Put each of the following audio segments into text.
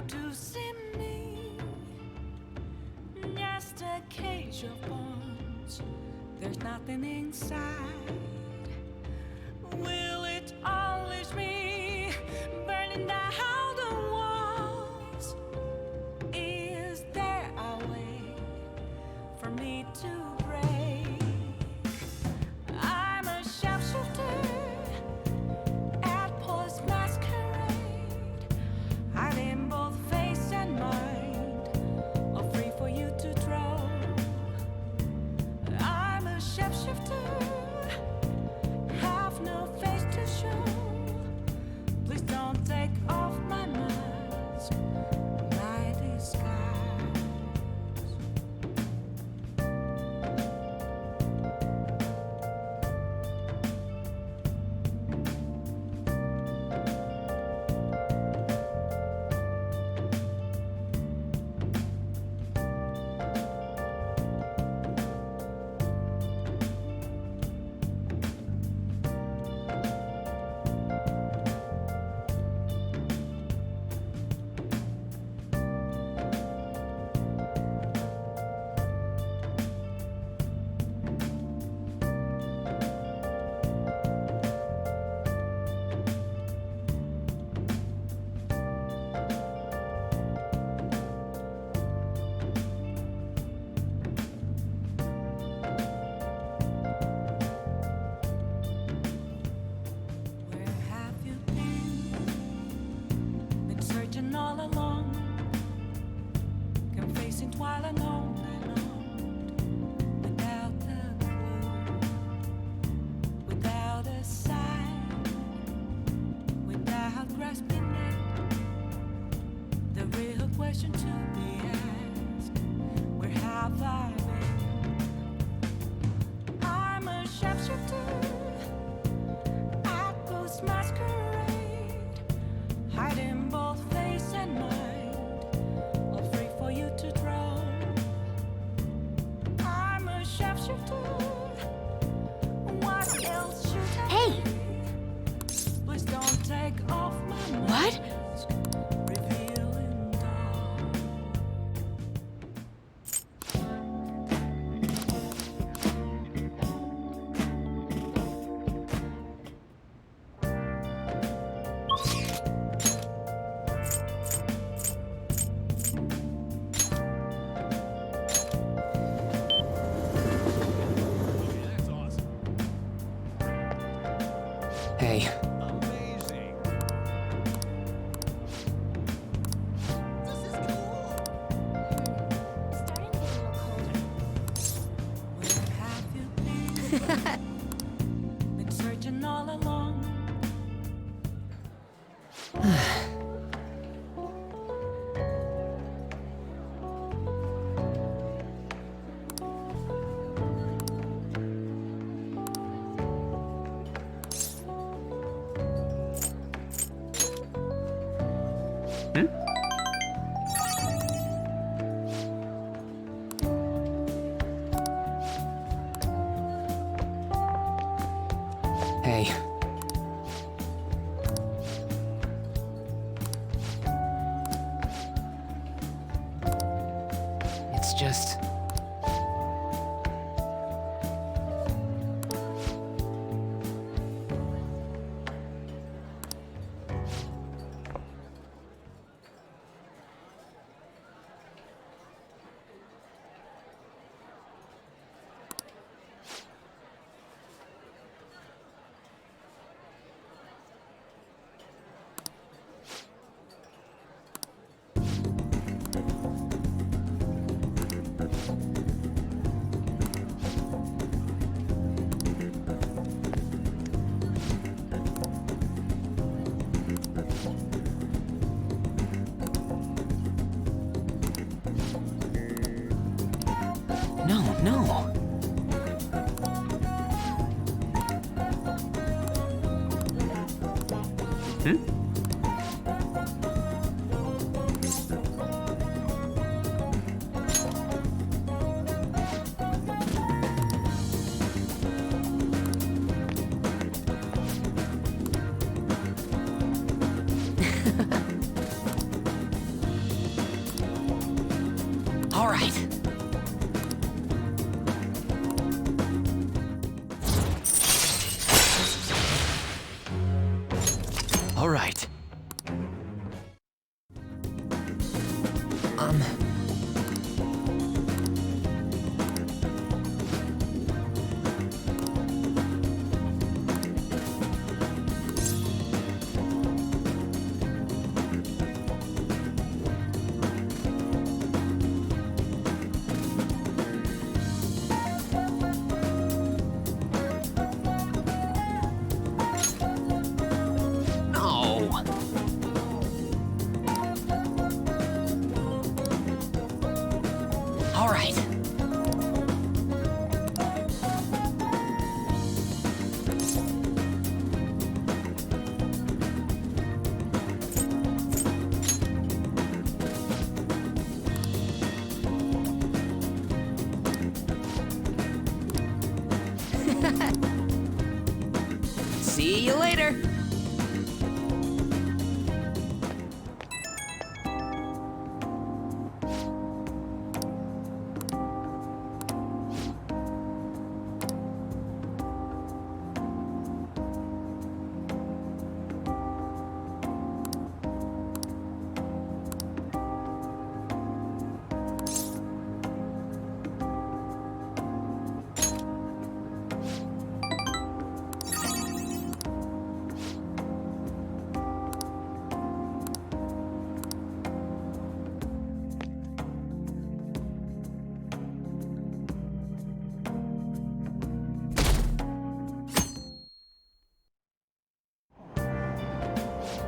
to see me, just a cage of bones. There's nothing inside. Will it unleash me, burning down the walls? Is there a way for me to break? I'm a sharpshooter at Post Masquerade, hiding both face and mind, all free for you to draw. I'm a shapeshifter, have no face to show. Please don't take off my mask, my disguise. Where have you been searching all along, confessing while alone and on, without a clue, without a sign, without grasping it. The real question to be asked: where have I been? I'm a sharpshooter at Post Masquerade, hiding both face and mind, all free for you to draw. I'm a sharpshooter. What else should I Hey! be? Please don't take off my What? mask, revealing dark. That's awesome. Hey, Amazing. This is cool. It's starting to get a little colder. Where have you been searching all along? hey. It's just. No, no. All right. No. All right. See you later.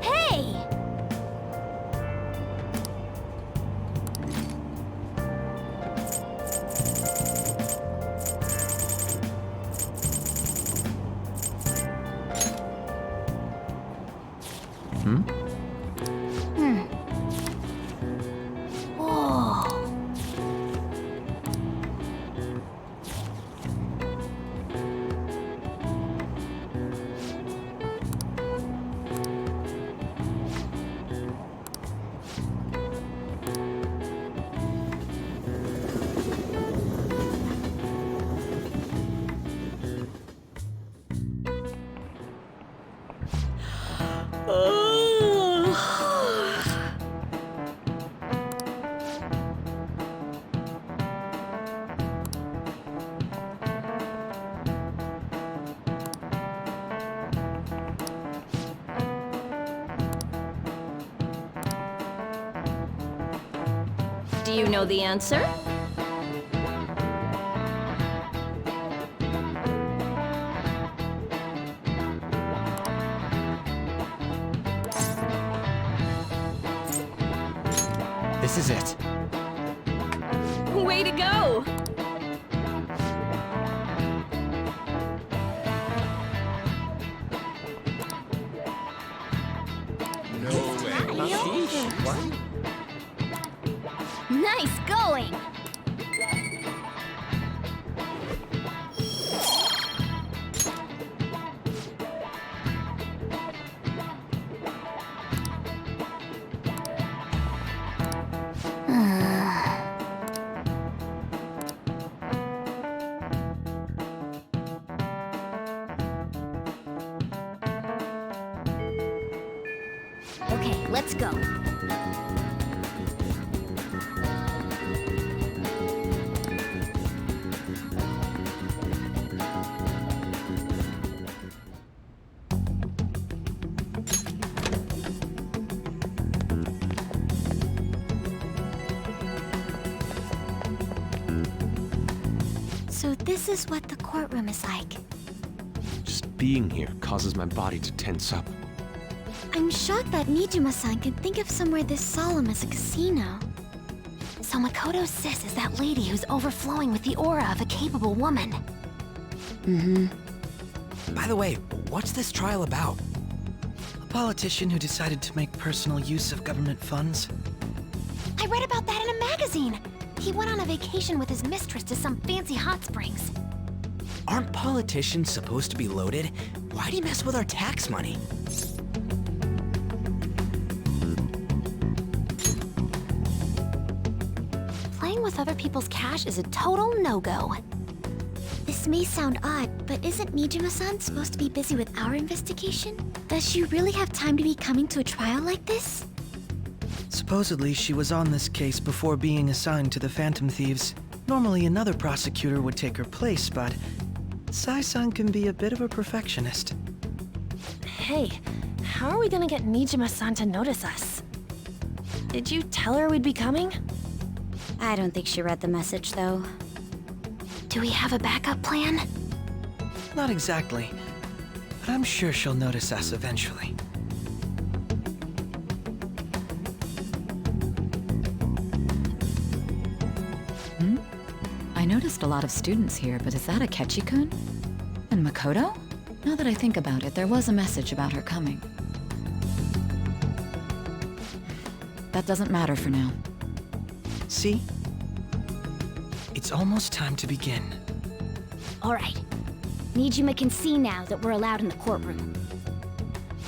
Hey! Whoa. Do you know the answer? This is it. Way to go! No way. Nice going! Okay, let's go. So this is what the courtroom is like. Just being here causes my body to tense up. I'm shocked that Nijima-san could think of somewhere this solemn as a casino. So Makoto's sis is that lady who's overflowing with the aura of a capable woman. By the way, what's this trial about? A politician who decided to make personal use of government funds. I read about that in a magazine. He went on a vacation with his mistress to some fancy hot springs. Aren't politicians supposed to be loaded? Why'd he mess with our tax money? Playing with other people's cash is a total no-go. This may sound odd, but isn't Nijima-san supposed to be busy with our investigation? Does she really have time to be coming to a trial like this? Supposedly, she was on this case before being assigned to the Phantom Thieves. Normally, another prosecutor would take her place, but Sai-san can be a bit of a perfectionist. Hey, how are we gonna get Nijima-san to notice us? Did you tell her we'd be coming? I don't think she read the message, though. Do we have a backup plan? Not exactly, but I'm sure she'll notice us eventually. I noticed a lot of students here, but is that Akechi-kun? And Makoto? Now that I think about it, there was a message about her coming. That doesn't matter for now. See? It's almost time to begin. Alright. Nijima can see now that we're allowed in the courtroom.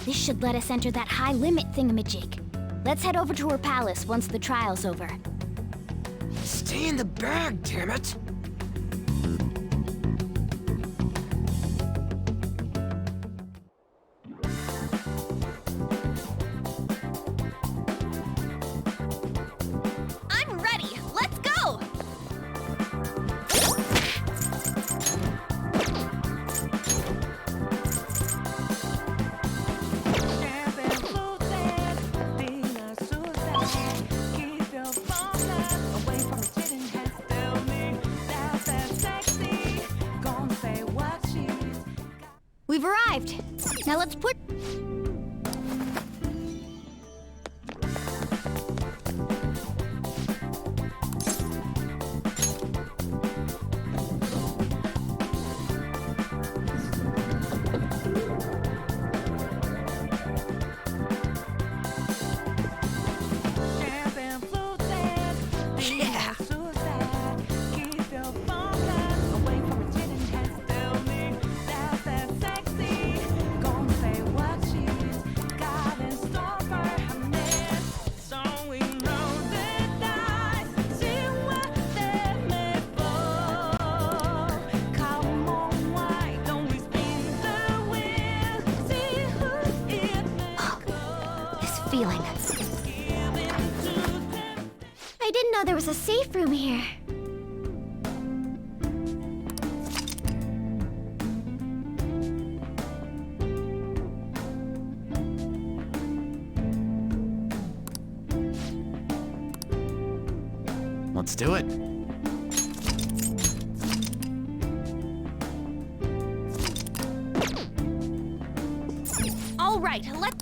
This should let us enter that high-limit thingamajig. Let's head over to her palace once the trial's over. Stay in the bag, damn it! I'm ready! Let's go! Champagne flutes, Dina Susan. Keep your phone away from the chitting heads. Tell me that's that sexy. Gonna say what she's We've arrived. Now let's put... champagne flutes, Dina Susan. Keep your phone away from the chitting heads. Tell me that's that sexy. Gonna say what she's got in store for her next. So we roll the dice, see what they're made for. Come on, why don't we spin the wheel? See who it may go. This feeling. Give in to them. I didn't know there was a safe room here. Let's do it. All right, let's...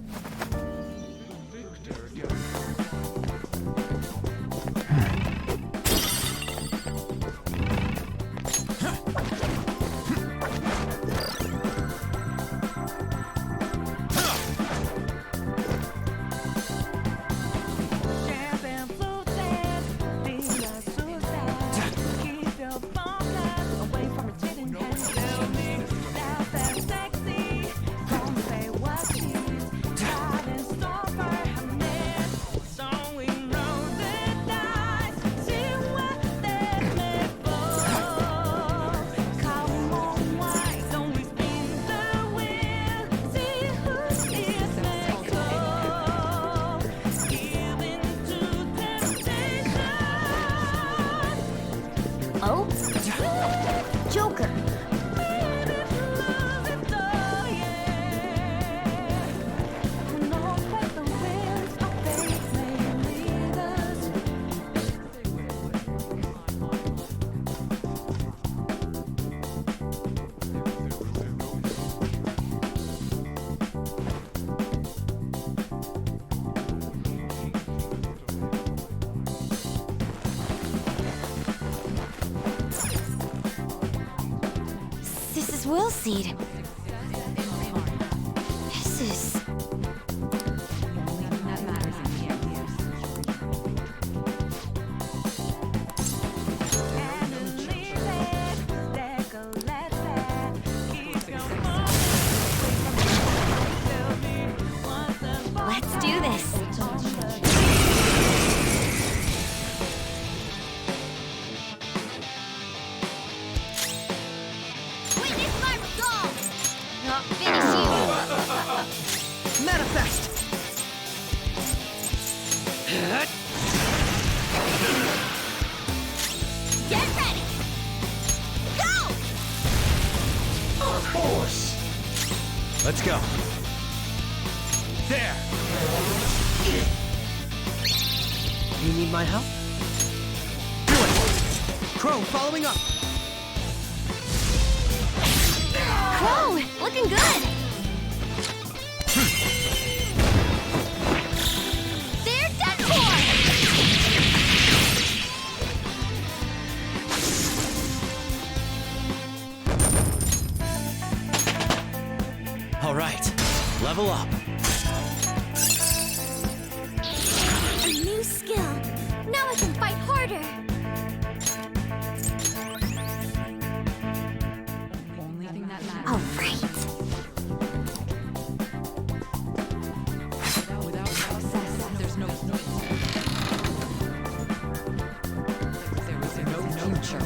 Champagne flutes, Dina Susan. Keep your phone away from the chitting heads. Tell me that's that sexy. Gonna say what she's got in store for her next. So we roll the dice, see what they're made for. Come on, why don't we spin the wheel? See who is made go. Give in to temptation. Oh? Joker. Baby, love it, oh yeah. Who knows what the winds of fate may lead us? This is Will Seed. This is... Let's do this. manifest! Get ready! Go! Force! Let's go. There! You need my help? Do it! Crow, following up! Crow, looking good. They're done for! All right, level up. A new skill. Now I can fight harder. Only thing that matters. All right. Without success, there's no there is no future.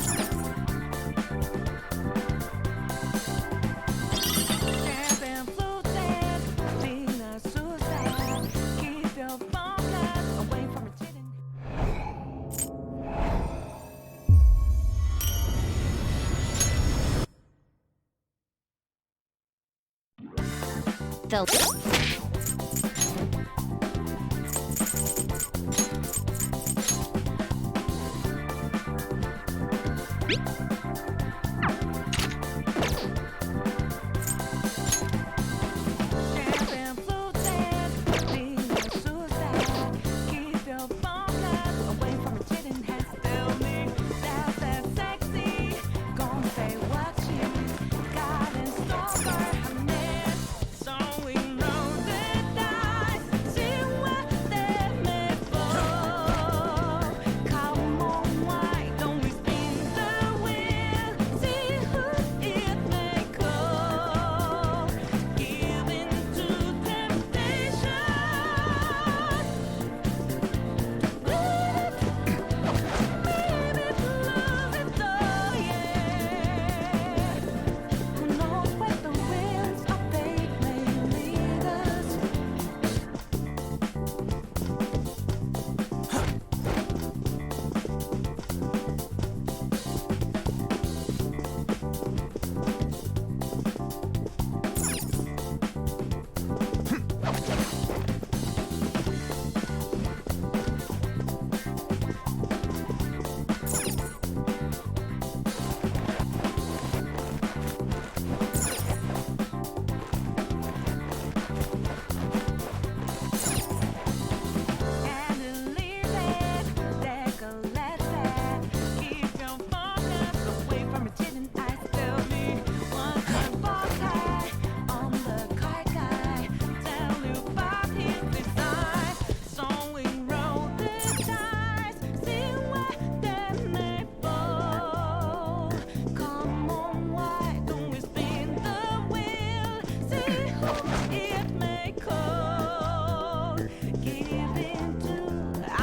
Camping, floating, being a suicide. Keep your focus away from a cheating. The Camping, floating, being a suicide. Keep your focus away from a cheating hand. Tell me that sexy. Gonna say what she's got in store for her man. So we know the dice. See what they made for. Come on, why don't we spin the wheel? See who it may call. Give in to temptation. Maybe lose it all, yeah. Who knows where the winds of fate may lead us? And leave it, take a lesson. Keep your focus away from a cheating eyes. Tell me what's the boss guy on the card guy. Tell you about his design. So we roll the dice, see where they may fall. Come on, why don't we spin the wheel? See who it may call. Give in to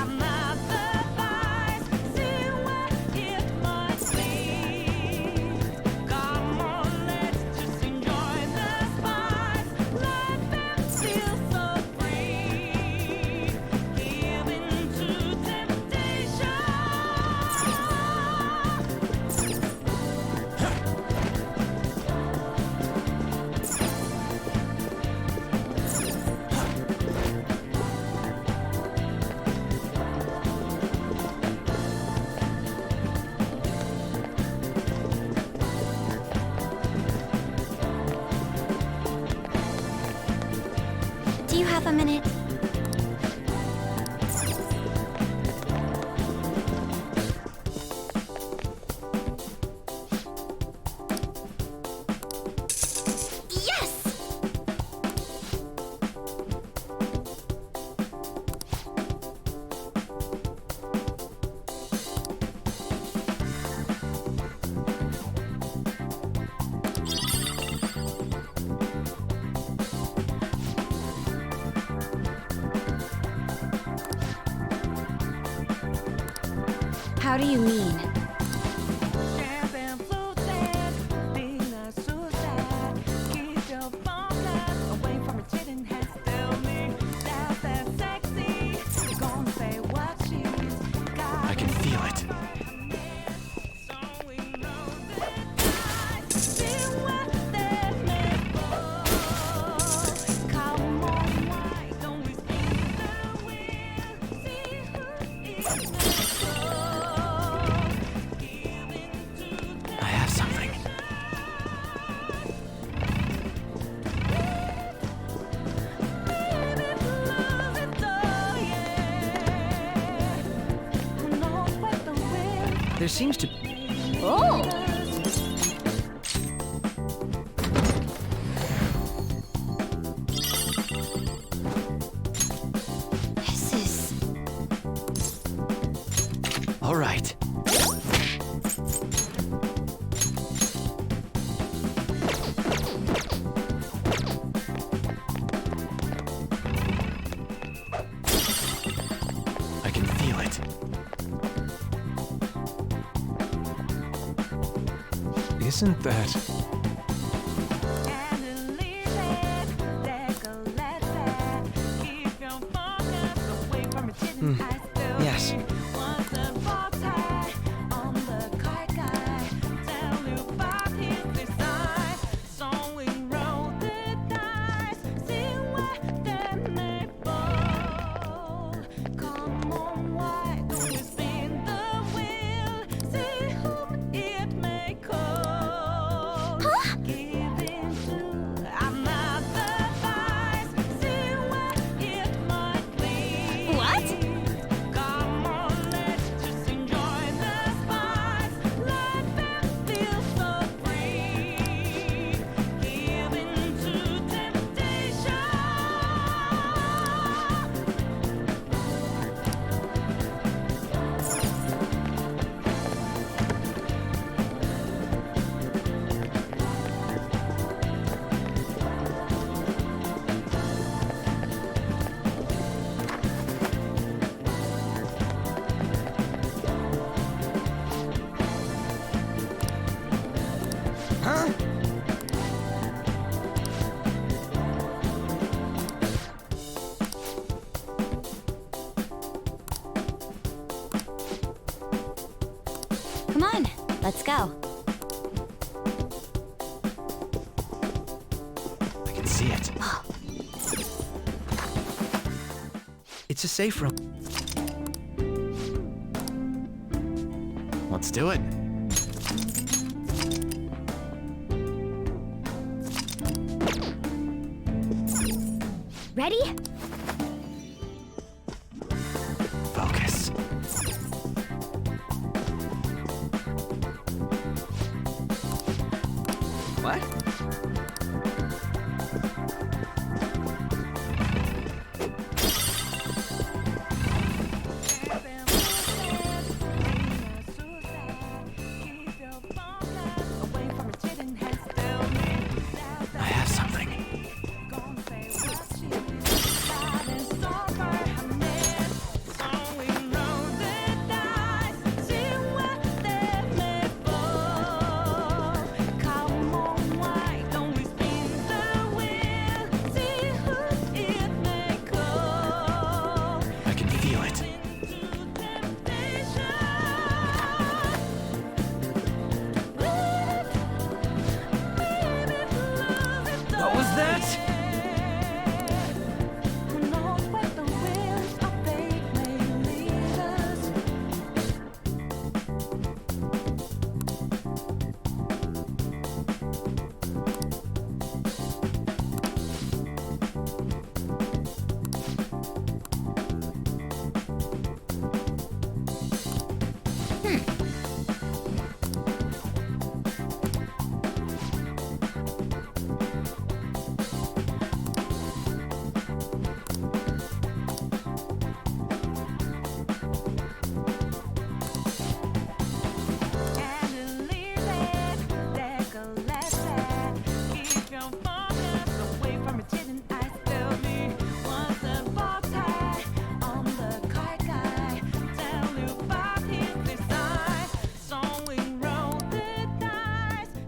another vice. See where it might lead. Come on, let's just enjoy the spice. Let them feel so free. Give in to temptation. Do you have a minute? Yes! How do you mean? Camping, floating, being a suicide. Keep your focus away from a cheating hand. Tell There seems to... Oh! This is... All right. I can feel it. Isn't that... Yes. Huh? Come on, let's go. I can see it. It's a safe room. Let's do it. Ready? Focus. What? I have something. I can feel it. What was that? Who knows what the wheels of fate may lead us?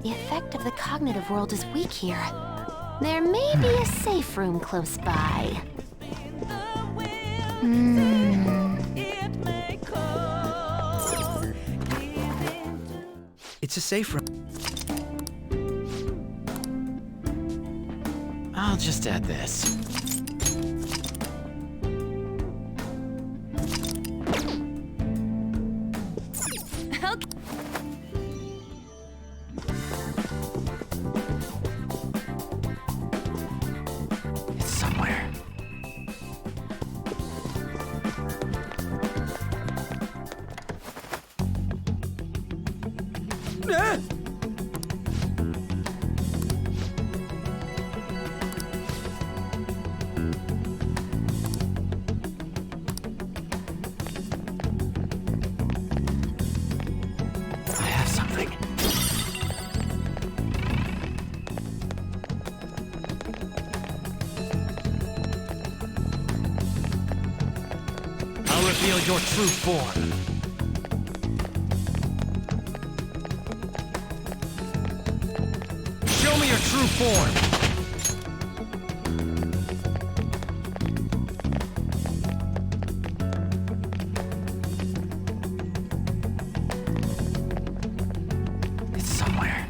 The effect of the cognitive world is weak here. There may be a safe room close by. It's a safe room. I'll just add this. It's somewhere. I have something. I'll reveal your true form. Show me your true form. It's somewhere.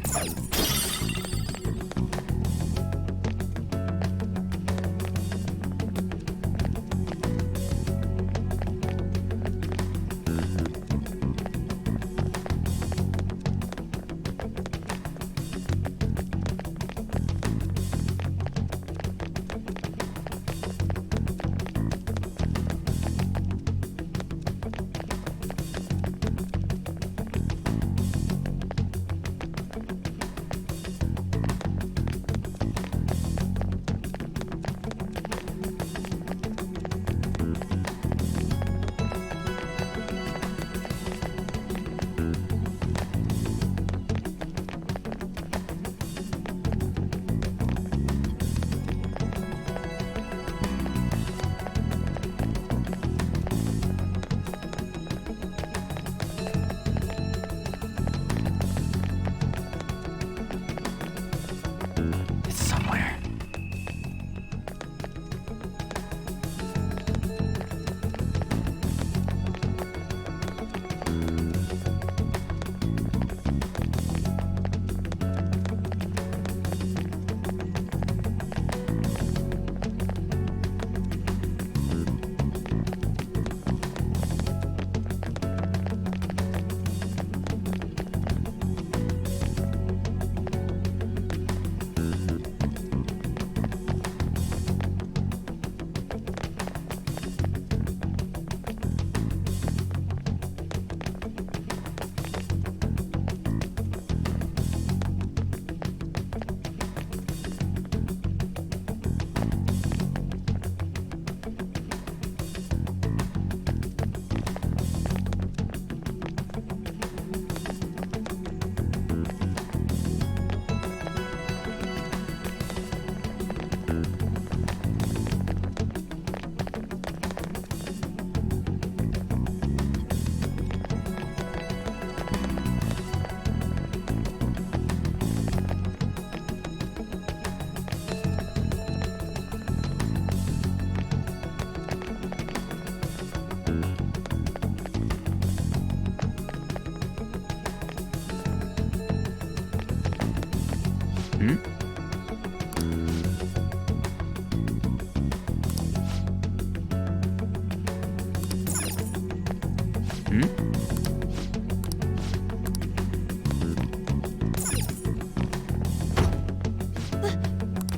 It's somewhere.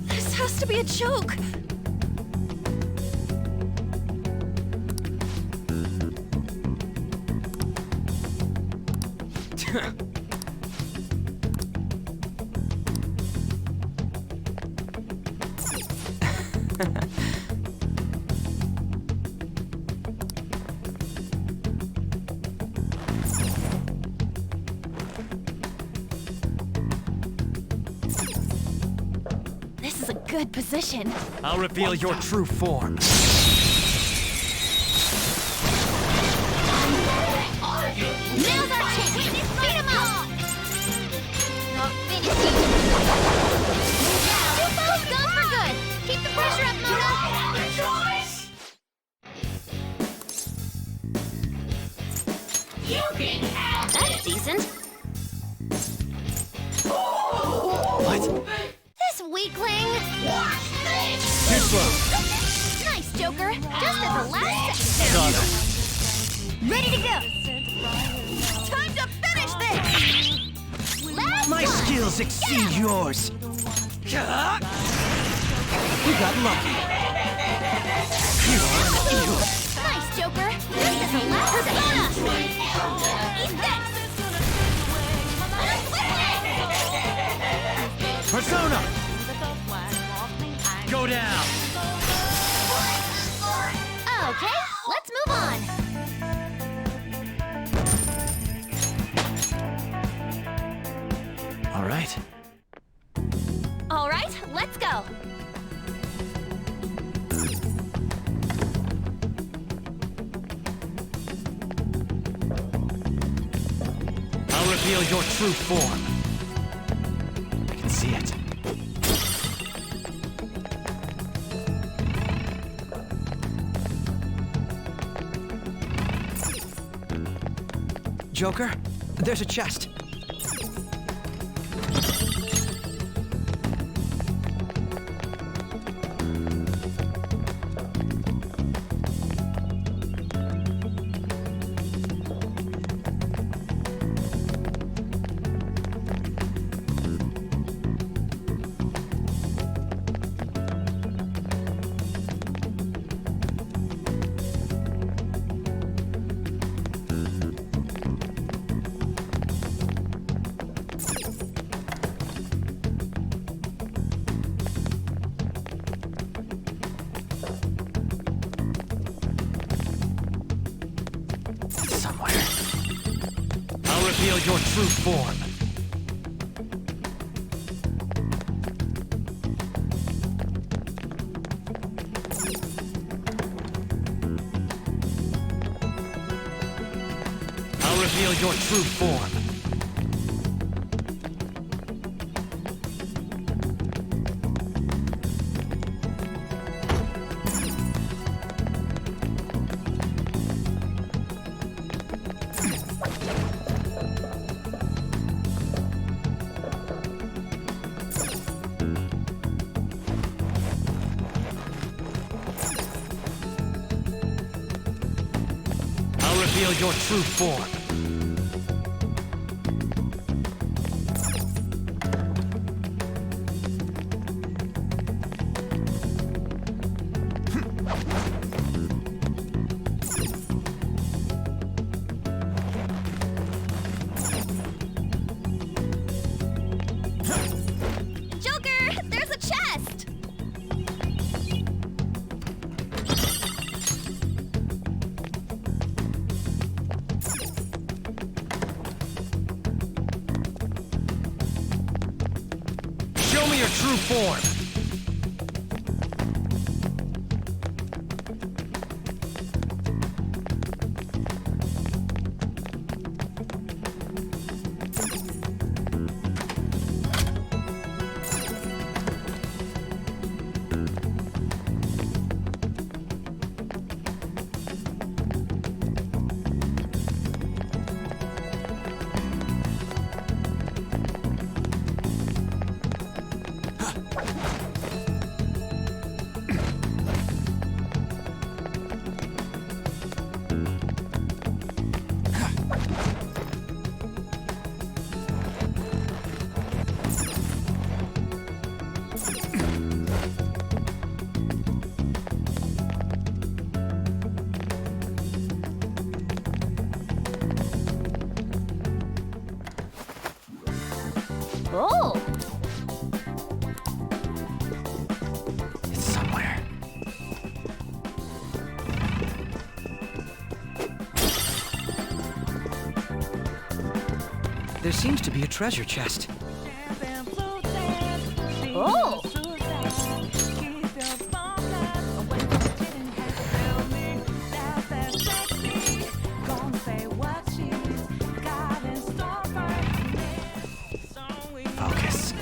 This has to be a joke. This is a good position. I'll reveal your true form. Now's our chance! Beat him up! Not finished yet. Two foes gone for good! Keep the pressure up, Moto! That's decent. What? This weakling! Too slow. Nice, Joker! Just at the last second! Got it. Ready to go! Time to finish this! Last My one! skills exceed yours. You got lucky. Nice, Joker! This is the last persona! Eat this! Persona! Go down! Okay, let's move on. All right. All right, let's go. I'll reveal your true form. I can see it. Joker, there's a chest. Somewhere. I'll reveal your true form. I'll reveal your true form. I'll reveal your true form. Joker, there's a chest. Show me your true form. Oh, It's somewhere. There seems to be a treasure chest. oh. Focus.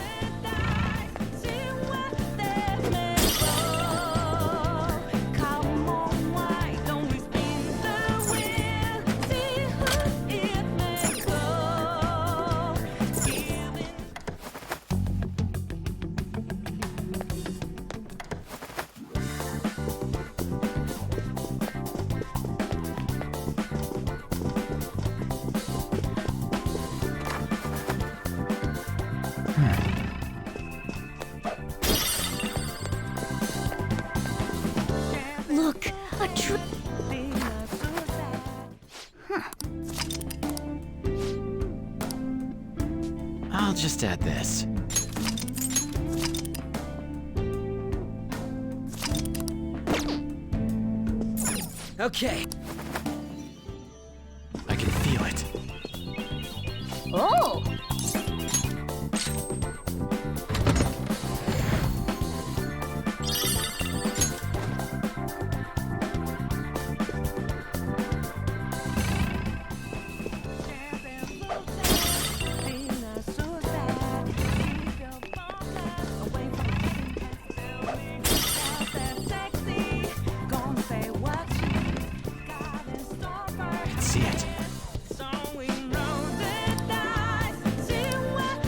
Look, a tree. I'll just add this. Okay. I can feel it. Oh! I can see it.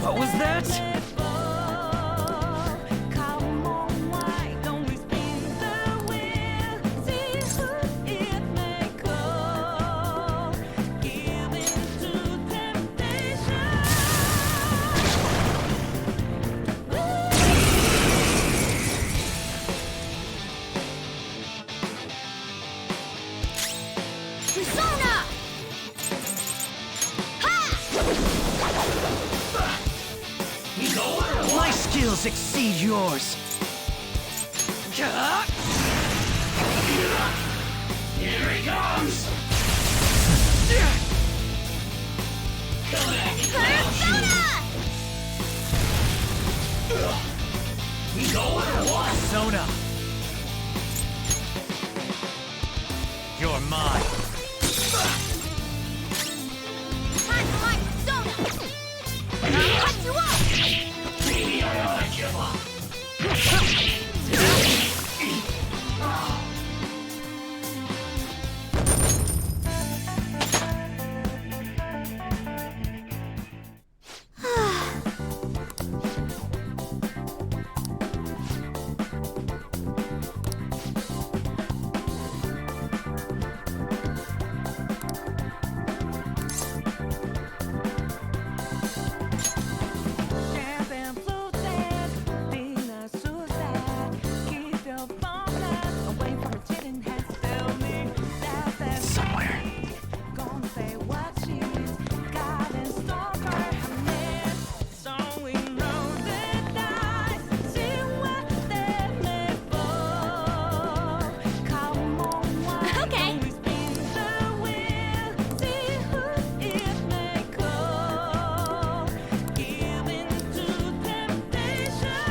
What was that? Persona! My skills exceed yours. Here he comes! Persona! You're mine. Time for my persona! I'll cut you up! Maybe I ought to give up.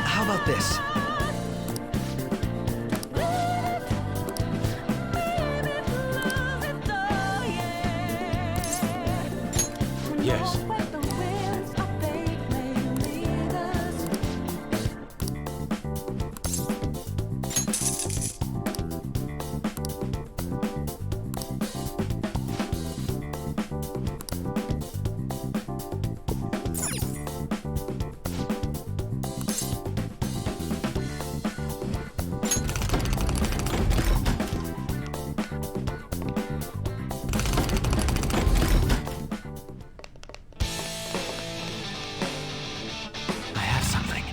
How about this? Yes. I have something.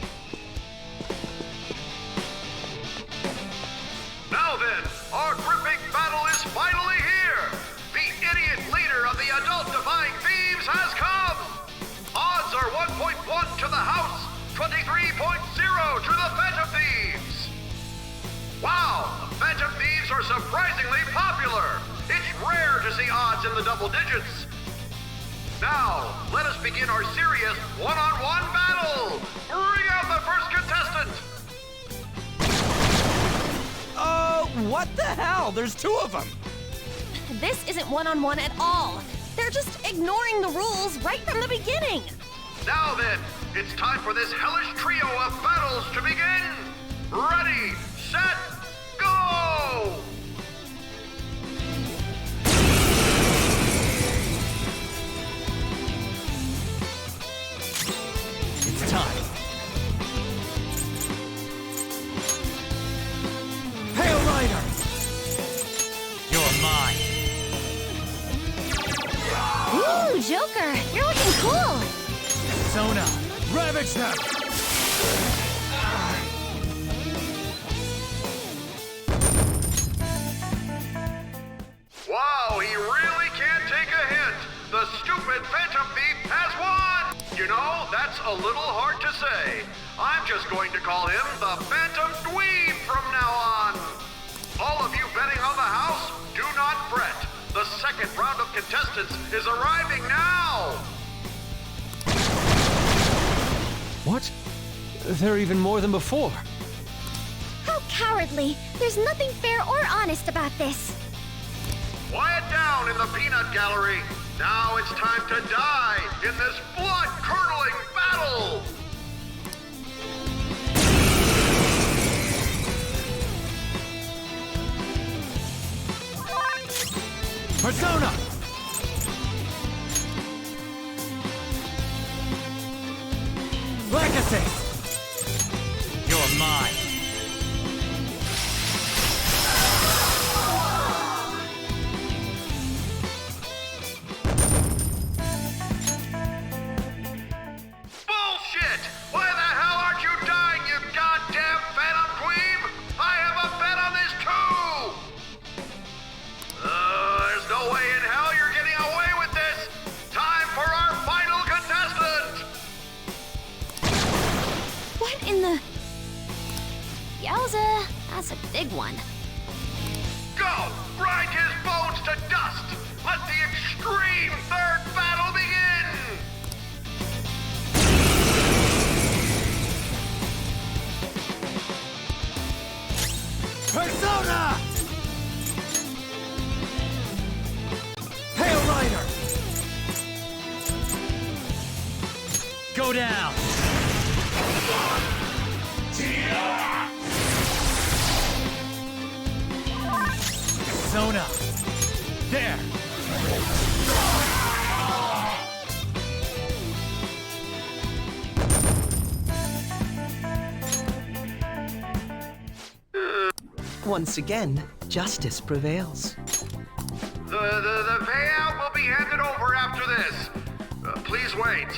Now then, our gripping battle is finally here! The idiot leader of the adult Defying Thieves has come! Odds are 1.1 to the House, 23.0 to the Phantom Thieves! Wow, the Phantom Thieves are surprisingly popular! It's rare to see odds in the double digits! Now, let us begin our serious one-on-one battle! Bring out the first contestant! What the hell? There's two of them! This isn't one-on-one at all. They're just ignoring the rules right from the beginning. Now then, it's time for this hellish trio of battles to begin! Ready, set, go! It's time. Pale Rider! You're mine. Ooh, Joker, you're looking cool. Persona, ravage them! Wow, he really can't take a hint! The stupid Phantom Thief has won! You know, that's a little hard to say. I'm just going to call him the Phantom Dweeb from now on. All of you betting on the house, do not second round of contestants is arriving now! What? There are even more than before. How cowardly! There's nothing fair or honest about this. Quiet down in the peanut gallery. Now it's time to die in this blood-curdling battle! Persona! Legacy! You're mine. Bullshit! Why the hell aren't you dying, you goddamn Phantom Queen? I have a bet on this too! There's no way in hell you're getting away with this! Time for our final contestant! What in the... Yowza, that's a big one. Go! Grind his bones to dust! Let the extreme third battle begin! Persona! Hail Rider! Go down! Persona! There! Once again, justice prevails. The payout will be handed over after this. Please wait.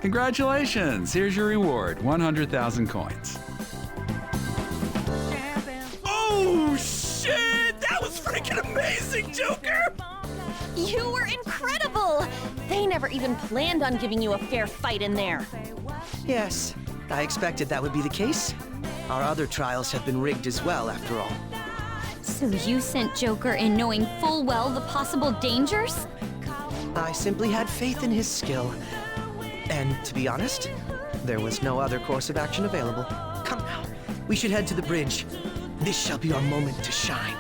Congratulations! Here's your reward, 100,000 coins. Oh, shit! That was freaking amazing, Joker! You were incredible! They never even planned on giving you a fair fight in there. Yes, I expected that would be the case. Our other trials have been rigged as well, after all. So you sent Joker in knowing full well the possible dangers? I simply had faith in his skill. And to be honest, there was no other course of action available. Come now, we should head to the bridge. This shall be our moment to shine.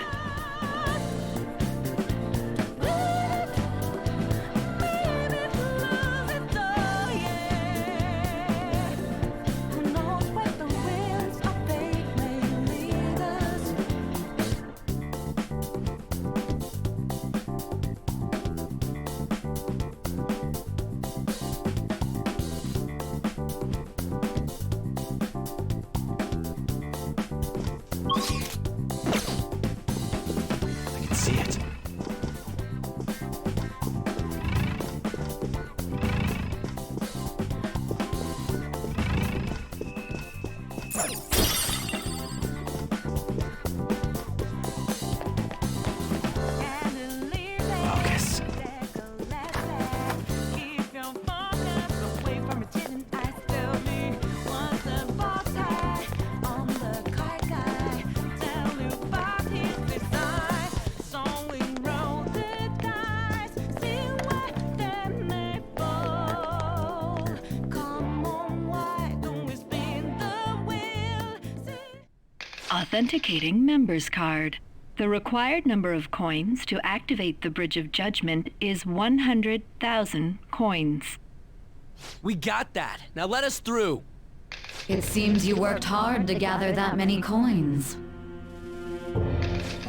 See it. Focus. Authenticating member's card. The required number of coins to activate the Bridge of Judgment is 100,000 coins. We got that. Now let us through. It seems you worked hard to gather that many coins.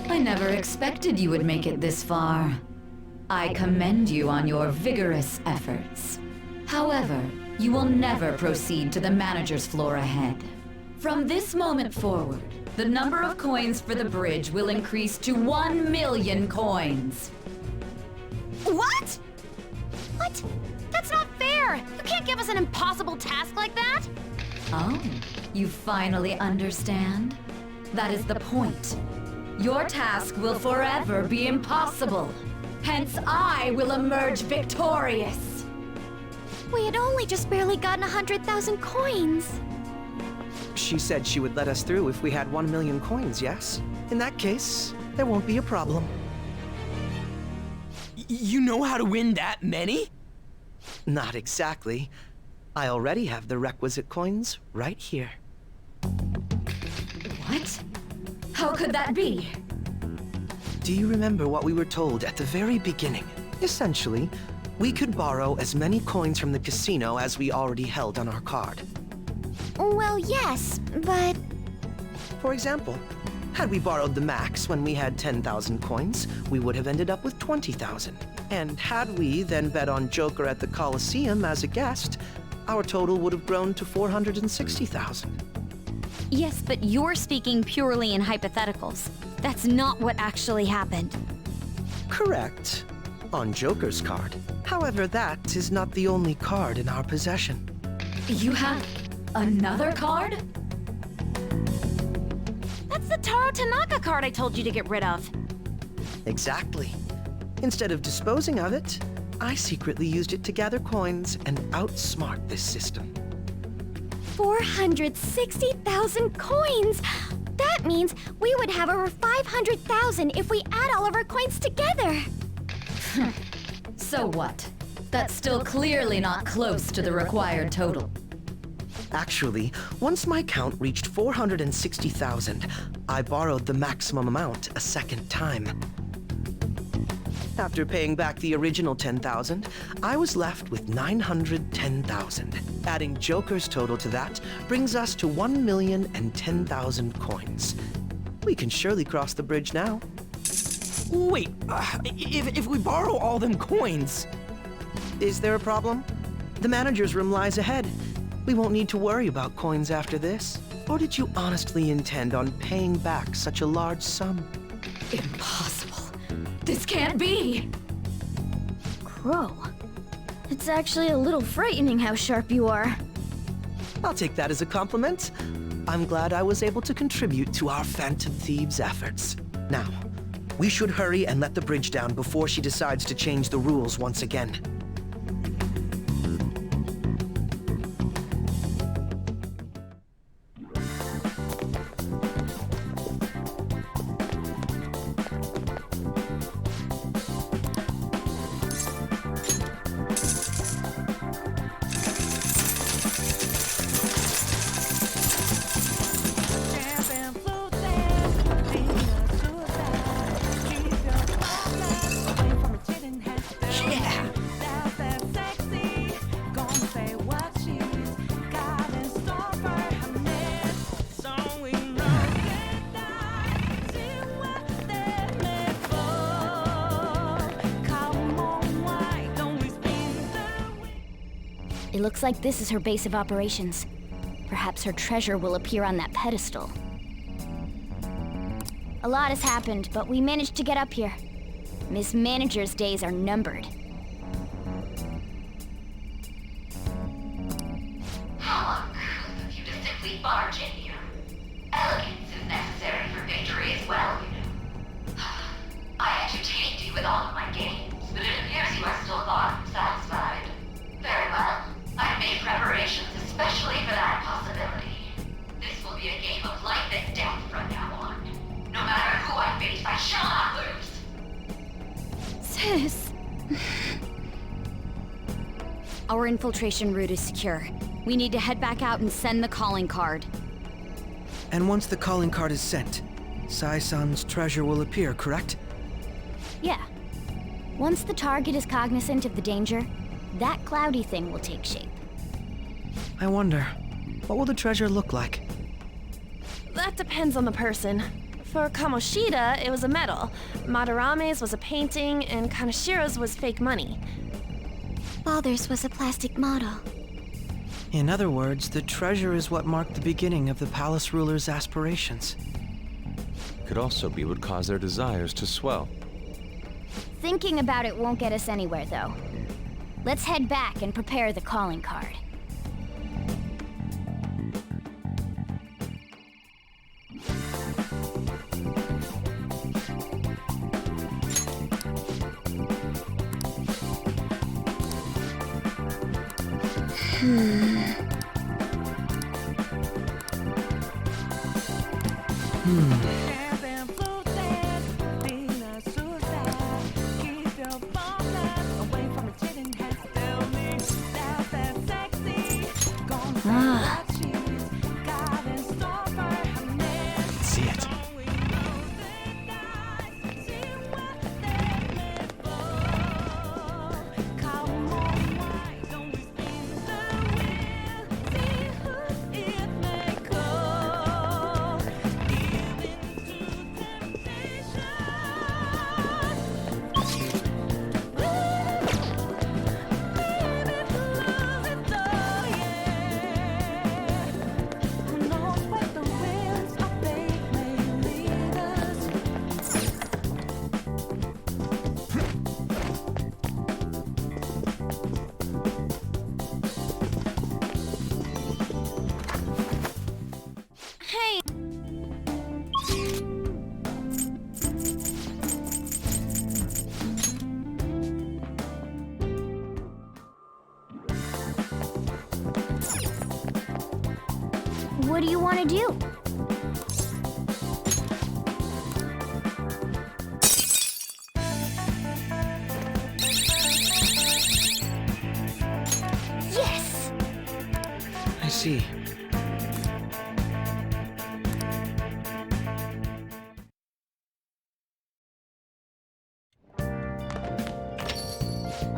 I never expected you would make it this far. I commend you on your vigorous efforts. However, you will never proceed to the manager's floor ahead. From this moment forward, the number of coins for the bridge will increase to 1 million coins. What? What? That's not fair! You can't give us an impossible task like that! Oh, you finally understand? That is the point. Your task will forever be impossible. Hence, I will emerge victorious. We had only just barely gotten 100,000 coins. She said she would let us through if we had 1 million coins, yes? In that case, there won't be a problem. You know how to win that many? Not exactly. I already have the requisite coins right here. What? How could that be? Do you remember what we were told at the very beginning? Essentially, we could borrow as many coins from the casino as we already held on our card. Well, yes, but... For example, had we borrowed the max when we had 10,000 coins, we would have ended up with 20,000. And had we then bet on Joker at the Coliseum as a guest, our total would have grown to 460,000. Yes, but you're speaking purely in hypotheticals. That's not what actually happened. Correct. On Joker's card. However, that is not the only card in our possession. You have another card? That's the Taro Tanaka card I told you to get rid of. Exactly. Instead of disposing of it, I secretly used it to gather coins and outsmart this system. 460,000 coins! That means we would have over 500,000 if we add all of our coins together! So what? That's still clearly not close to the required total. Actually, once my count reached 460,000, I borrowed the maximum amount a second time. After paying back the original 10,000, I was left with 910,000. Adding Joker's total to that brings us to 1,010,000 coins. We can surely cross the bridge now. Wait, if we borrow all them coins... Is there a problem? The manager's room lies ahead. We won't need to worry about coins after this. Or did you honestly intend on paying back such a large sum? Impossible. This can't be! Crow, it's actually a little frightening how sharp you are. I'll take that as a compliment. I'm glad I was able to contribute to our Phantom Thieves' efforts. Now, we should hurry and let the bridge down before she decides to change the rules once again. It looks like this is her base of operations. Perhaps her treasure will appear on that pedestal. A lot has happened, but we managed to get up here. Miss Manager's days are numbered. How uncouth of you to simply barge in here. Elegance is necessary for victory as well, you know. I entertained you with all of my games, but it appears you are still far from satisfied. Very well. I've made preparations especially for that possibility. This will be a game of life and death from now on. No matter who I face, I shall not lose. Sis. Our infiltration route is secure. We need to head back out and send the calling card. And once the calling card is sent, Sai-san's treasure will appear, correct? Yeah. Once the target is cognizant of the danger, that cloudy thing will take shape. I wonder, what will the treasure look like? That depends on the person. For Kamoshida, it was a medal. Madarame's was a painting, and Kanashiro's was fake money. Father's was a plastic model. In other words, the treasure is what marked the beginning of the palace ruler's aspirations. Could also be what caused their desires to swell. Thinking about it won't get us anywhere, though. Let's head back and prepare the calling card. Champagne flutes, be not suicide. Keep your bomb Ah. See it. Hey! What do you want to do? Yes! I see.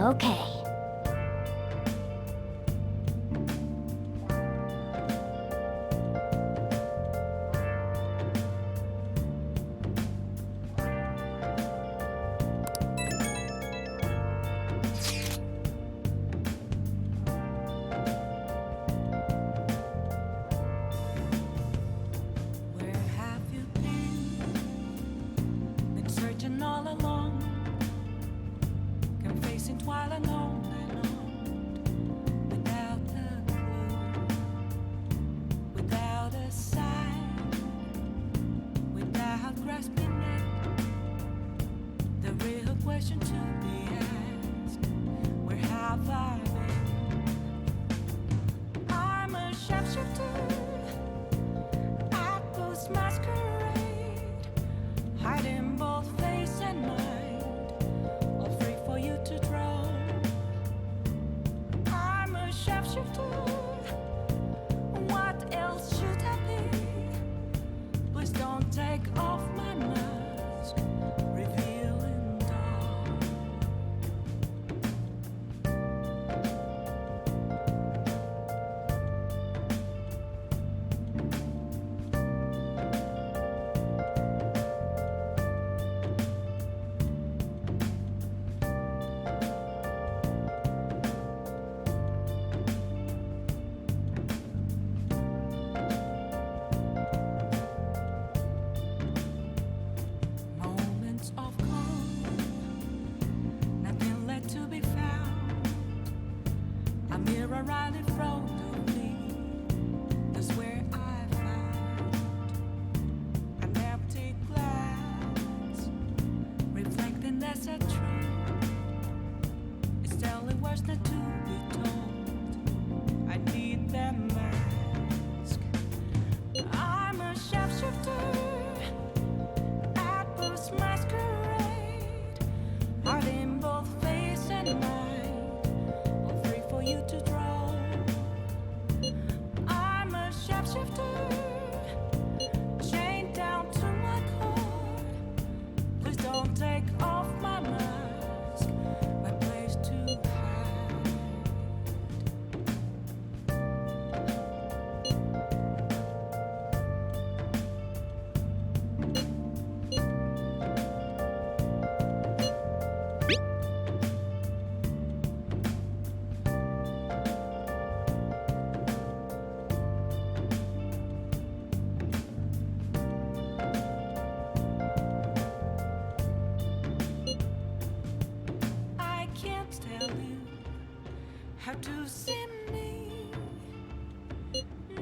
Okay. Where have you been? Been searching all along, confessing twilight on and on, without a clue, without a sign, without grasping it. The real question to be asked: where have I been? I'm a sharpshooter. Masquerade, hiding both face and mind, all free for you to draw. I'm a sharpshooter. What else should I be? Please don't take off my mask, revealing dawn. Moments of calm, nothing left to be found. A mirror right in front of me, that's where I found an empty glass, reflecting that's a truth. It's telling words not to be told. I need that mask. I'm a sharpshooter. Masquerade, hiding both face and mind, all free for you to draw. I'm a sharpshooter, chained down to my core. Please don't take off my mask, my place to hide. I can't tell you how to see me.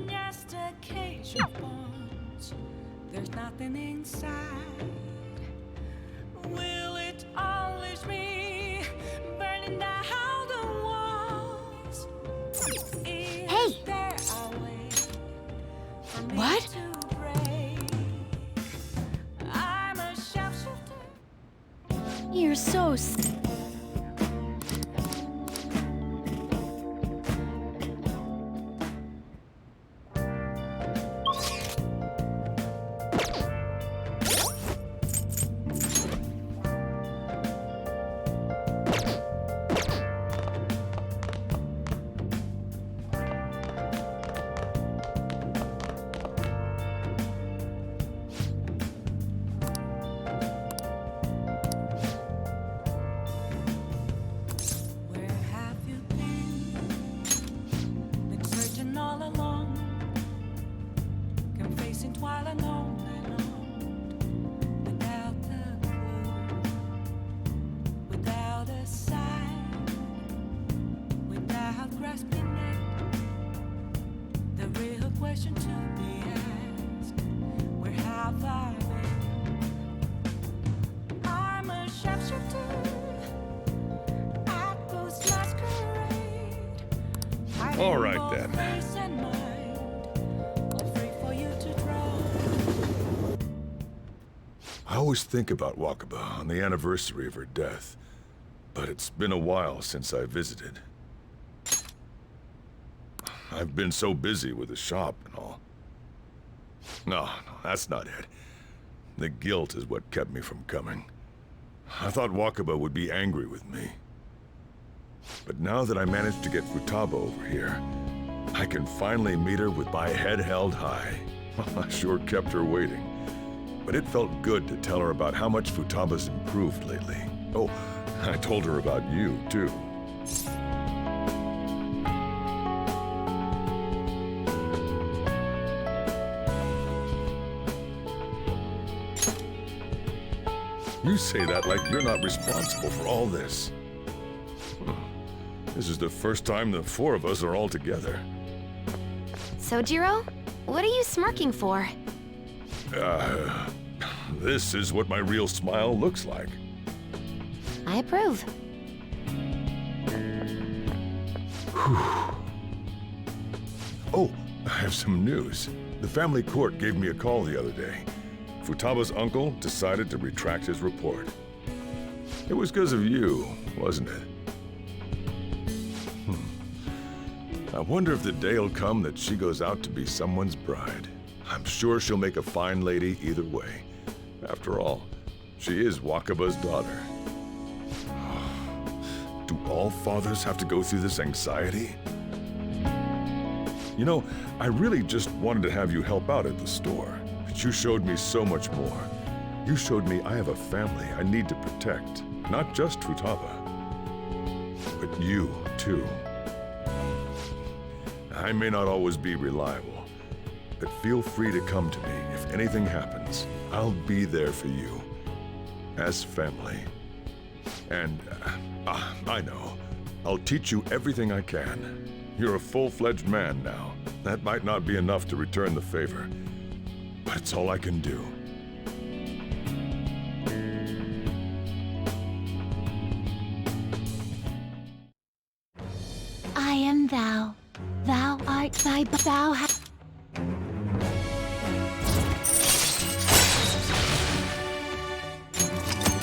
Just a cage of bones. There's nothing inside. Will it always be burning down the walls? Is there a way for me What? to break? I'm a sharpshooter. You're so while and on without the clue, without a sign, without grasping it. The real question to be asked: where have I been? I'm a sharpshooter at Ghost Masquerade. All right then. I always think about Wakaba on the anniversary of her death, but it's been a while since I visited. I've been so busy with the shop and all. No, that's not it. The guilt is what kept me from coming. I thought Wakaba would be angry with me. But now that I managed to get Futaba over here, I can finally meet her with my head held high. I sure kept her waiting. But it felt good to tell her about how much Futaba's improved lately. Oh, I told her about you, too. You say that like you're not responsible for all this. This is the first time the four of us are all together. Sojiro, what are you smirking for? This is what my real smile looks like. I approve. Oh, I have some news. The family court gave me a call the other day. Futaba's uncle decided to retract his report. It was because of you, wasn't it? I wonder if the day will come that she goes out to be someone's bride. I'm sure she'll make a fine lady either way. After all, she is Wakaba's daughter. Do all fathers have to go through this anxiety? You know, I really just wanted to have you help out at the store, but you showed me so much more. You showed me I have a family I need to protect, not just Futaba, but you, too. I may not always be reliable, but feel free to come to me if anything happens. I'll be there for you, as family. And, I know, I'll teach you everything I can. You're a full-fledged man now. That might not be enough to return the favor, but it's all I can do. I am thou. Thou art thy, thou hast...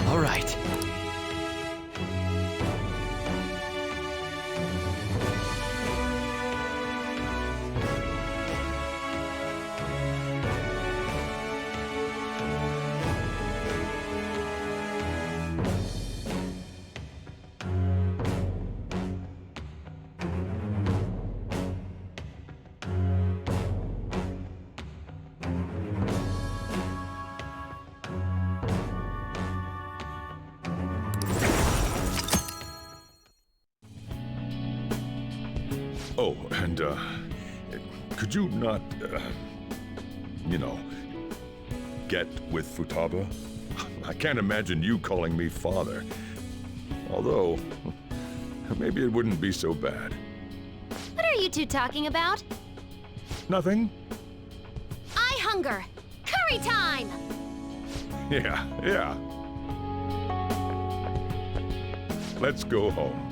All right. Oh, and, could you not, you know, get with Futaba? I can't imagine you calling me father. Although, maybe it wouldn't be so bad. What are you two talking about? Nothing? I hunger! Curry time! Yeah. Let's go home.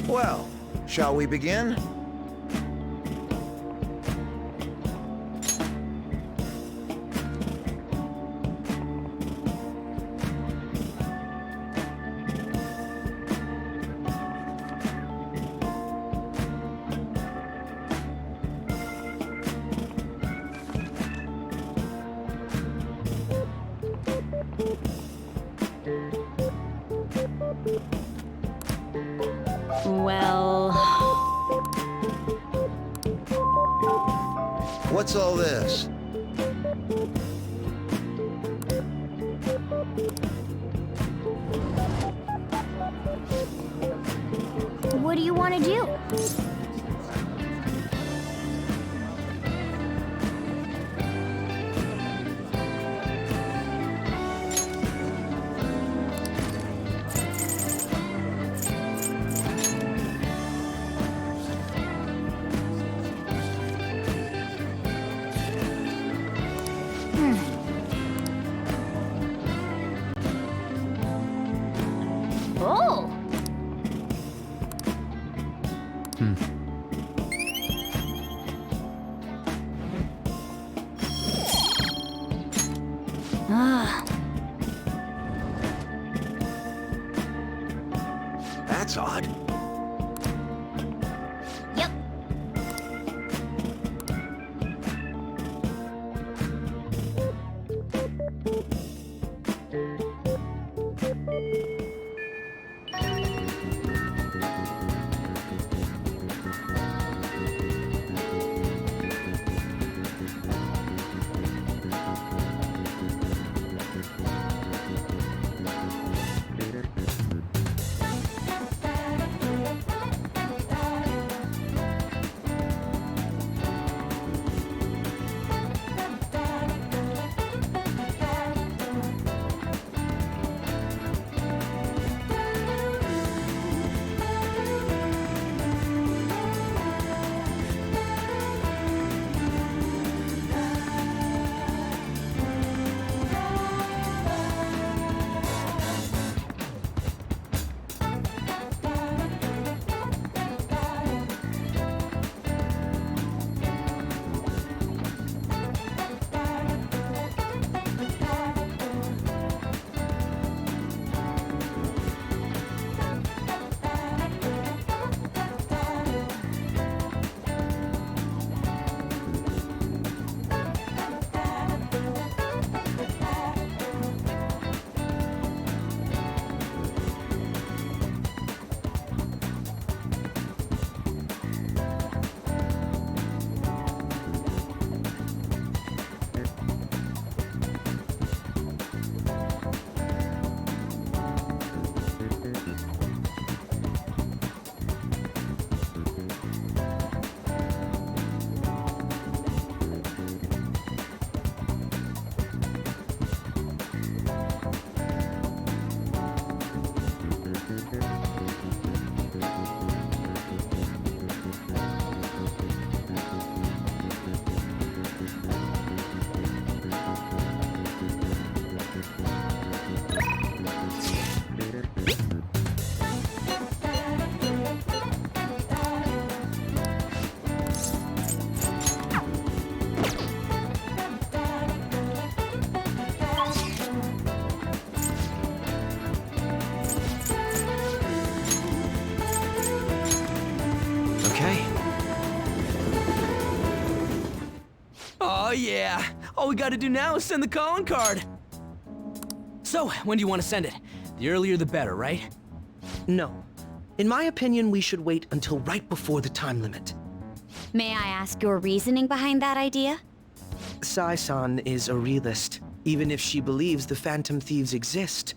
Well, shall we begin? Well... What's all this? What do you want to do? Oh! Ah. That's odd. Yep. Oh yeah! All we gotta do now is send the calling card. So, when do you want to send it? The earlier the better, right? No. In my opinion, we should wait until right before the time limit. May I ask your reasoning behind that idea? Sai-san is a realist, even if she believes the Phantom Thieves exist.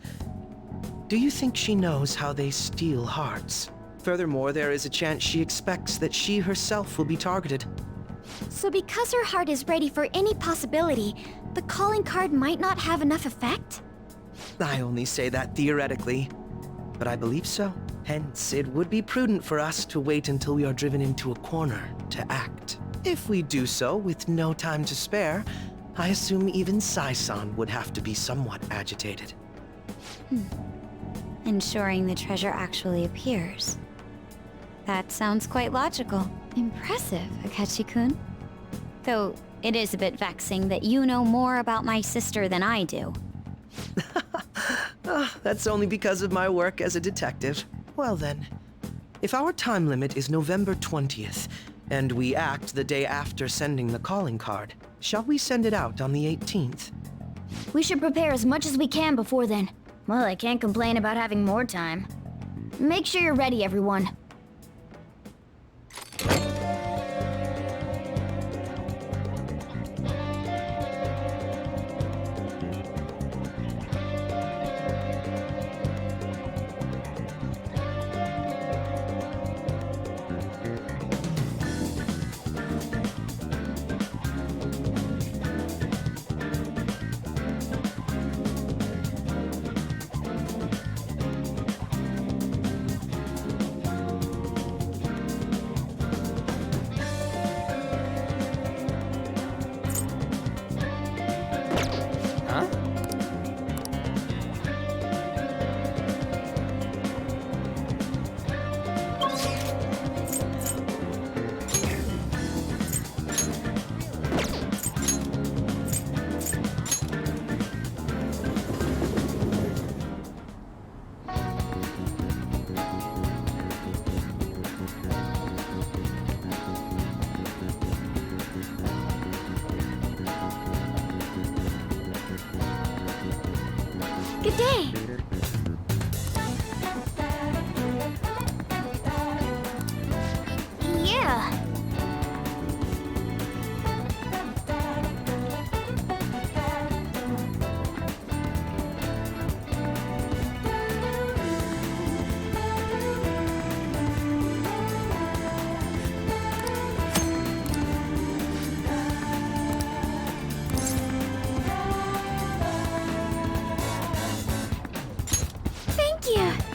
Do you think she knows how they steal hearts? Furthermore, there is a chance she expects that she herself will be targeted. So because her heart is ready for any possibility, the calling card might not have enough effect? I only say that theoretically, but I believe so. Hence, it would be prudent for us to wait until we are driven into a corner to act. If we do so with no time to spare, I assume even Sai-san would have to be somewhat agitated. Ensuring the treasure actually appears. That sounds quite logical. Impressive, Akechi-kun. Though, it is a bit vexing that you know more about my sister than I do. That's only because of my work as a detective. Well then, if our time limit is November 20th, and we act the day after sending the calling card, shall we send it out on the 18th? We should prepare as much as we can before then. Well, I can't complain about having more time. Make sure you're ready, everyone. Good day. Yeah. Thank you.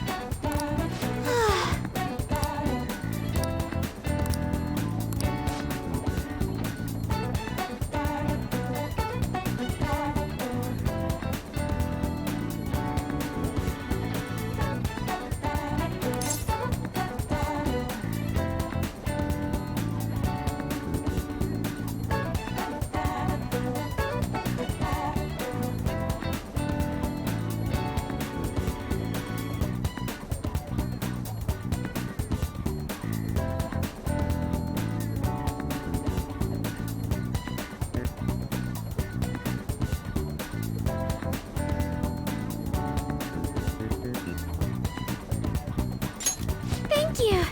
Thank you.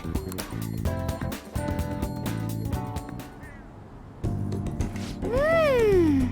Mmm.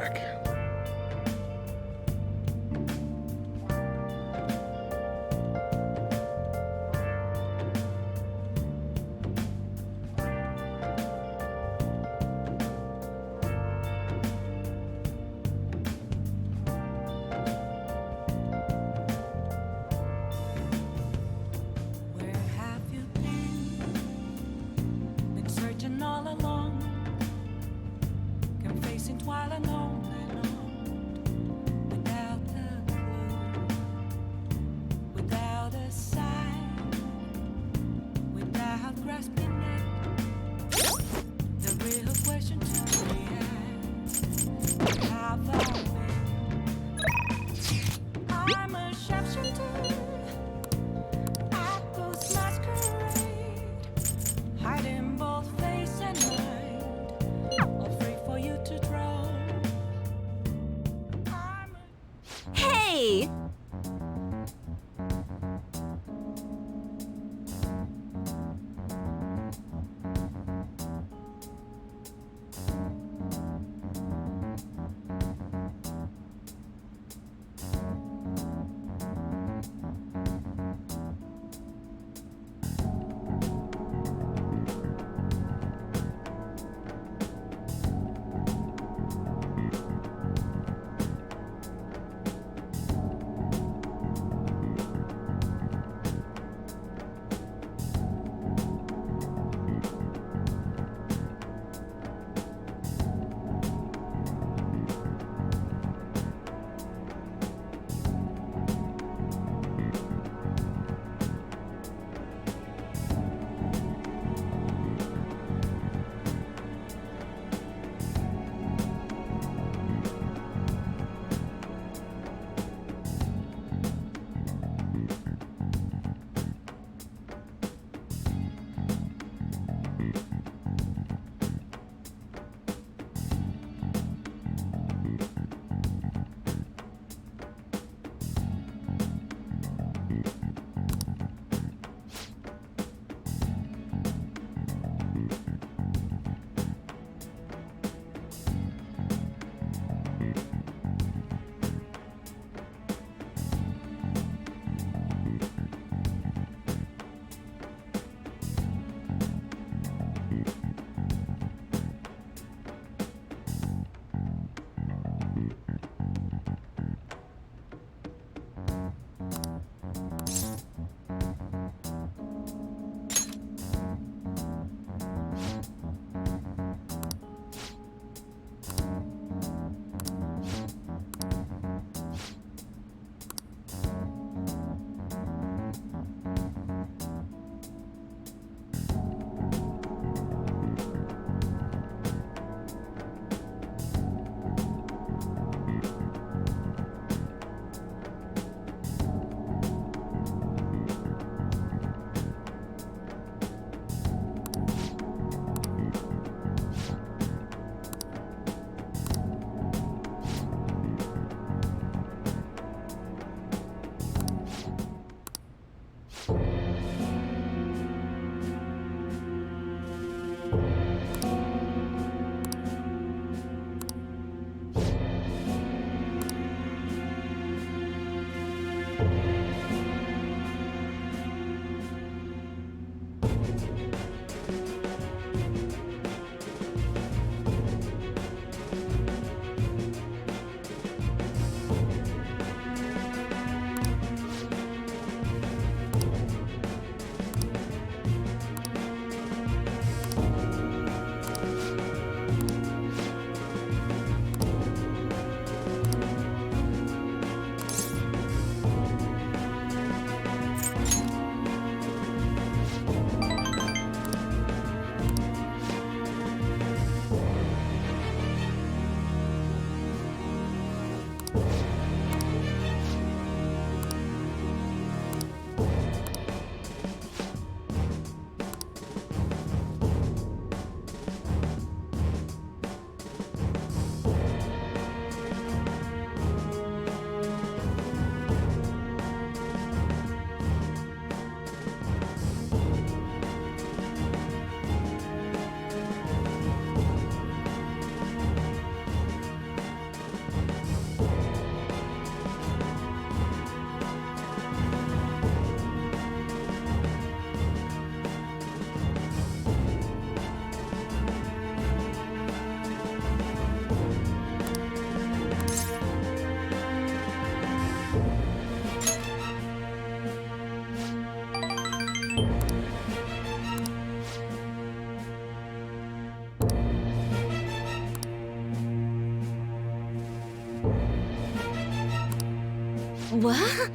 back. Where have you been? Been searching all along, confessing while alone and on, without a clue, without a sign, without grasping at the real question to be asked. Where have I been? I'm a sharpshooter. I ghost masquerade, hiding both face and mind, afraid for you to draw. Hey! What?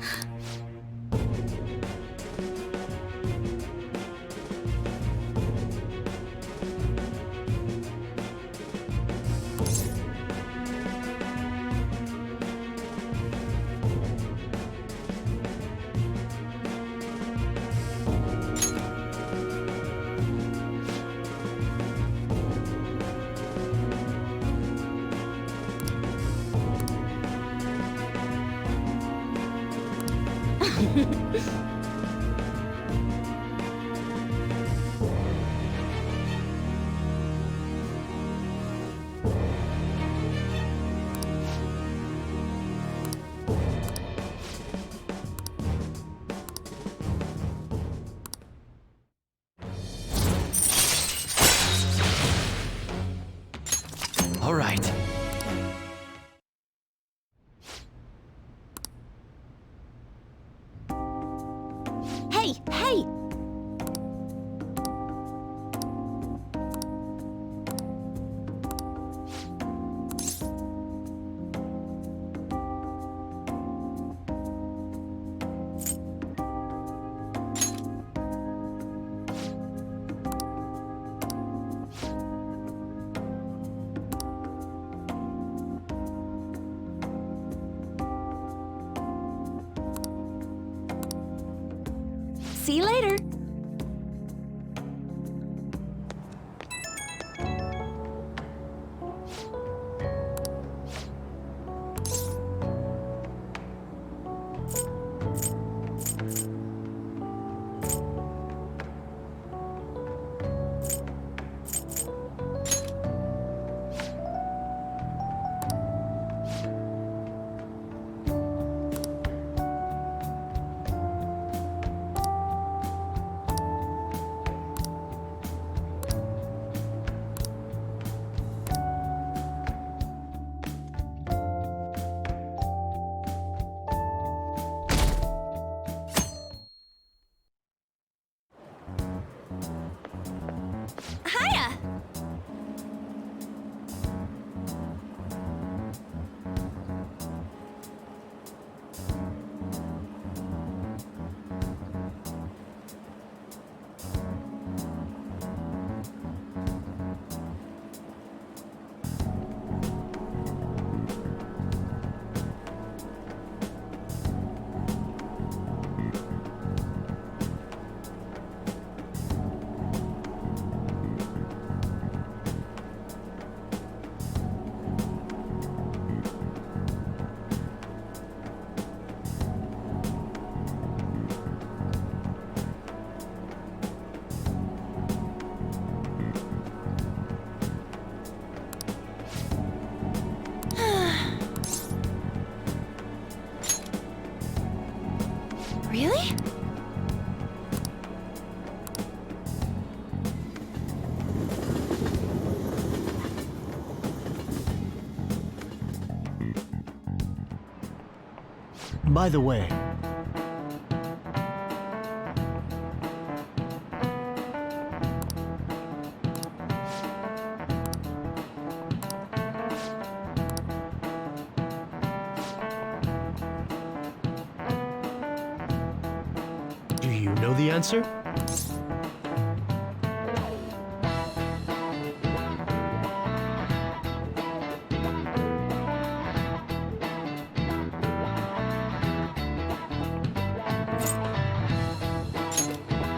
All right. Hey, hey! See you later. Hiya! Really? By the way, do you know the answer?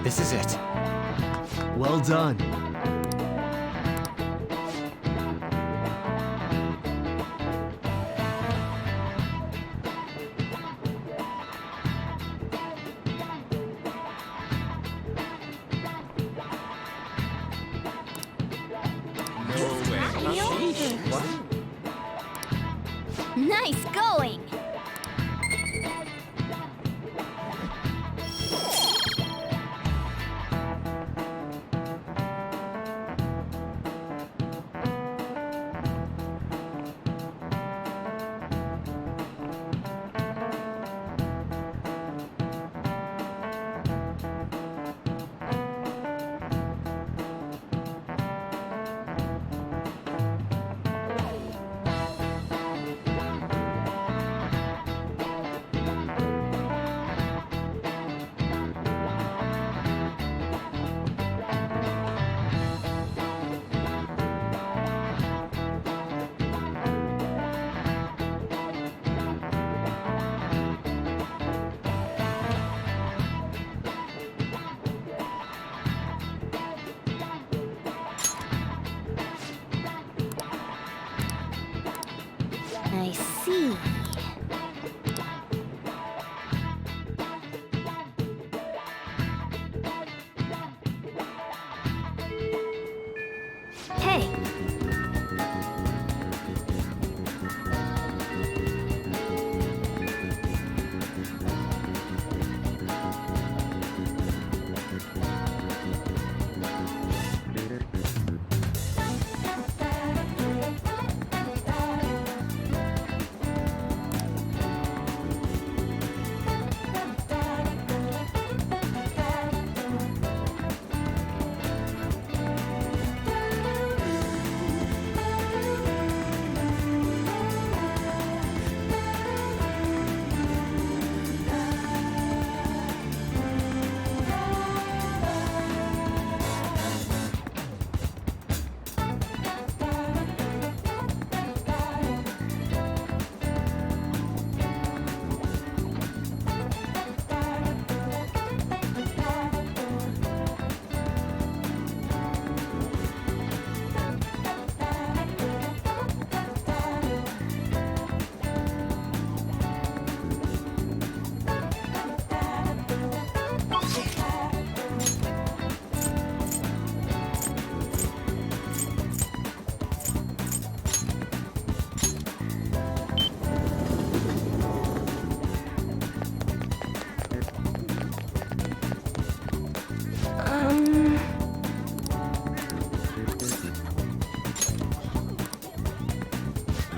This is it. Well done. Nice going! I see. Hey.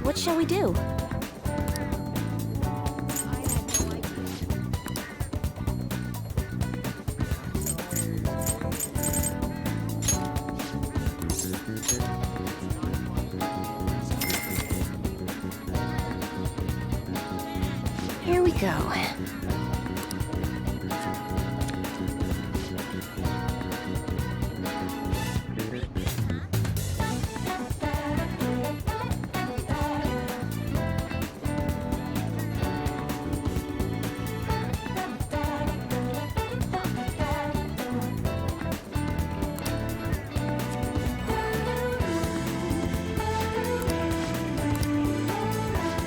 What shall we do? Here we go.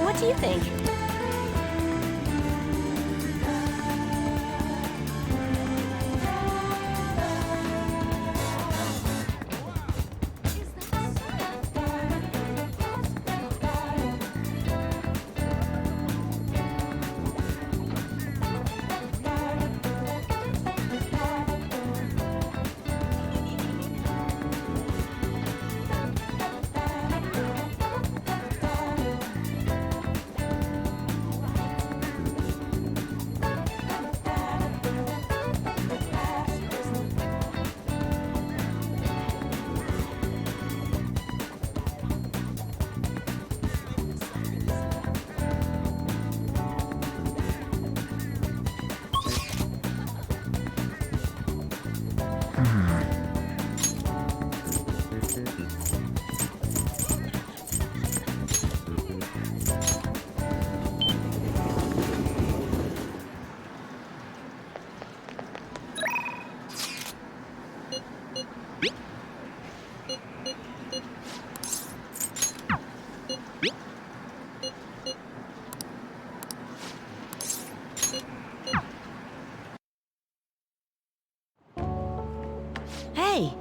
What do you think? Hey!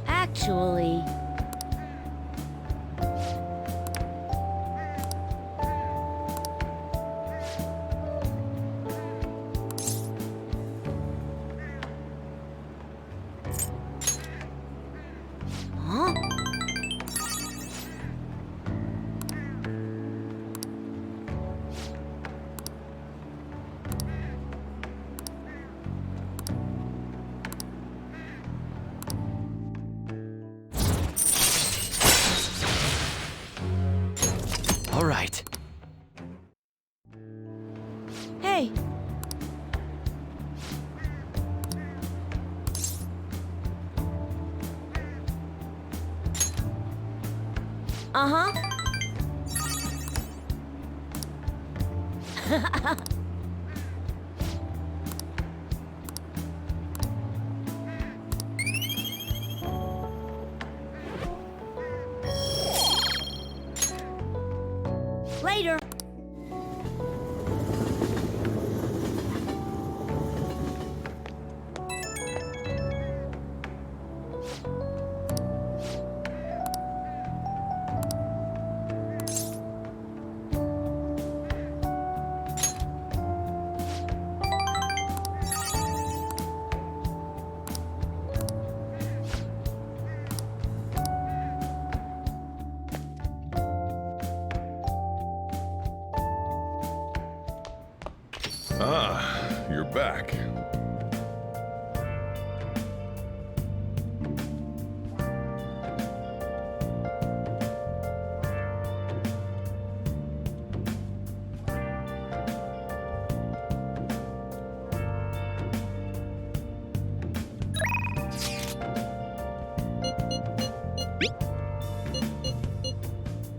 Actually... Huh? Hey. Uh-huh. Later. Ah, you're back.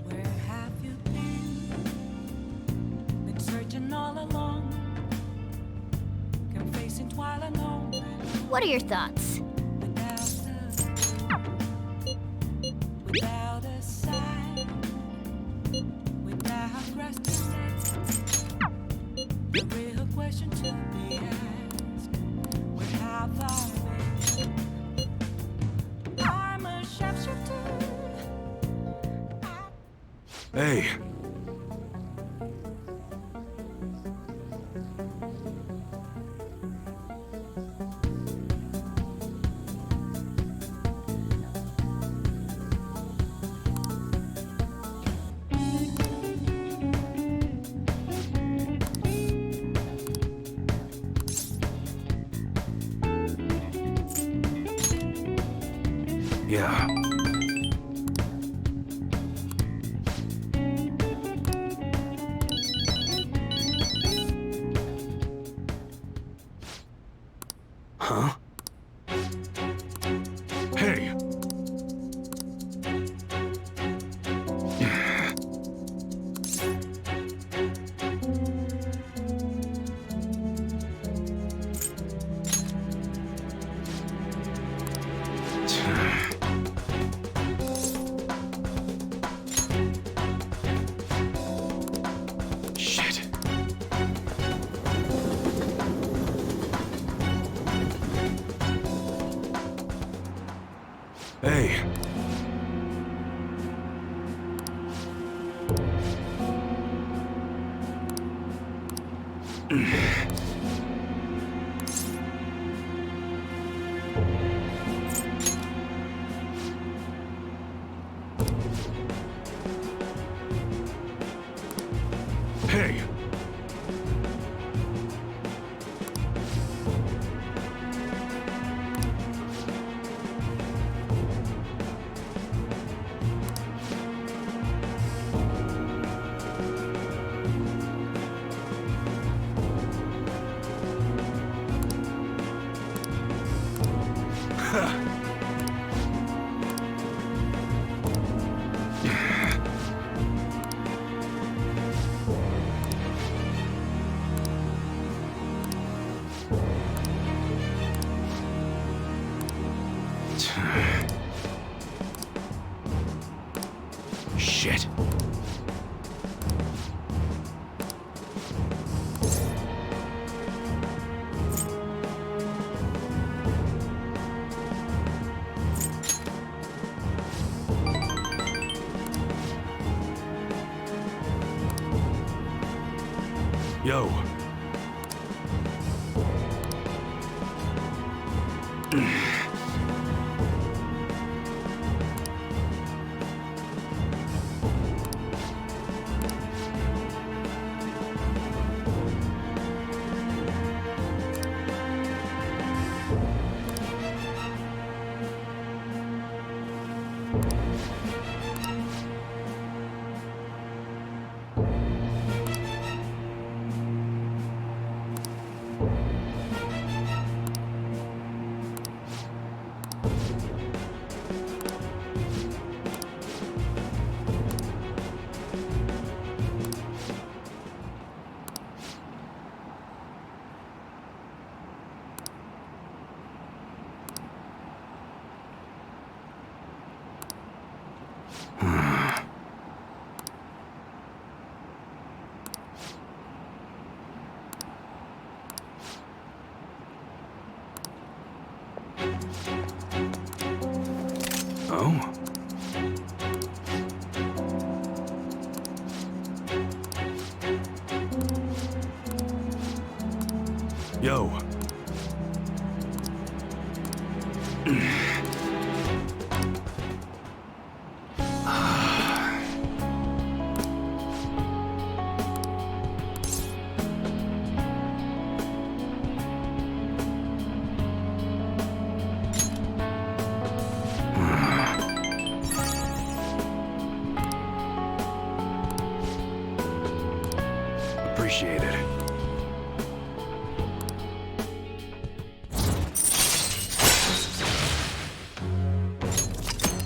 Where have you been? Been searching all along, confessing while alone. What are your thoughts? Without a sign, without resting it. The real question to be asked: where have I been? I'm a sharpshooter. Hey. Yeah. Huh? Hey. Shit. Hey. Hey. Shit. Yo. Yo. Appreciate it.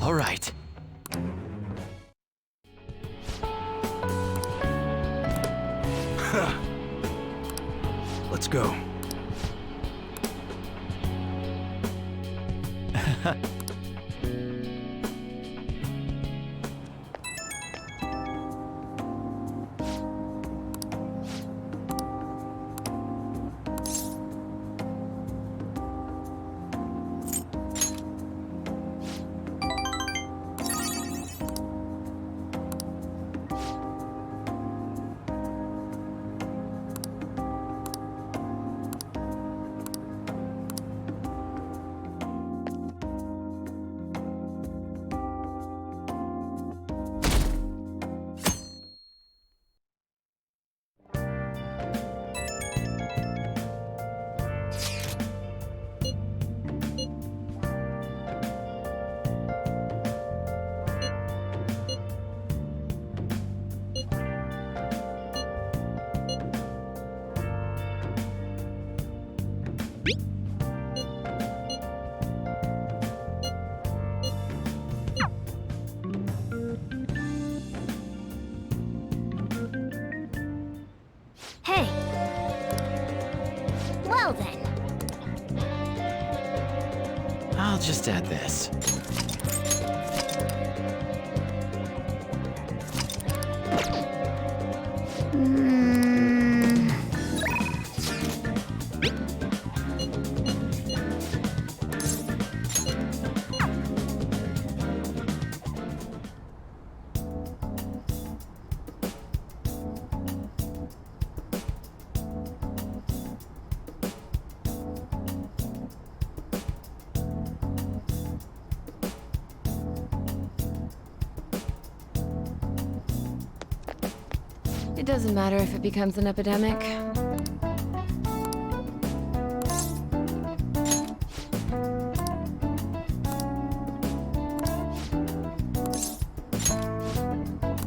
All right. Let's go. Hey. Well then. I'll just add this. It doesn't matter if it becomes an epidemic.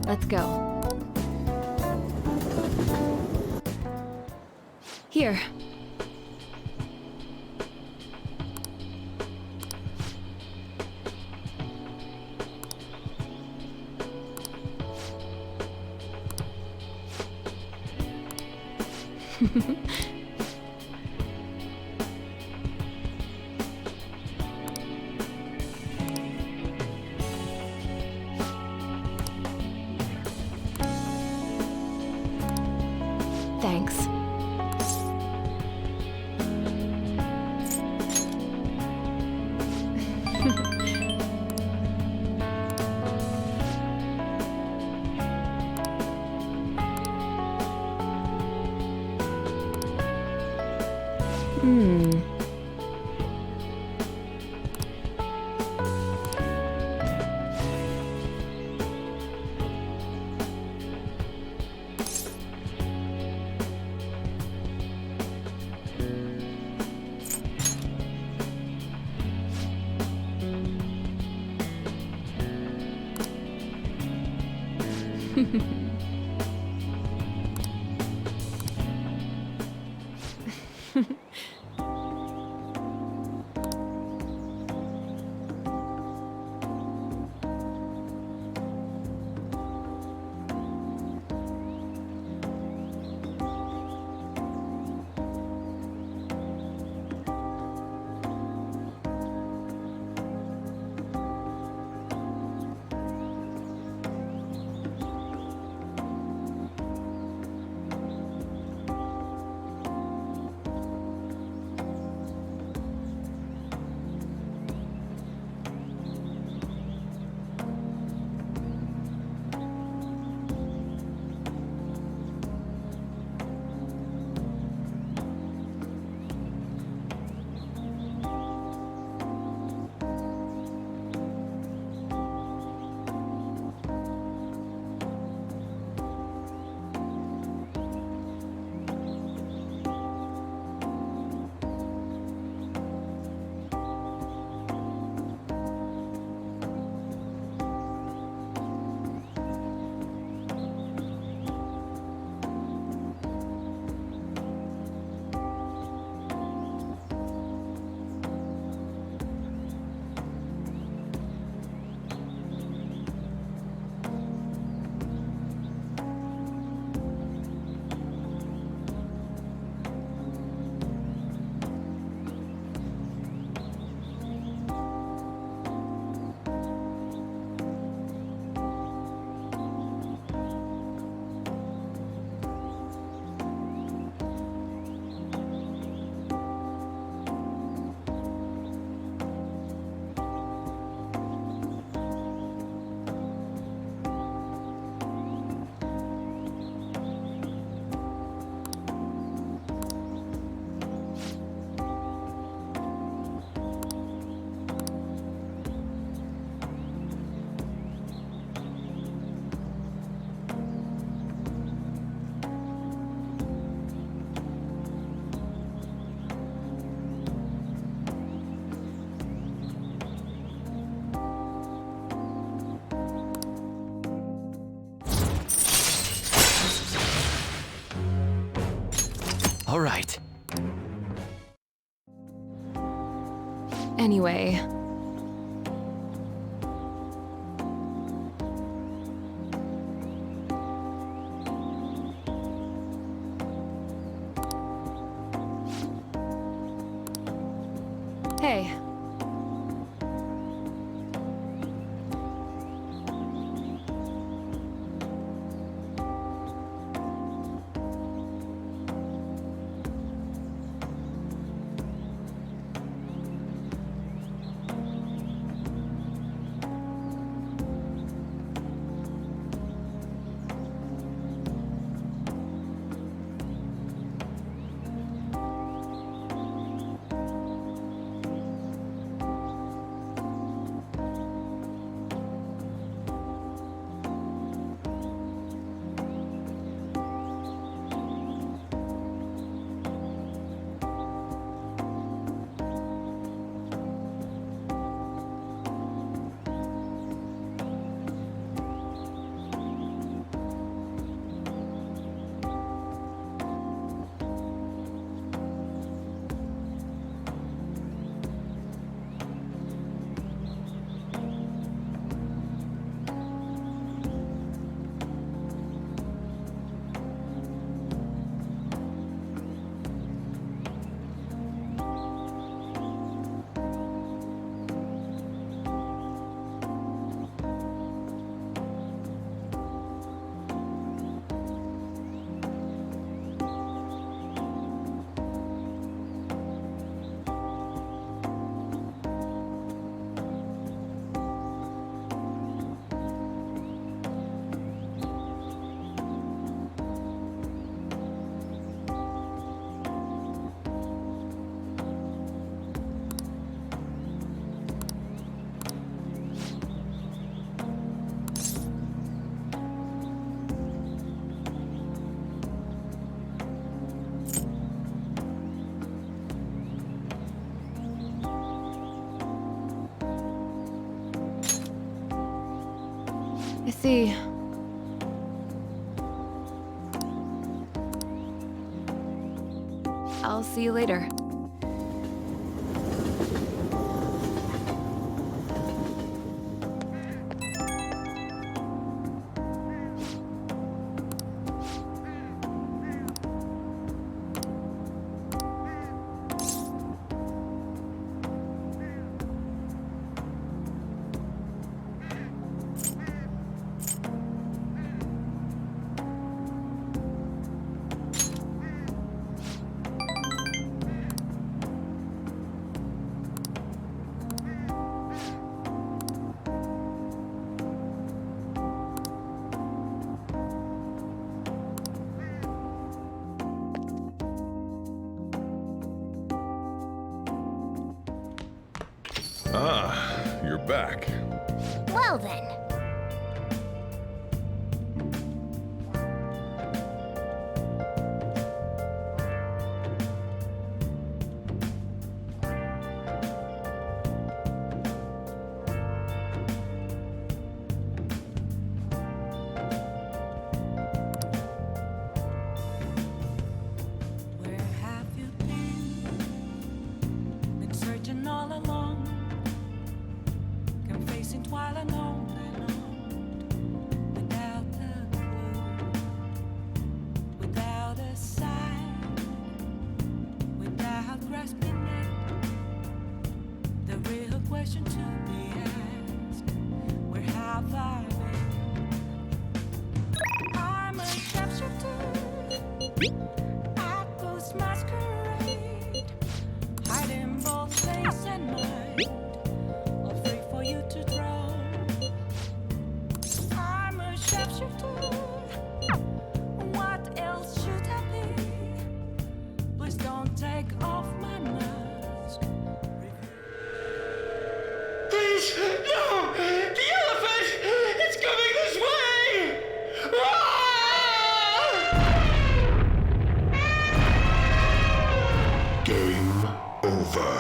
Let's go. Here. Thanks. All right. Anyway. Hey. I see. I'll see you later. Ah, you're back. Well then. Where have you been? Been searching all along, confessing while alone and on, without a clue, without a sign, without grasping it. The real question to be asked: where have I been? I'm a captured. I post masquerade, hiding both face and mind, all free for you to draw. I'm a sharpshooter. What else should I be? Please don't take off my mask. Please, no! The elephant! It's coming this way! Ah! Game over.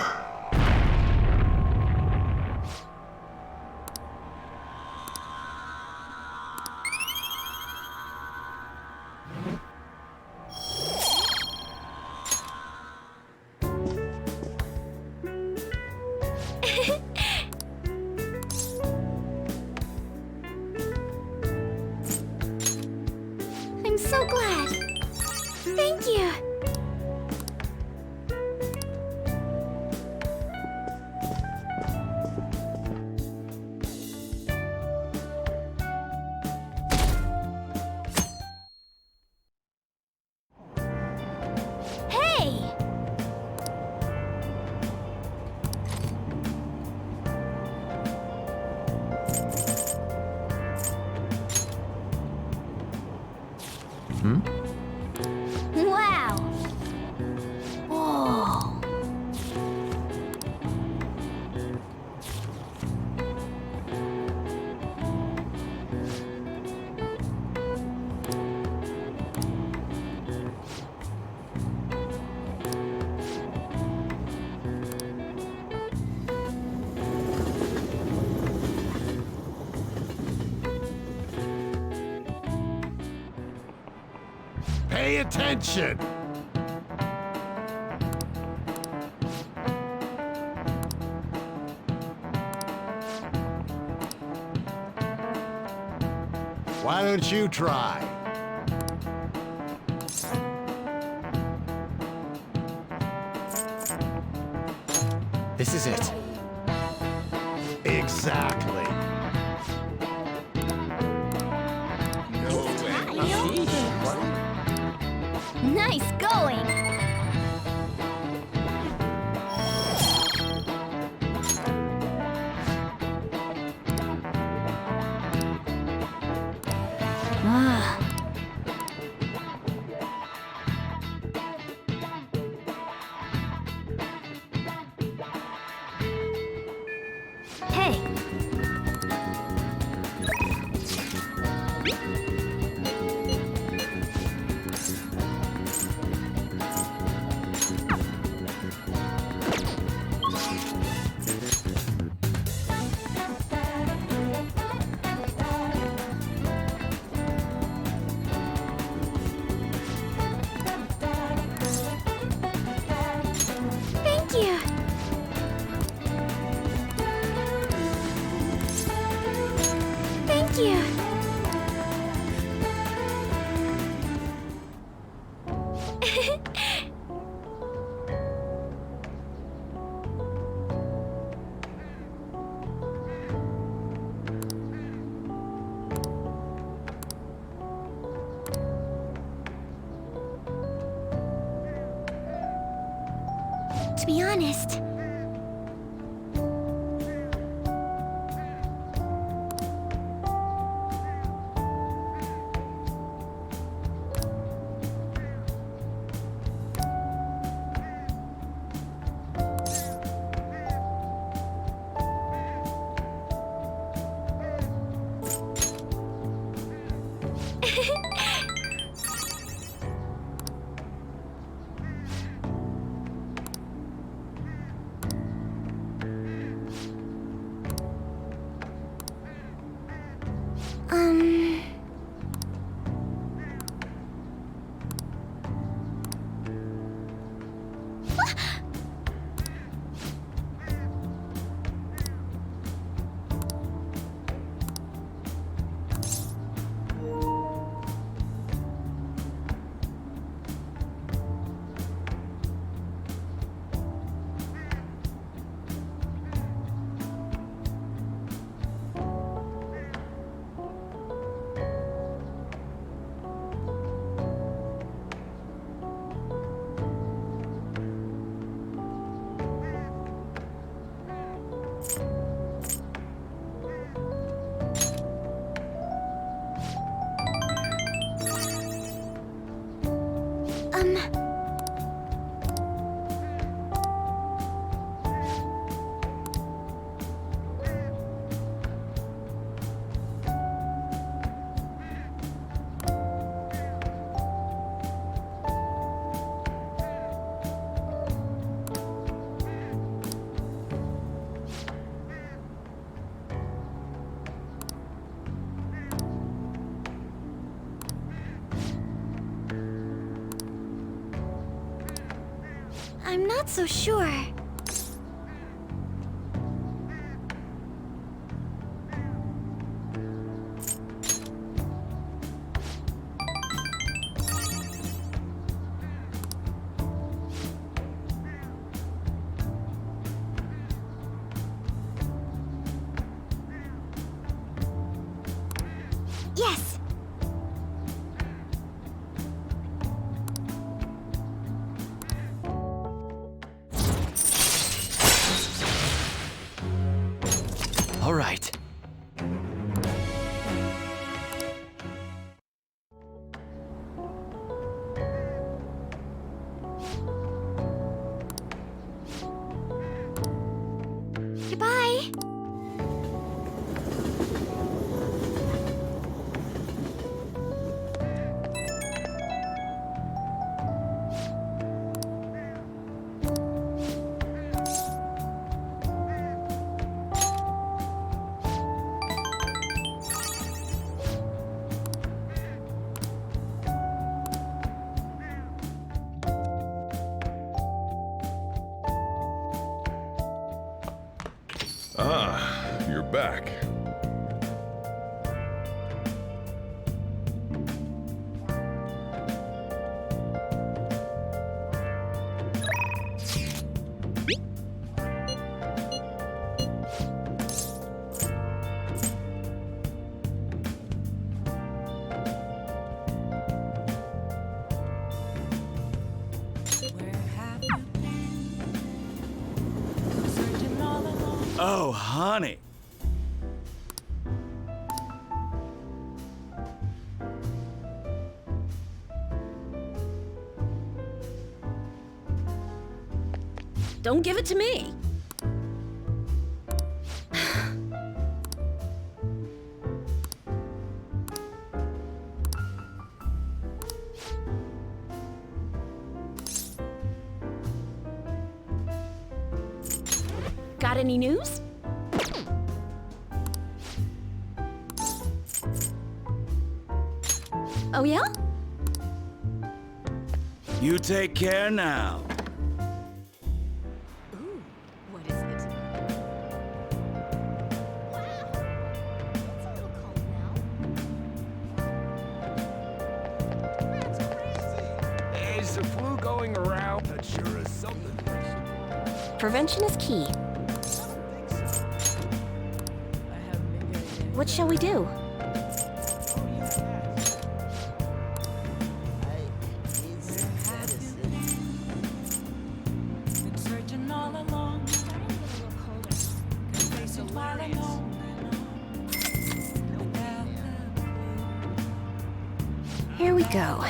Pay attention! Why don't you try? This is it. Exactly. Nice going! Ah. Hey! Thank you! Thank you! To be honest, I'm not so sure. Yes! All right. Goodbye! Ah, you're back. Oh, honey. Don't give it to me. Got any news? Oh, yeah? You take care now. What is it? Is the flu going around? That sure is something. Prevention is key. What shall we do? Here we go.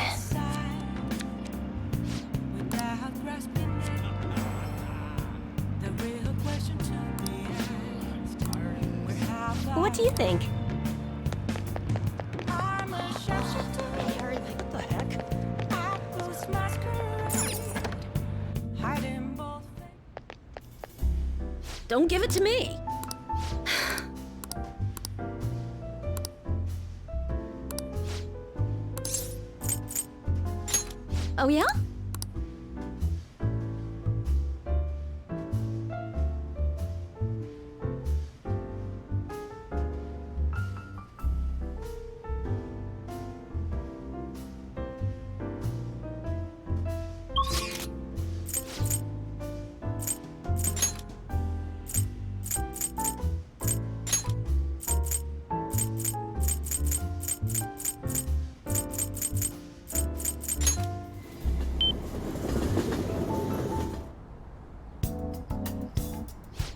What do you think? Don't give it to me. Oh, yeah?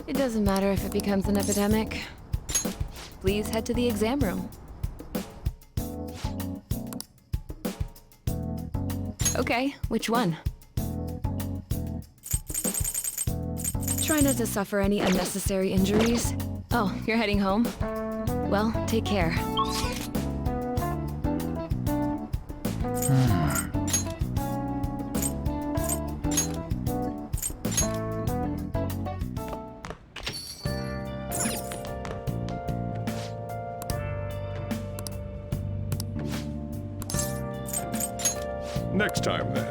It doesn't matter if it becomes an epidemic. Please head to the exam room. Okay, which one? Try not to suffer any unnecessary injuries. Oh, you're heading home? Well, take care. Next time, then.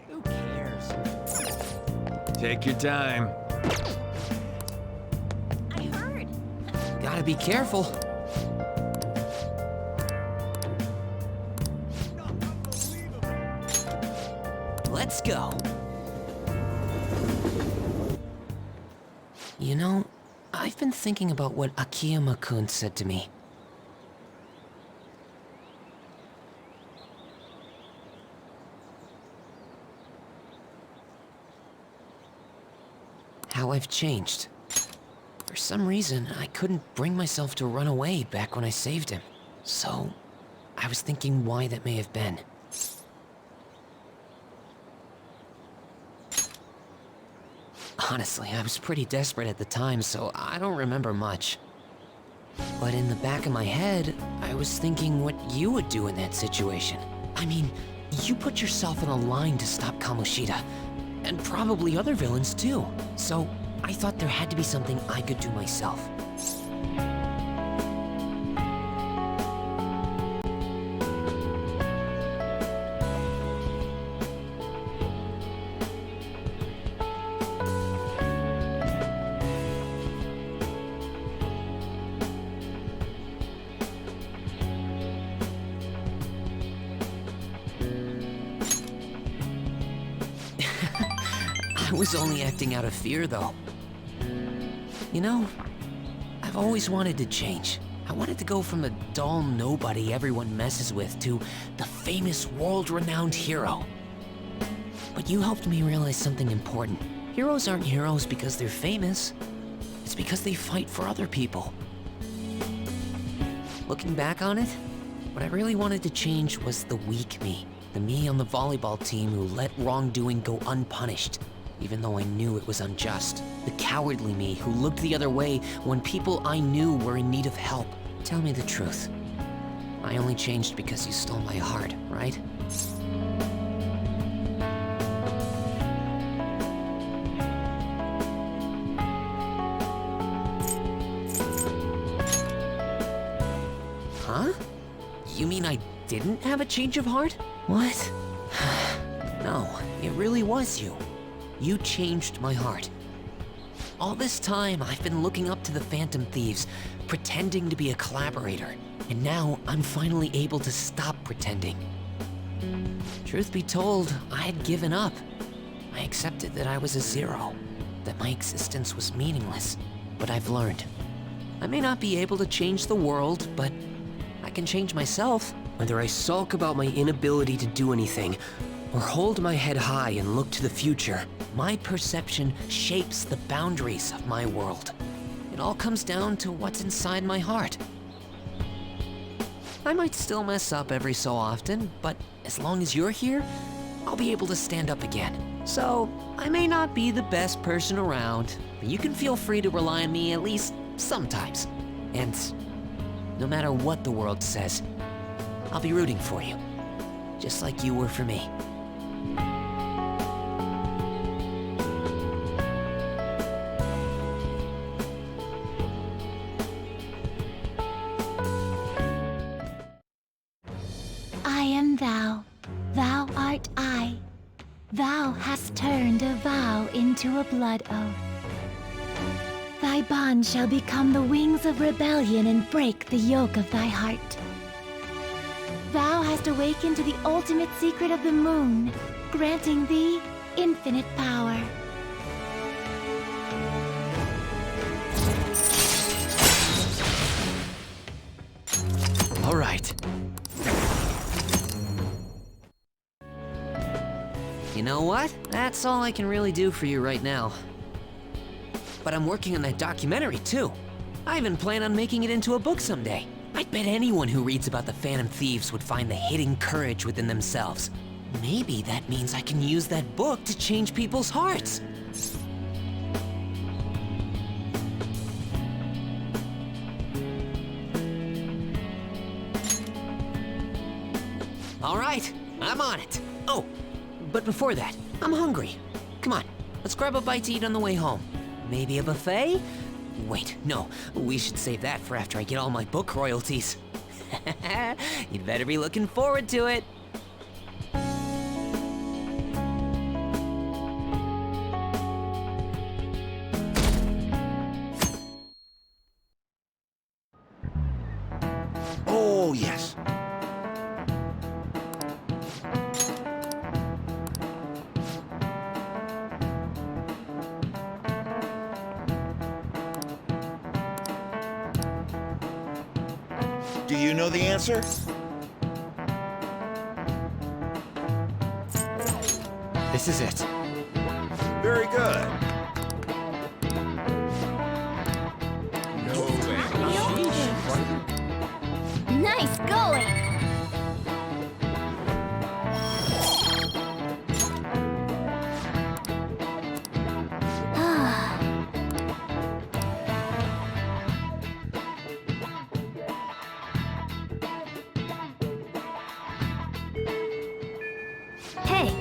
Who cares? Take your time. I heard Gotta be careful. Let's go. You know, I've been thinking about what Akiyama-kun said to me. How I've changed. For some reason, I couldn't bring myself to run away back when I saved him. So, I was thinking why that may have been. Honestly, I was pretty desperate at the time, so I don't remember much. But in the back of my head, I was thinking what you would do in that situation. I mean, you put yourself on a line to stop Kamoshida, and probably other villains too. So, I thought there had to be something I could do myself. I was only acting out of fear, though. You know, I've always wanted to change. I wanted to go from a dull nobody everyone messes with to the famous world-renowned hero. But you helped me realize something important. Heroes aren't heroes because they're famous. It's because they fight for other people. Looking back on it, what I really wanted to change was the weak me. The me on the volleyball team who let wrongdoing go unpunished, even though I knew it was unjust. The cowardly me who looked the other way when people I knew were in need of help. Tell me the truth. I only changed because you stole my heart, right? Huh? You mean I didn't have a change of heart? What? No, it really was you. You changed my heart. All this time, I've been looking up to the Phantom Thieves, pretending to be a collaborator. And now, I'm finally able to stop pretending. Truth be told, I had given up. I accepted that I was a zero, that my existence was meaningless. But I've learned. I may not be able to change the world, but I can change myself. Whether I sulk about my inability to do anything, or hold my head high and look to the future, my perception shapes the boundaries of my world. It all comes down to what's inside my heart. I might still mess up every so often, but as long as you're here, I'll be able to stand up again. So, I may not be the best person around, but you can feel free to rely on me at least sometimes. And no matter what the world says, I'll be rooting for you, just like you were for me. I am thou, thou art I. Thou hast turned a vow into a blood oath. Thy bond shall become the wings of rebellion and break the yoke of thy heart. Thou hast awakened to the ultimate secret of the moon, granting thee infinite power. All right. You know what? That's all I can really do for you right now. But I'm working on that documentary too. I even plan on making it into a book someday. I bet anyone who reads about the Phantom Thieves would find the hidden courage within themselves. Maybe that means I can use that book to change people's hearts. All right, I'm on it. Oh, but before that, I'm hungry. Come on, let's grab a bite to eat on the way home. Maybe a buffet? Wait, no, we should save that for after I get all my book royalties. You'd better be looking forward to it. Oh, yes. Do you know the answer? This is it. Very good. Nice going! Hey!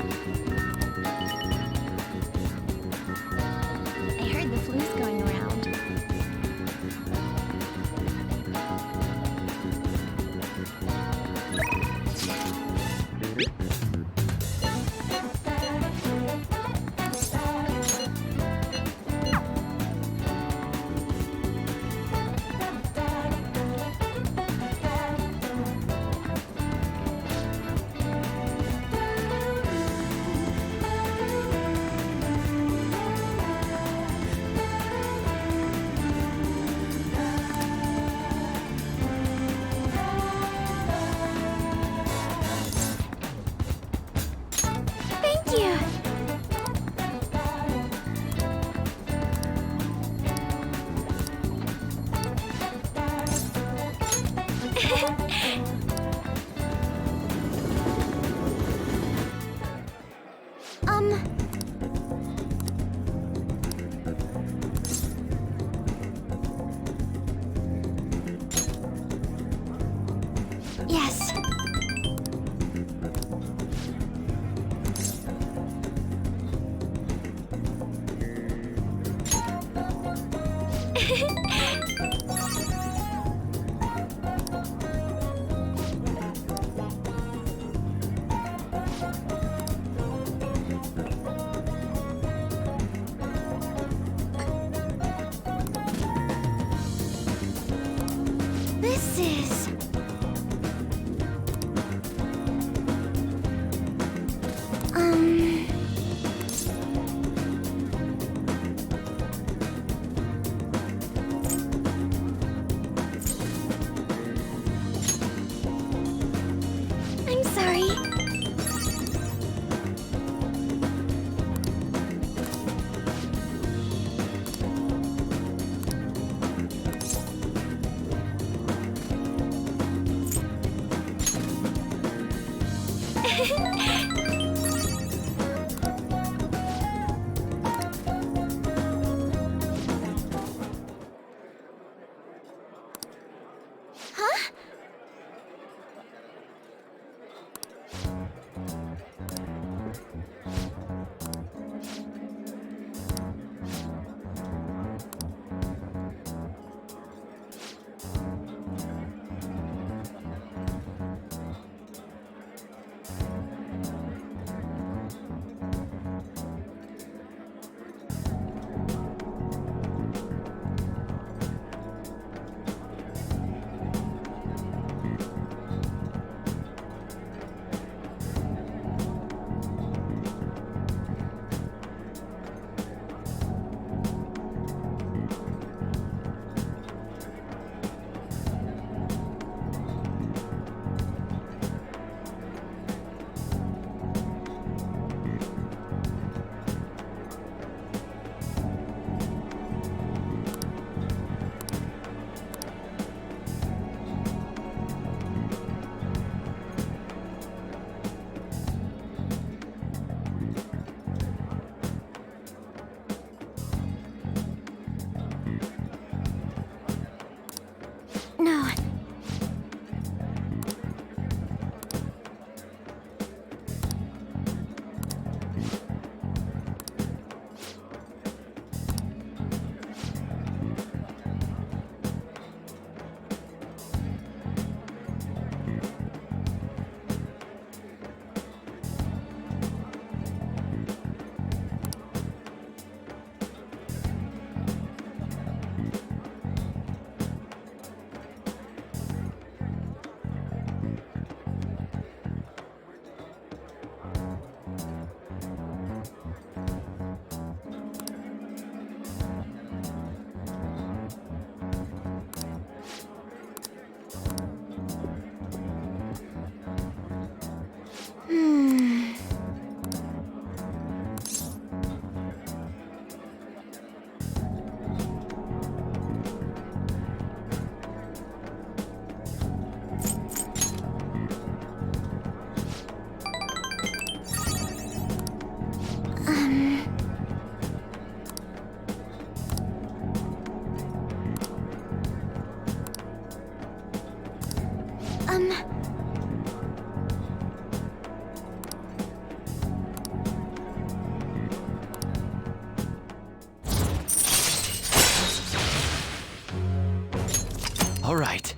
All right.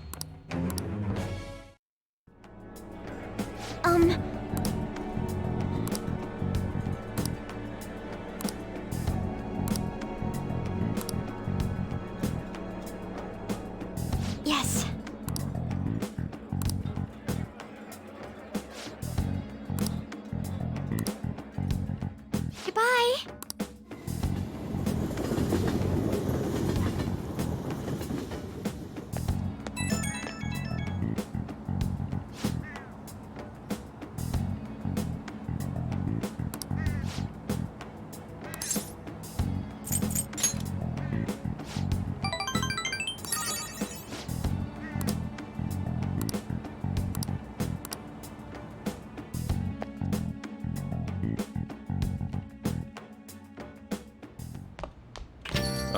Yes. Goodbye.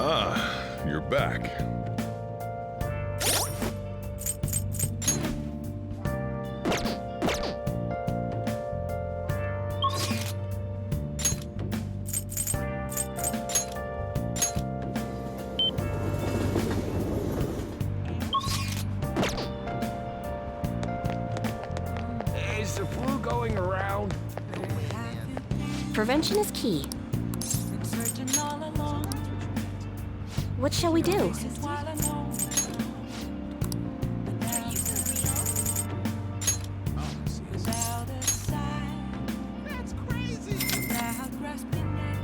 Ah, you're back. Is the flu going around? Prevention is key. Searching all along. What shall we do? This is what I know. Without a sign. That's crazy. Without grasping it.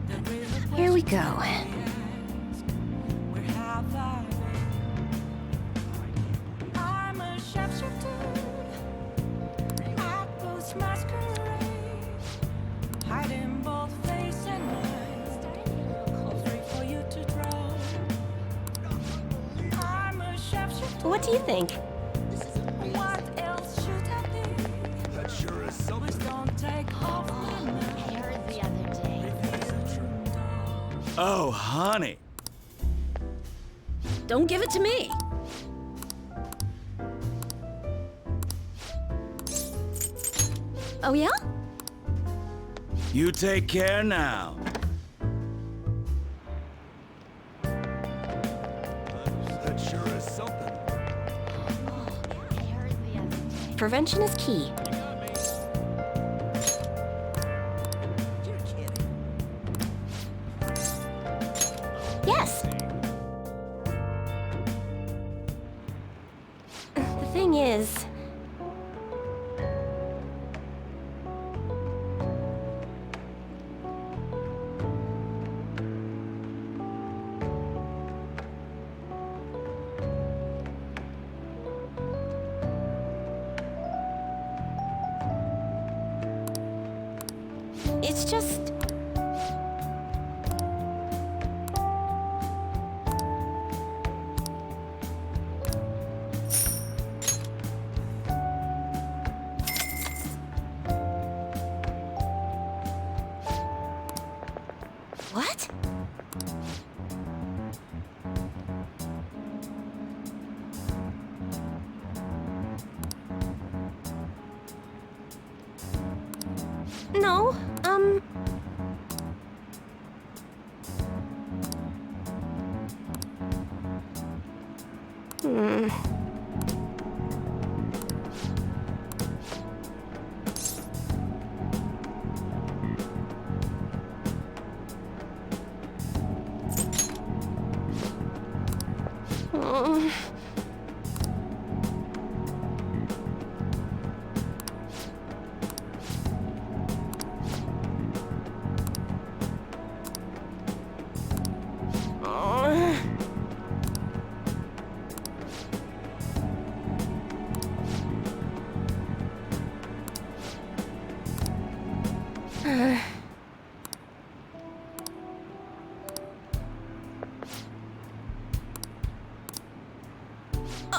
The real Here we go. Where have I been? I'm a shapeshifter. I post masquerade. Hiding both face and mind. All free for you to draw. I'm a shapeshifter. What do you think? What else should I be? That sure is something. Please don't take off my mind. I heard the other day. Oh, honey. Don't give it to me. Oh, yeah? You take care now. That sure is something. I heard the other day. Prevention is key. Yes. The thing is, it's just. What? No,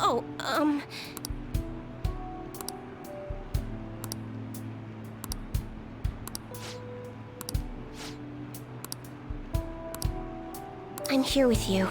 Oh, I'm here with you.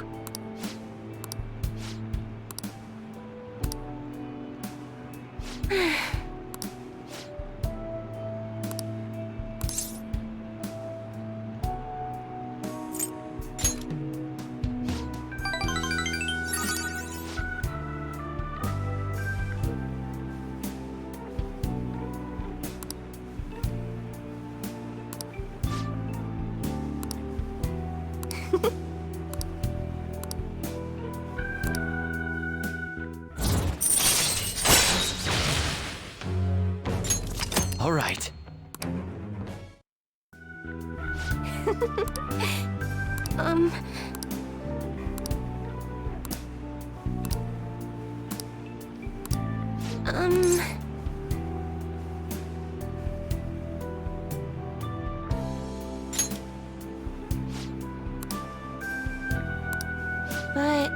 But...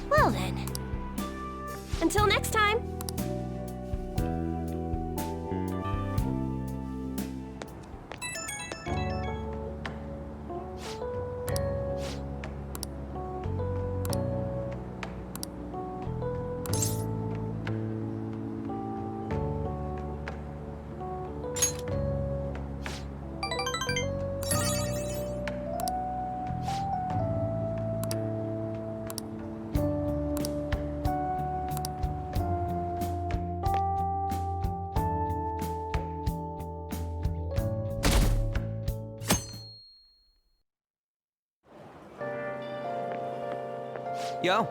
Well then. Until next time! Yo.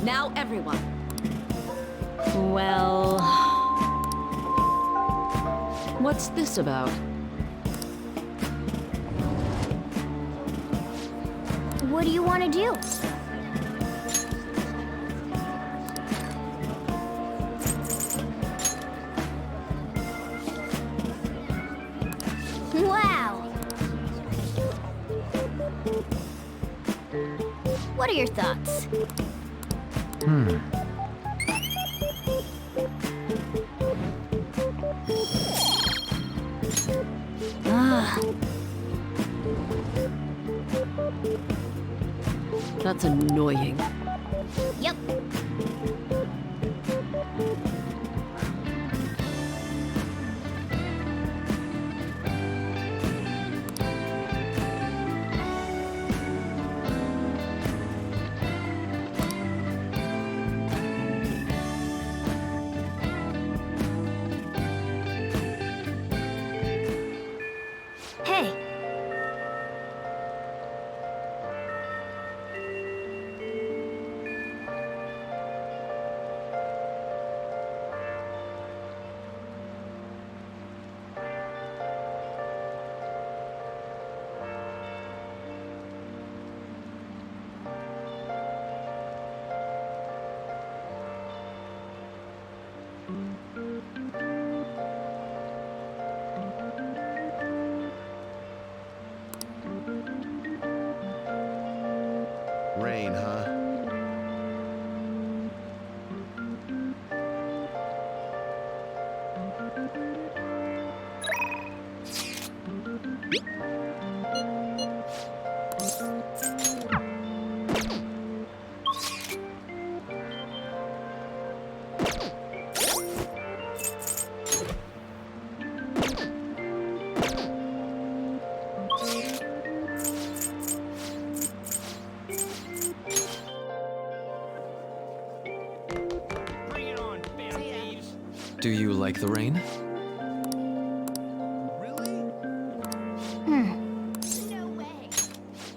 Now, everyone. Well... What's this about? What do you want to do? Wow! What are your thoughts? That's annoying. Yep. Hey. Rain, huh? Do you like the rain?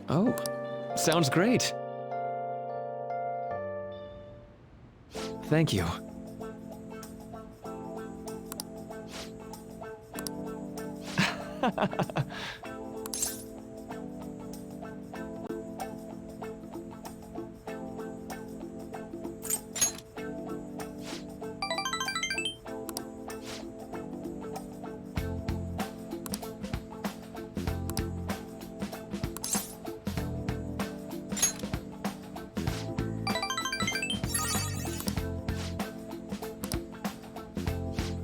Oh, sounds great. Thank you.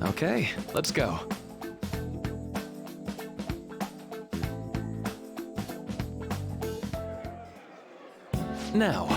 Okay, let's go. Now.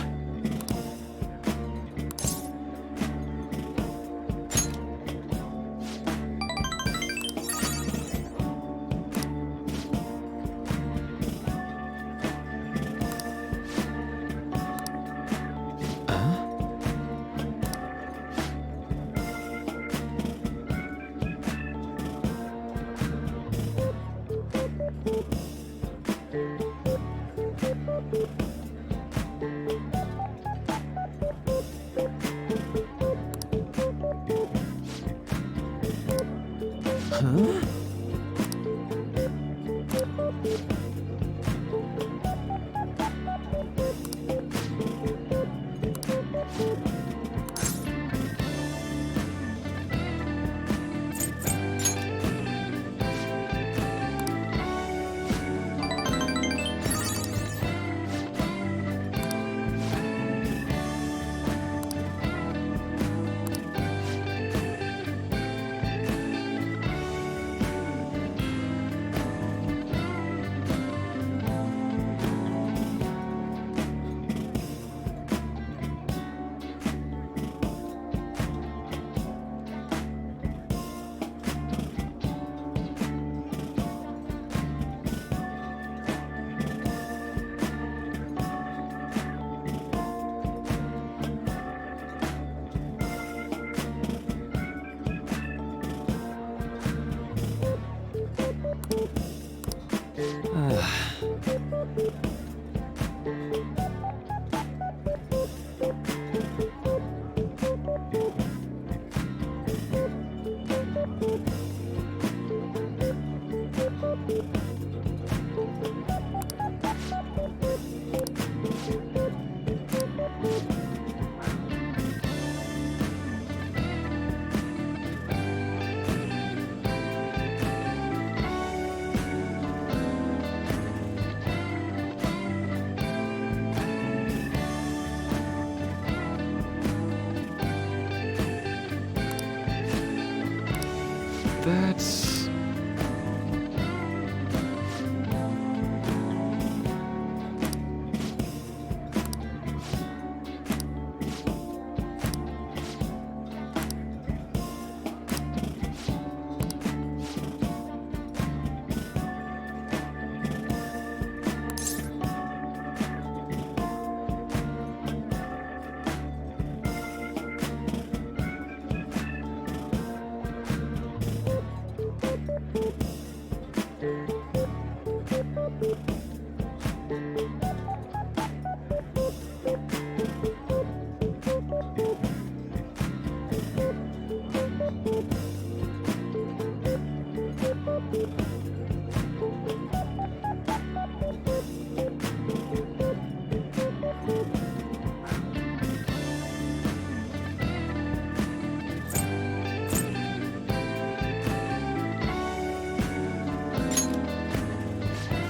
Huh? That's...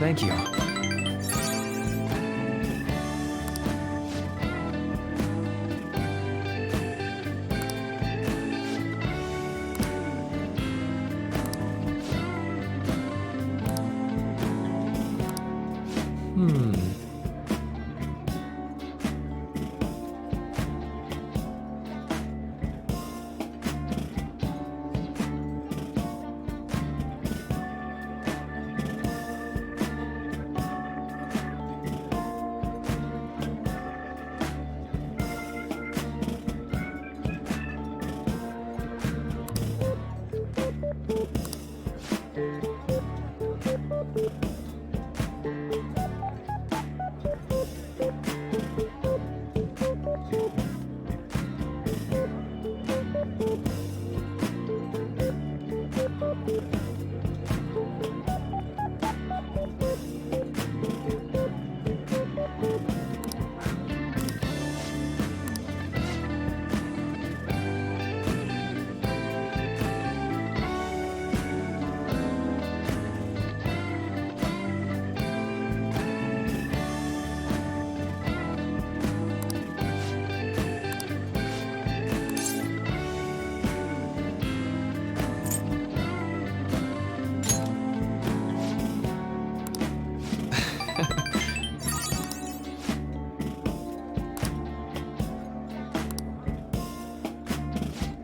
Thank you.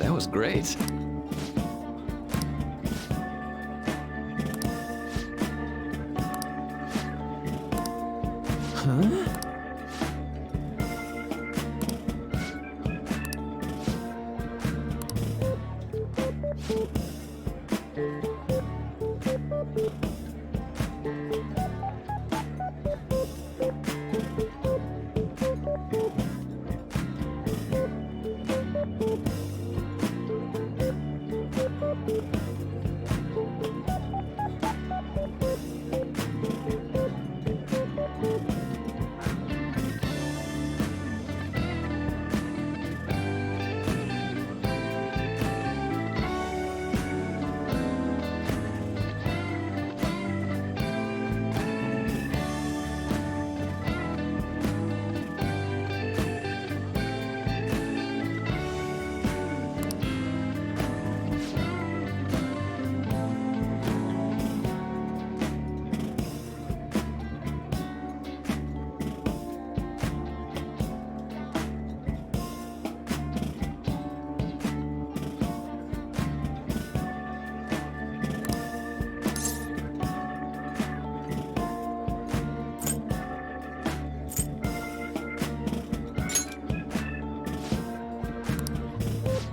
That was great. Huh?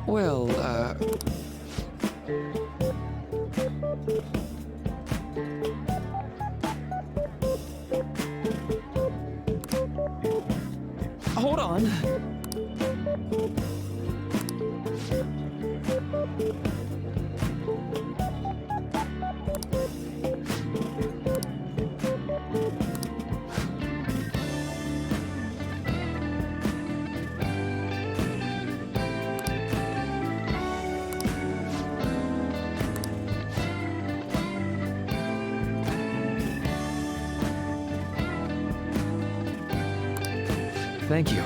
Well, Hold on. thank you.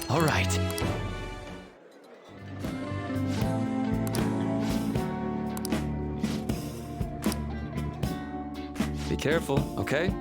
All right. Be careful, okay?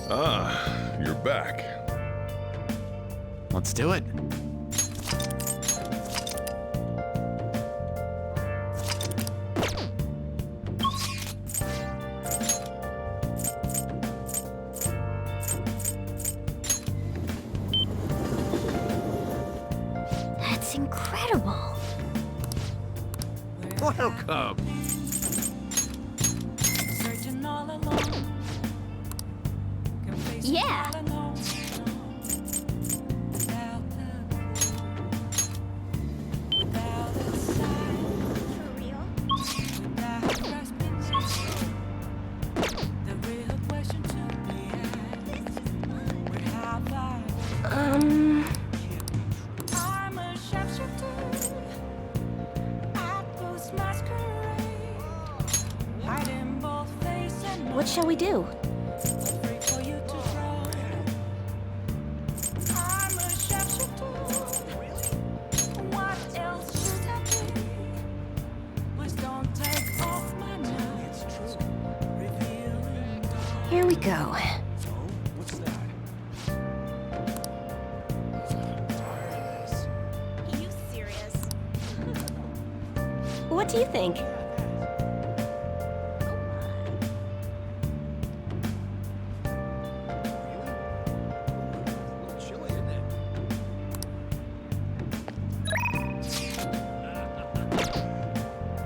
Ah, you're back. Let's do it. That's incredible. Welcome. Searching all alone. Yeah. I'm a shapeshifter at Ghost Masquerade, hiding both face and What shall we do? free for you to throw. I'm a shapeshifter. What else should I be? Please don't take off my mask. Revealing Here we go. you serious? What do you think?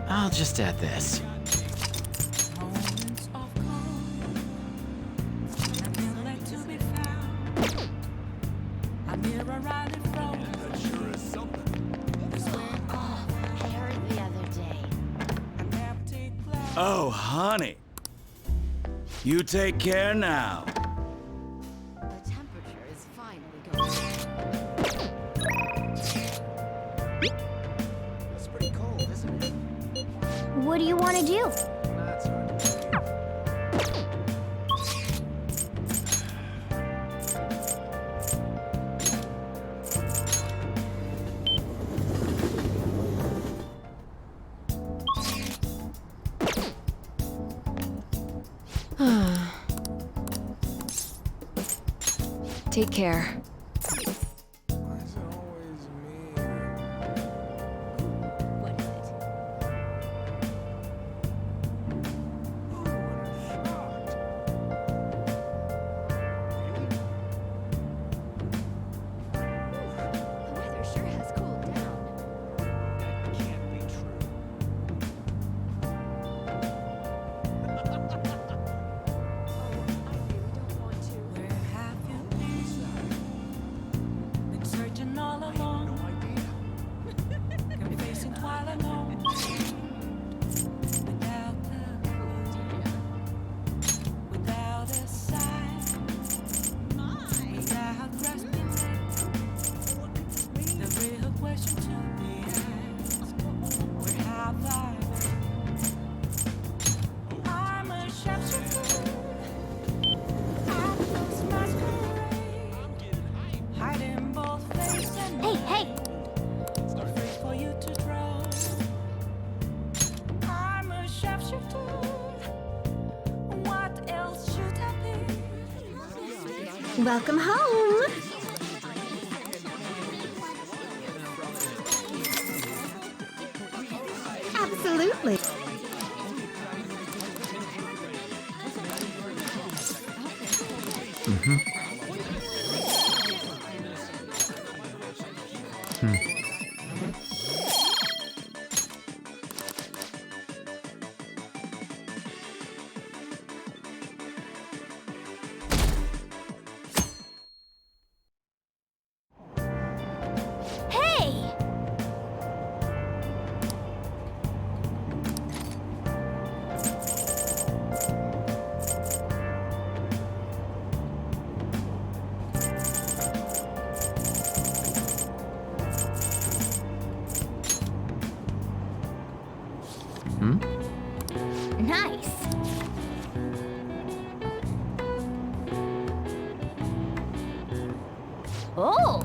I'll just add this. Moments of calm, nothing left to be found. A mirror right in front. That sure is something. This way I heard the other day. an empty glass. Oh, honey. You take care now. The temperature is finally going. That's pretty cold, isn't it? What do you want to do? That's Take care. The weather sure has cooled down. That can't be true. should do? What else should I be? Welcome home! Absolutely. Hey! Nice. Oh!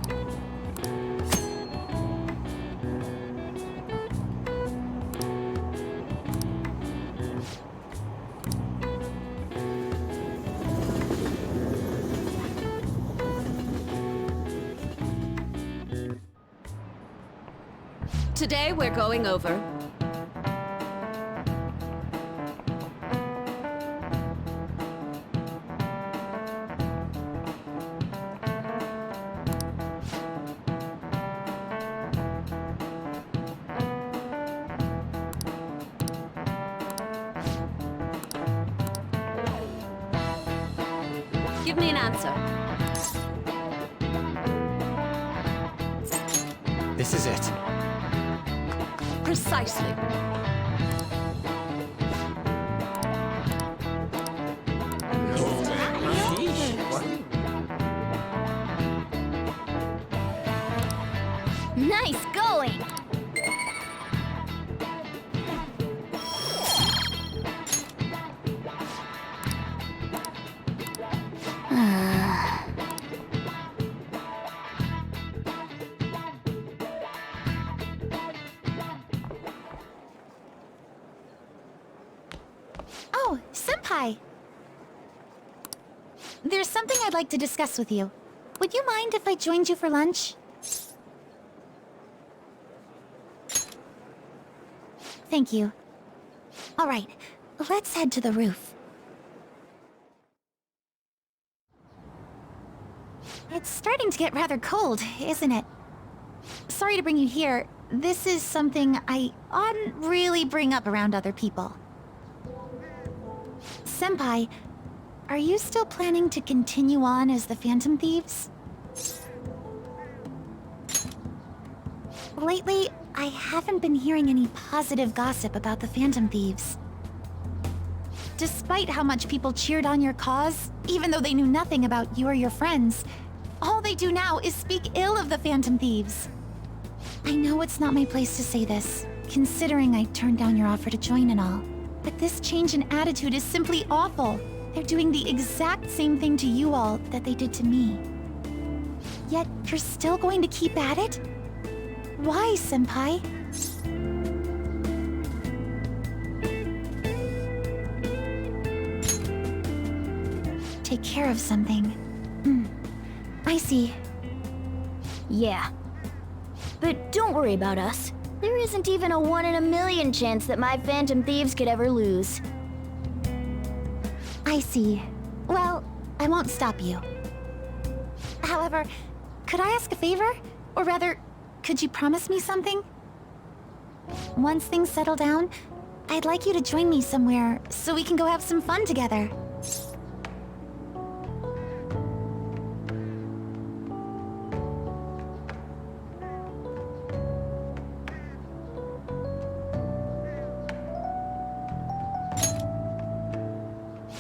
Today we're going over Give me an answer. This is it. Precisely. Nice going! Oh, Senpai! There's something I'd like to discuss with you. Would you mind if I joined you for lunch? Thank you. All right, let's head to the roof. It's starting to get rather cold, isn't it? Sorry to bring you here. This is something I oughtn't really bring up around other people. Senpai, are you still planning to continue on as the Phantom Thieves? Lately, I haven't been hearing any positive gossip about the Phantom Thieves. Despite how much people cheered on your cause, even though they knew nothing about you or your friends, all they do now is speak ill of the Phantom Thieves. I know it's not my place to say this, considering I turned down your offer to join and all. But this change in attitude is simply awful. They're doing the exact same thing to you all that they did to me. Yet, you're still going to keep at it? Why, Senpai? Take care of something. I see. Yeah. But don't worry about us. There isn't even a 1 in a million chance that my Phantom Thieves could ever lose. I see. Well, I won't stop you. However, could I ask a favor? Or rather, could you promise me something? Once things settle down, I'd like you to join me somewhere so we can go have some fun together.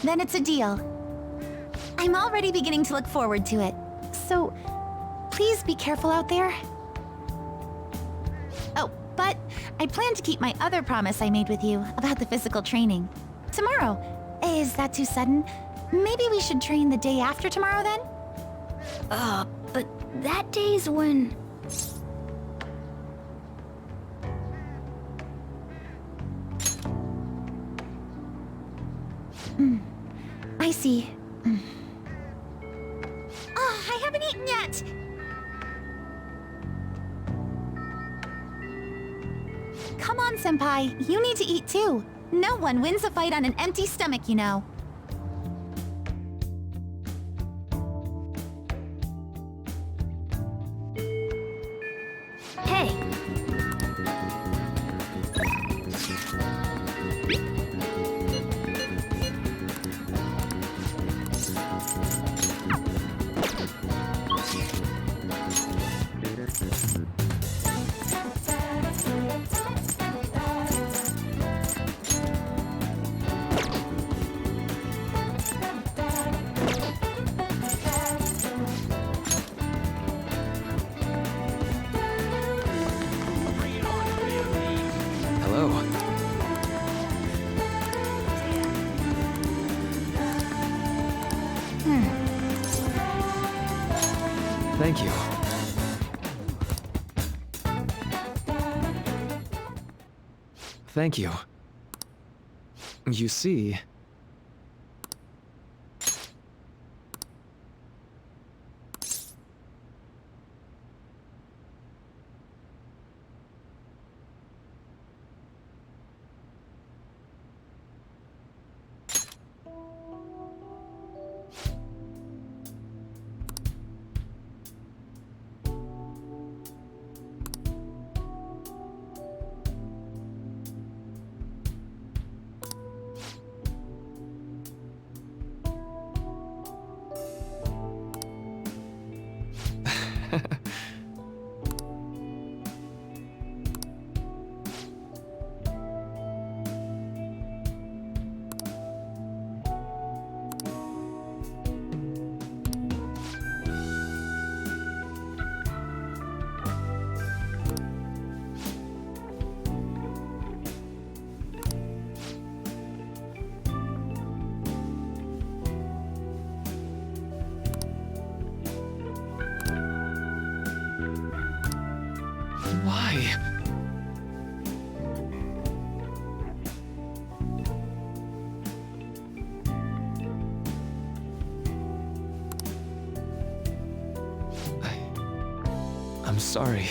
Then it's a deal. I'm already beginning to look forward to it. So, please be careful out there. Oh, but I plan to keep my other promise I made with you about the physical training. Tomorrow. Is that too sudden? Maybe we should train the day after tomorrow then? But that day's when... I see. Oh, I haven't eaten yet! Come on, Senpai. You need to eat too. No one wins a fight on an empty stomach, you know. Hey! Hello. Thank you. Thank you. You see... Why? I'm sorry.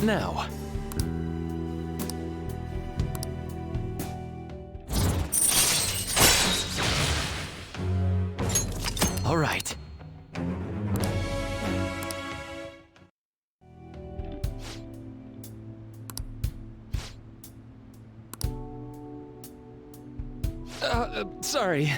now? All right. Sorry.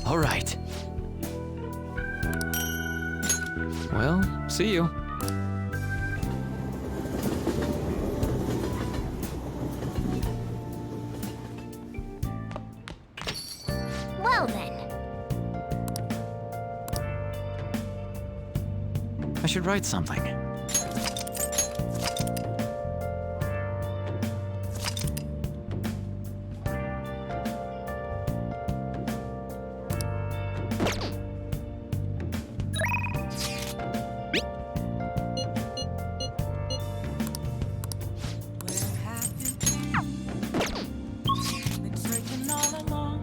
All right. Well, see you. Well then. I should write something. Been searching all along,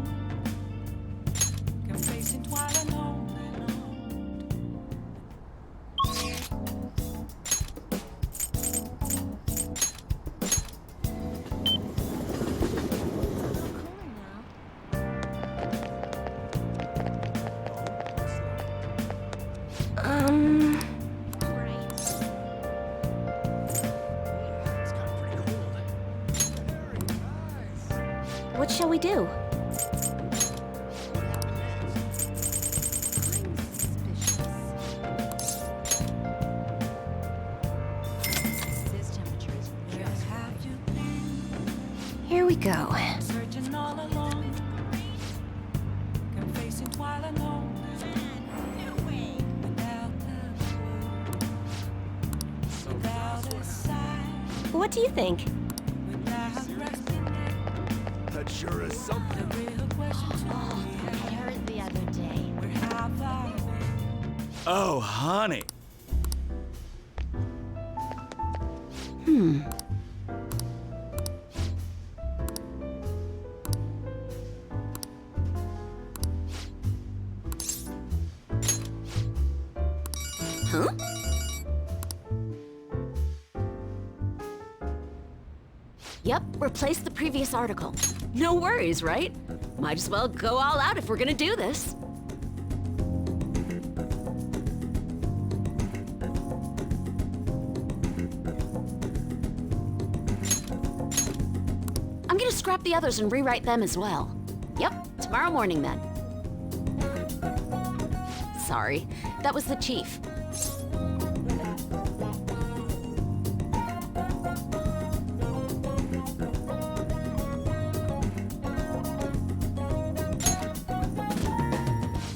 confessing twilight alone. What shall we do? Here we go. Searching all along, confessing twilight alone. Without a sign, What do you think? without resting, That sure is something. the real question to I heard the other day. where have I been? Oh, honey. Huh? Yep, replace the previous article. No worries, right? Might as well go all out if we're gonna do this. I'm gonna scrap the others and rewrite them as well. Yep, tomorrow morning then. Sorry, that was the chief.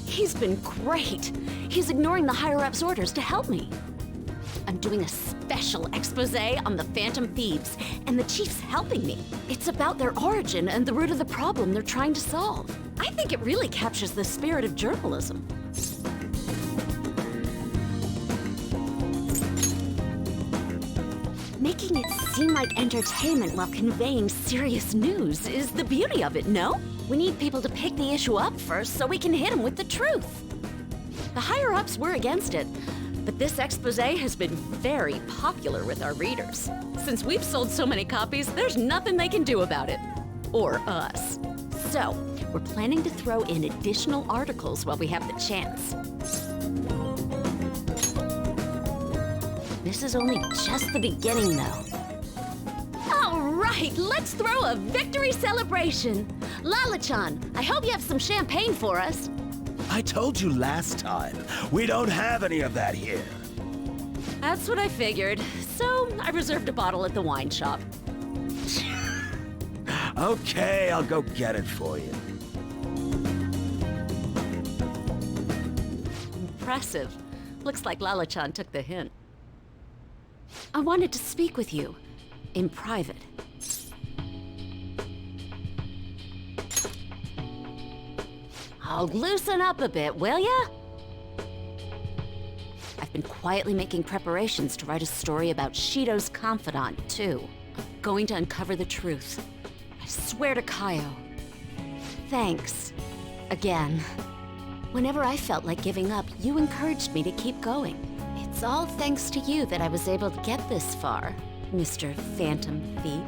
He's been great. He's ignoring the higher-ups' orders to help me. I'm doing a special expose on the Phantom Thieves, and the chief's helping me. It's about their origin and the root of the problem they're trying to solve. I think it really captures the spirit of journalism. Making it seem like entertainment while conveying serious news is the beauty of it, no? We need people to pick the issue up first so we can hit them with the truth. The higher-ups were against it, but this expose has been very popular with our readers. Since we've sold so many copies, there's nothing they can do about it. Or us. So, we're planning to throw in additional articles while we have the chance. This is only just the beginning, though. All right, let's throw a victory celebration. Lala-chan, I hope you have some champagne for us. I told you last time, we don't have any of that here. That's what I figured. So, I reserved a bottle at the wine shop. Okay, I'll go get it for you. impressive. Looks like Lala-chan took the hint. I wanted to speak with you. In private. Oh, loosen up a bit, will ya? I've been quietly making preparations to write a story about Shido's confidant, too. I'm going to uncover the truth. I swear to Kaio. Thanks. Again. Whenever I felt like giving up, you encouraged me to keep going. It's all thanks to you that I was able to get this far, Mr. Phantom Thief.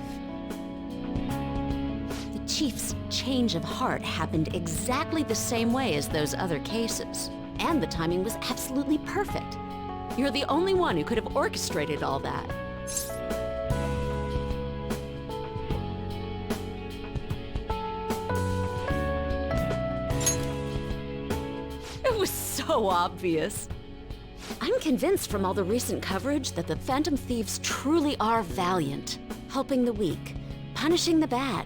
The Chief's change of heart happened exactly the same way as those other cases. And the timing was absolutely perfect. You're the only one who could have orchestrated all that. It was so obvious. I'm convinced from all the recent coverage that the Phantom Thieves truly are valiant, helping the weak, punishing the bad.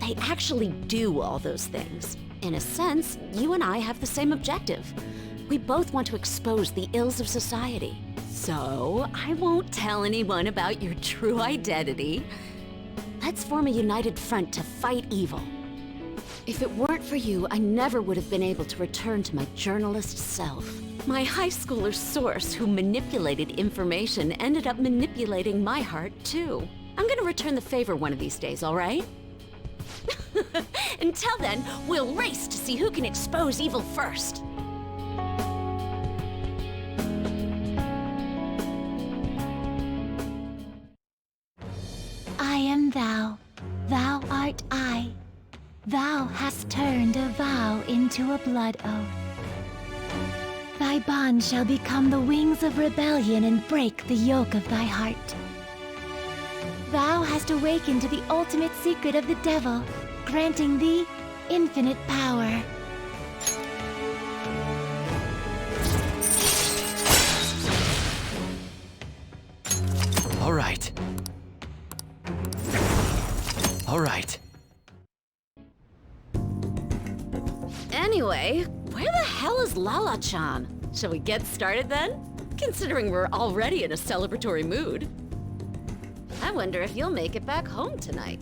They actually do all those things. In a sense, you and I have the same objective. We both want to expose the ills of society. So, I won't tell anyone about your true identity. Let's form a united front to fight evil. If it weren't for you, I never would have been able to return to my journalist self. My high schooler source who manipulated information ended up manipulating my heart, too. I'm gonna return the favor one of these days, all right? Until then, we'll race to see who can expose evil first. I am thou, thou art I. Thou hast turned a vow into a blood oath. Thy bond shall become the wings of rebellion and break the yoke of thy heart. Thou hast awakened to the ultimate secret of the devil, granting thee infinite power. All right. All right. Anyway, where the hell is Lala-chan? Shall we get started then? Considering we're already in a celebratory mood. I wonder if you'll make it back home tonight.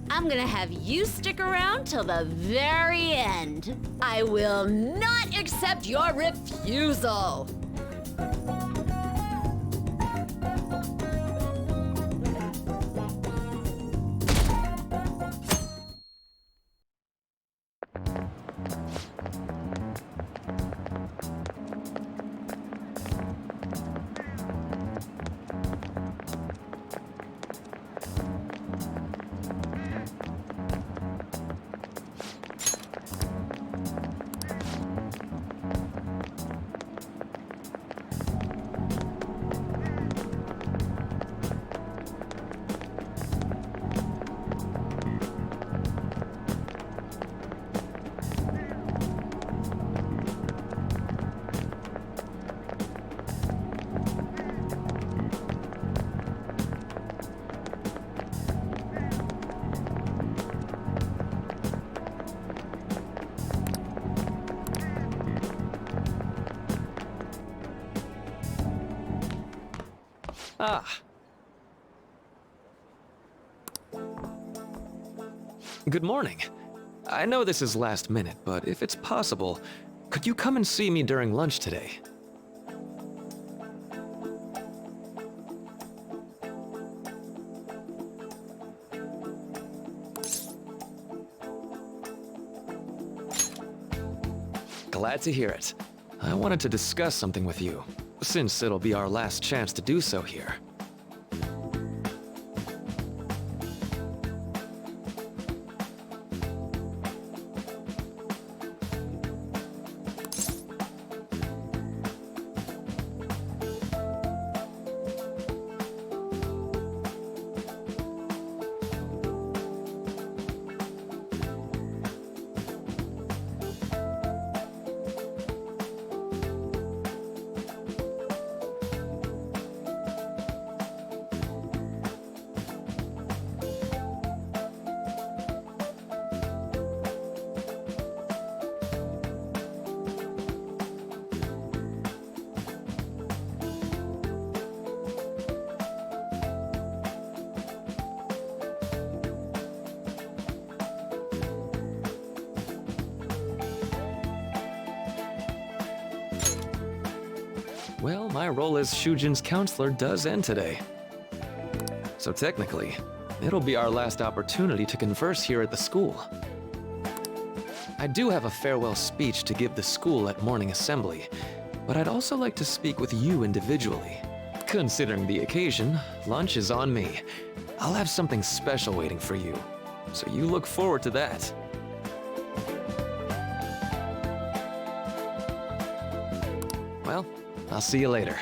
I'm gonna have you stick around till the very end. I will not accept your refusal. Ah. Good morning. I know this is last minute, but if it's possible, could you come and see me during lunch today? Glad to hear it. I wanted to discuss something with you, since it'll be our last chance to do so here. well, my role as Shujin's counselor does end today. So technically, it'll be our last opportunity to converse here at the school. I do have a farewell speech to give the school at morning assembly, but I'd also like to speak with you individually. Considering the occasion, lunch is on me. I'll have something special waiting for you, so you look forward to that. Well, I'll see you later.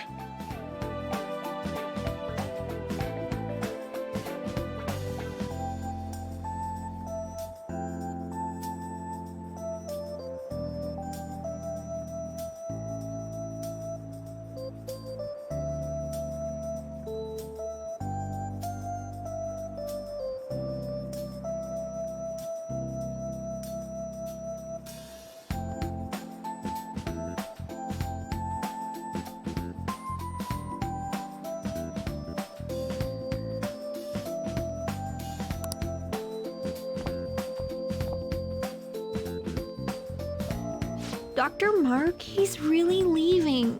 Dr. Mark, he's really leaving.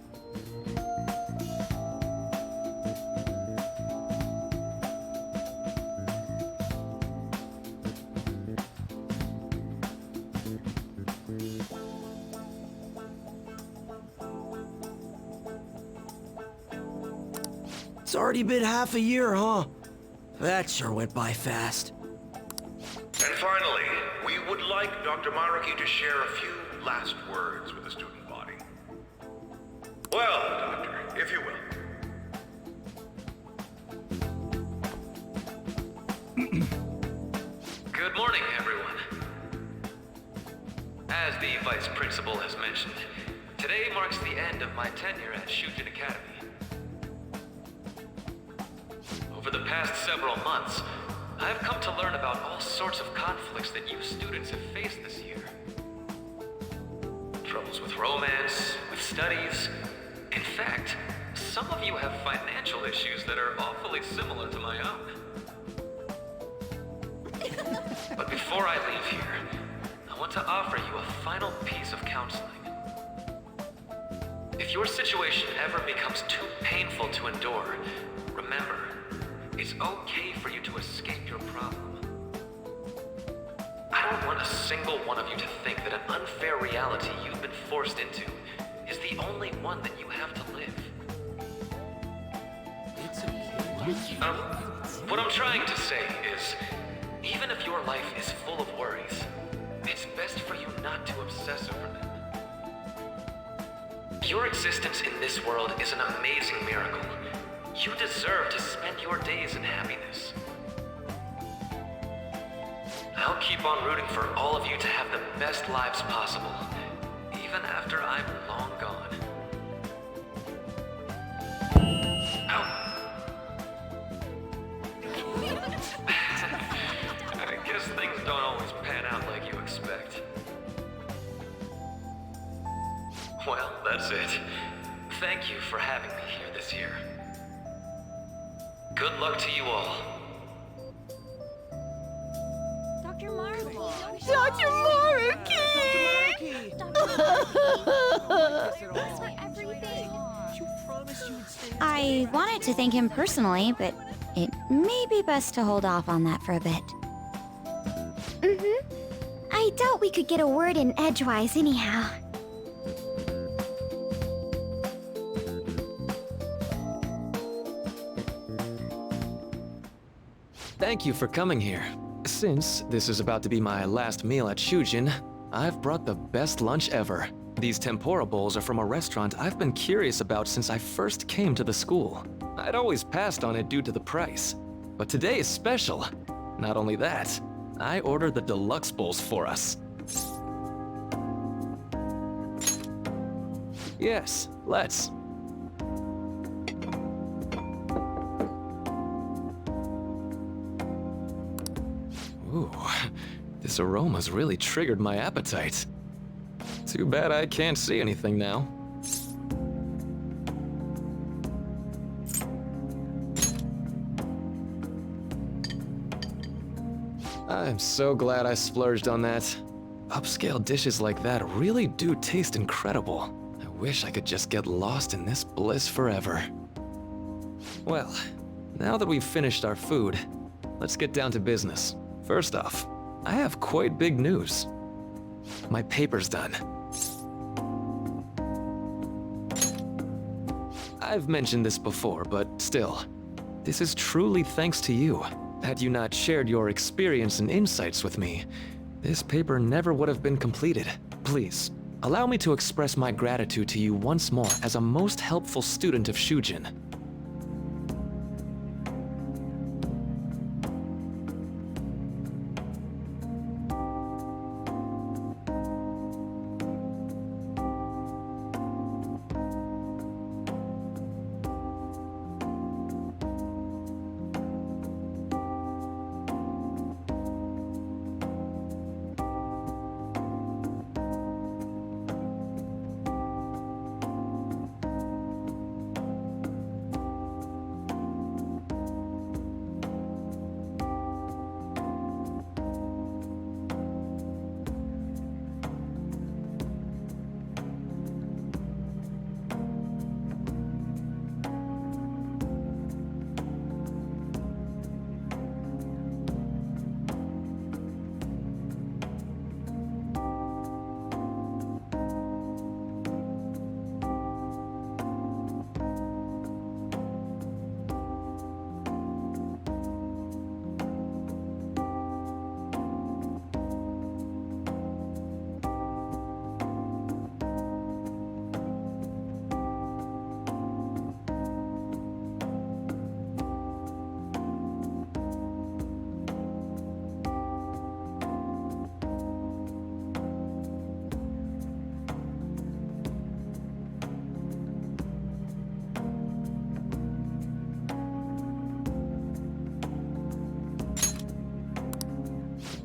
It's already been half a year, huh? That sure went by fast. And finally, we would like Dr. Maruki to share a few last words with the student body. Well, Doctor, if you will. Good morning, everyone. As the Vice Principal has mentioned, today marks the end of my tenure at Shujin Academy. Over the past several months, I've come to learn about all sorts of conflicts that you students have faced this year. Troubles with romance, with studies. In fact, some of you have financial issues that are awfully similar to my own. But before I leave here, I want to offer you a final piece of counseling. If your situation ever becomes too painful to endure, remember, it's okay for you to escape your problem. I don't want a single one of you to think that an unfair reality you've been forced into is the only one that you have to live. What I'm trying to say is, even if your life is full of worries, it's best for you not to obsess over them. Your existence in this world is an amazing miracle. You deserve to spend your days in happiness. I'll keep on rooting for all of you to have the best lives possible, even after I'm long gone. Ow. I guess things don't always pan out like you expect. Well, that's it. Thank you for having me here this year. Good luck to you all. Dr. Maruki! Dr. Maruki! I wanted to thank him personally, but it may be best to hold off on that for a bit. I doubt we could get a word in edgewise anyhow. Thank you for coming here. Since this is about to be my last meal at Shujin, I've brought the best lunch ever. These tempura bowls are from a restaurant I've been curious about since I first came to the school. I'd always passed on it due to the price. But today is special. Not only that, I ordered the deluxe bowls for us. Yes, let's. Ooh, this aroma's really triggered my appetite. Too bad I can't see anything now. I'm so glad I splurged on that. Upscale dishes like that really do taste incredible. I wish I could just get lost in this bliss forever. Well, now that we've finished our food, let's get down to business. First off, I have quite big news. My paper's done. I've mentioned this before, but still, this is truly thanks to you. Had you not shared your experience and insights with me, this paper never would have been completed. Please, allow me to express my gratitude to you once more as a most helpful student of Shujin.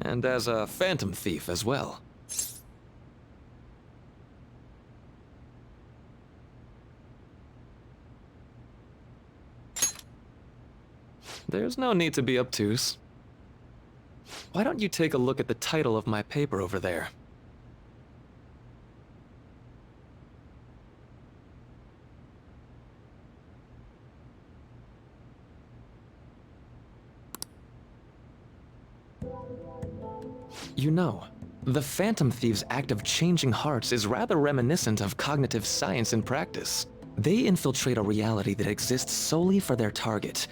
And as a phantom thief as well. There's no need to be obtuse. Why don't you take a look at the title of my paper over there? You know, the Phantom Thieves' act of changing hearts is rather reminiscent of cognitive science in practice. They infiltrate a reality that exists solely for their target,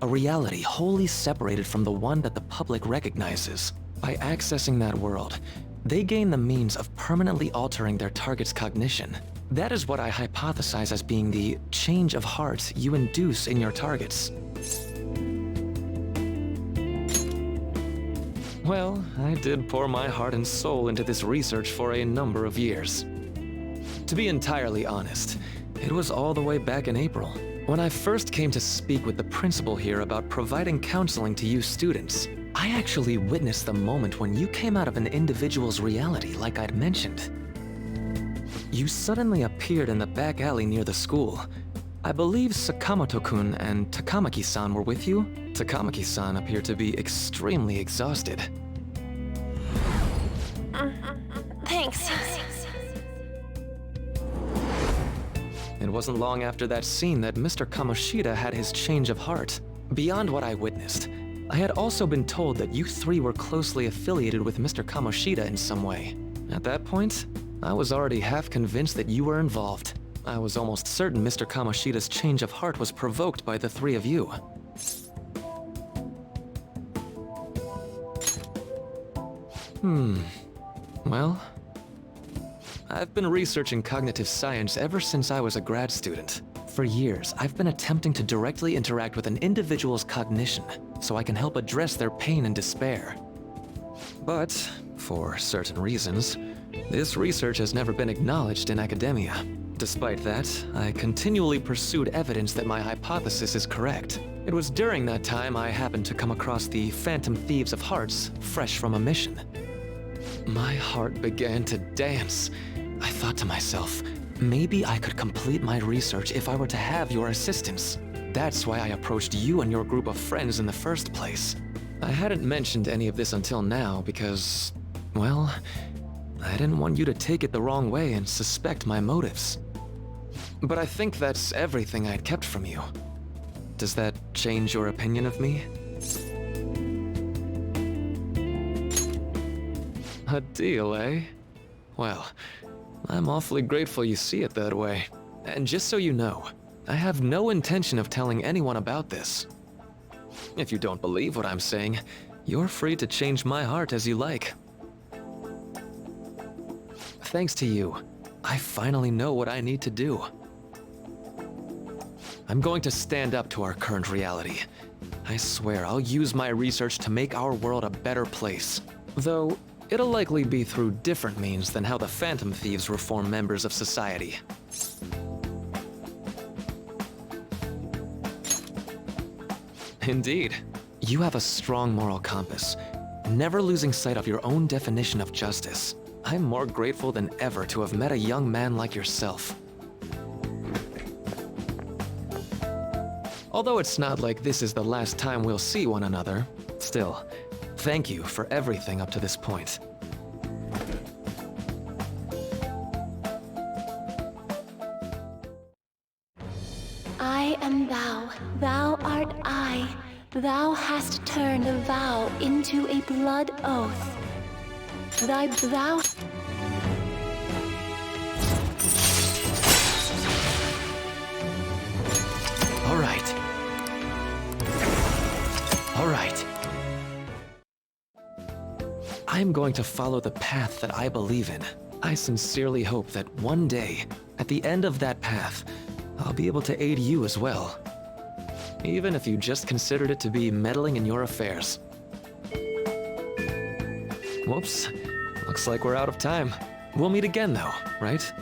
a reality wholly separated from the one that the public recognizes. By accessing that world, they gain the means of permanently altering their target's cognition. That is what I hypothesize as being the change of heart you induce in your targets. Well, I did pour my heart and soul into this research for a number of years. To be entirely honest, it was all the way back in April, when I first came to speak with the principal here about providing counseling to you students. I actually witnessed the moment when you came out of an individual's reality like I'd mentioned. You suddenly appeared in the back alley near the school. I believe Sakamoto-kun and Takamaki-san were with you? Takamaki-san appeared to be extremely exhausted. Thanks. It wasn't long after that scene that Mr. Kamoshida had his change of heart. Beyond what I witnessed, I had also been told that you three were closely affiliated with Mr. Kamoshida in some way. At that point, I was already half convinced that you were involved. I was almost certain Mr. Kamoshida's change of heart was provoked by the three of you. Well, I've been researching cognitive science ever since I was a grad student. For years, I've been attempting to directly interact with an individual's cognition so I can help address their pain and despair. But, for certain reasons, this research has never been acknowledged in academia. Despite that, I continually pursued evidence that my hypothesis is correct. It was during that time I happened to come across the Phantom Thieves of Hearts, fresh from a mission. My heart began to dance. I thought to myself, maybe I could complete my research if I were to have your assistance. That's why I approached you and your group of friends in the first place. I hadn't mentioned any of this until now because, well, I didn't want you to take it the wrong way and suspect my motives. But I think that's everything I'd kept from you. Does that change your opinion of me? A deal, eh? Well, I'm awfully grateful you see it that way. And just so you know, I have no intention of telling anyone about this. If you don't believe what I'm saying, you're free to change my heart as you like. Thanks to you, I finally know what I need to do. I'm going to stand up to our current reality. I swear I'll use my research to make our world a better place. Though, it'll likely be through different means than how the Phantom Thieves reform members of society. Indeed. You have a strong moral compass, never losing sight of your own definition of justice. I'm more grateful than ever to have met a young man like yourself. Although it's not like this is the last time we'll see one another, still, thank you for everything up to this point. I am thou, thou art I. Thou hast turned a vow into a blood oath. Thou... All right. All right. I'm going to follow the path that I believe in. I sincerely hope that one day, at the end of that path, I'll be able to aid you as well. Even if you just considered it to be meddling in your affairs. Whoops. Looks like we're out of time. We'll meet again though, right?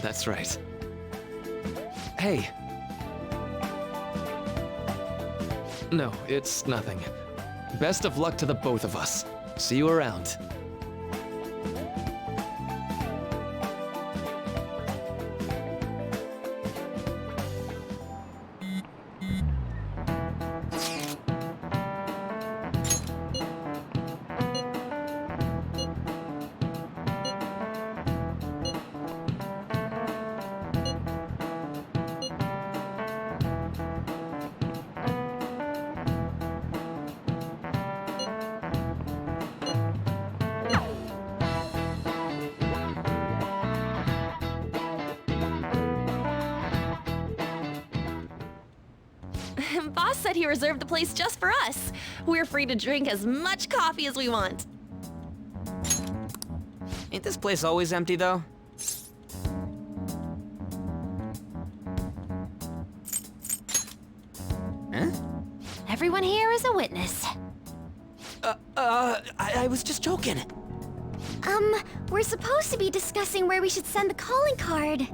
That's right. Hey. No, it's nothing. Best of luck to the both of us. See you around. Boss said he reserved the place just for us. We're free to drink as much coffee as we want. Ain't this place always empty, though? Huh? Everyone here is a witness. I was just joking. We're supposed to be discussing where we should send the calling card.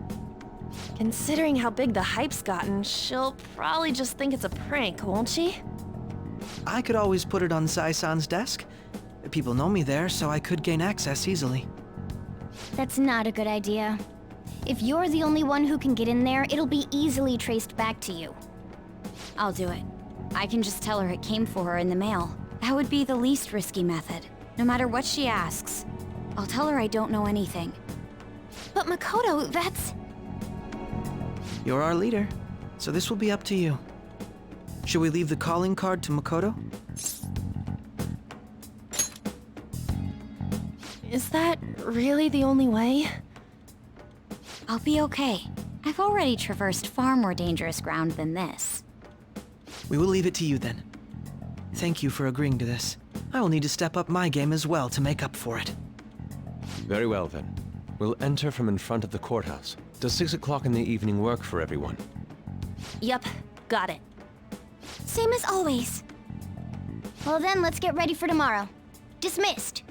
Considering how big the hype's gotten, she'll probably just think it's a prank, won't she? I could always put it on Sai-san's desk. People know me there, so I could gain access easily. That's not a good idea. If you're the only one who can get in there, it'll be easily traced back to you. I'll do it. I can just tell her it came for her in the mail. That would be the least risky method. No matter what she asks, I'll tell her I don't know anything. But Makoto, that's... You're our leader, so this will be up to you. Should we leave the calling card to Makoto? Is that really the only way? I'll be okay. I've already traversed far more dangerous ground than this. We will leave it to you then. Thank you for agreeing to this. I will need to step up my game as well to make up for it. Very well then. We'll enter from in front of the courthouse. Does 6 o'clock in the evening work for everyone? Yup, got it. Same as always. Well then, let's get ready for tomorrow. Dismissed.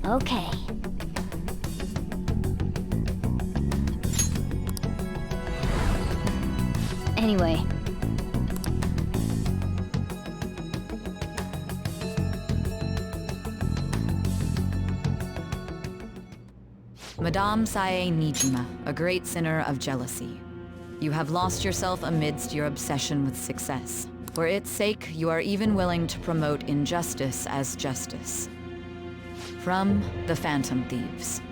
Okay. Anyway. Madame Sae Nijima, a great sinner of jealousy. You have lost yourself amidst your obsession with success. For its sake, you are even willing to promote injustice as justice. From the Phantom Thieves.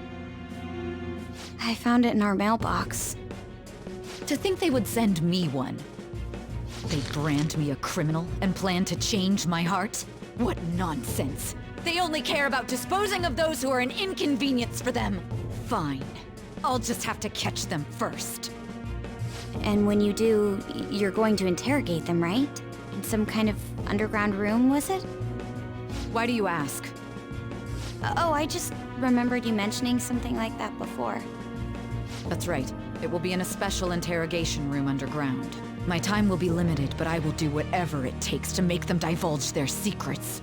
I found it in our mailbox. To think they would send me one. They brand me a criminal and plan to change my heart? What nonsense! They only care about disposing of those who are an inconvenience for them. Fine. I'll just have to catch them first. And when you do, you're going to interrogate them, right? In some kind of underground room, was it? Why do you ask? Oh, I just remembered you mentioning something like that before. That's right. It will be in a special interrogation room underground. My time will be limited, but I will do whatever it takes to make them divulge their secrets.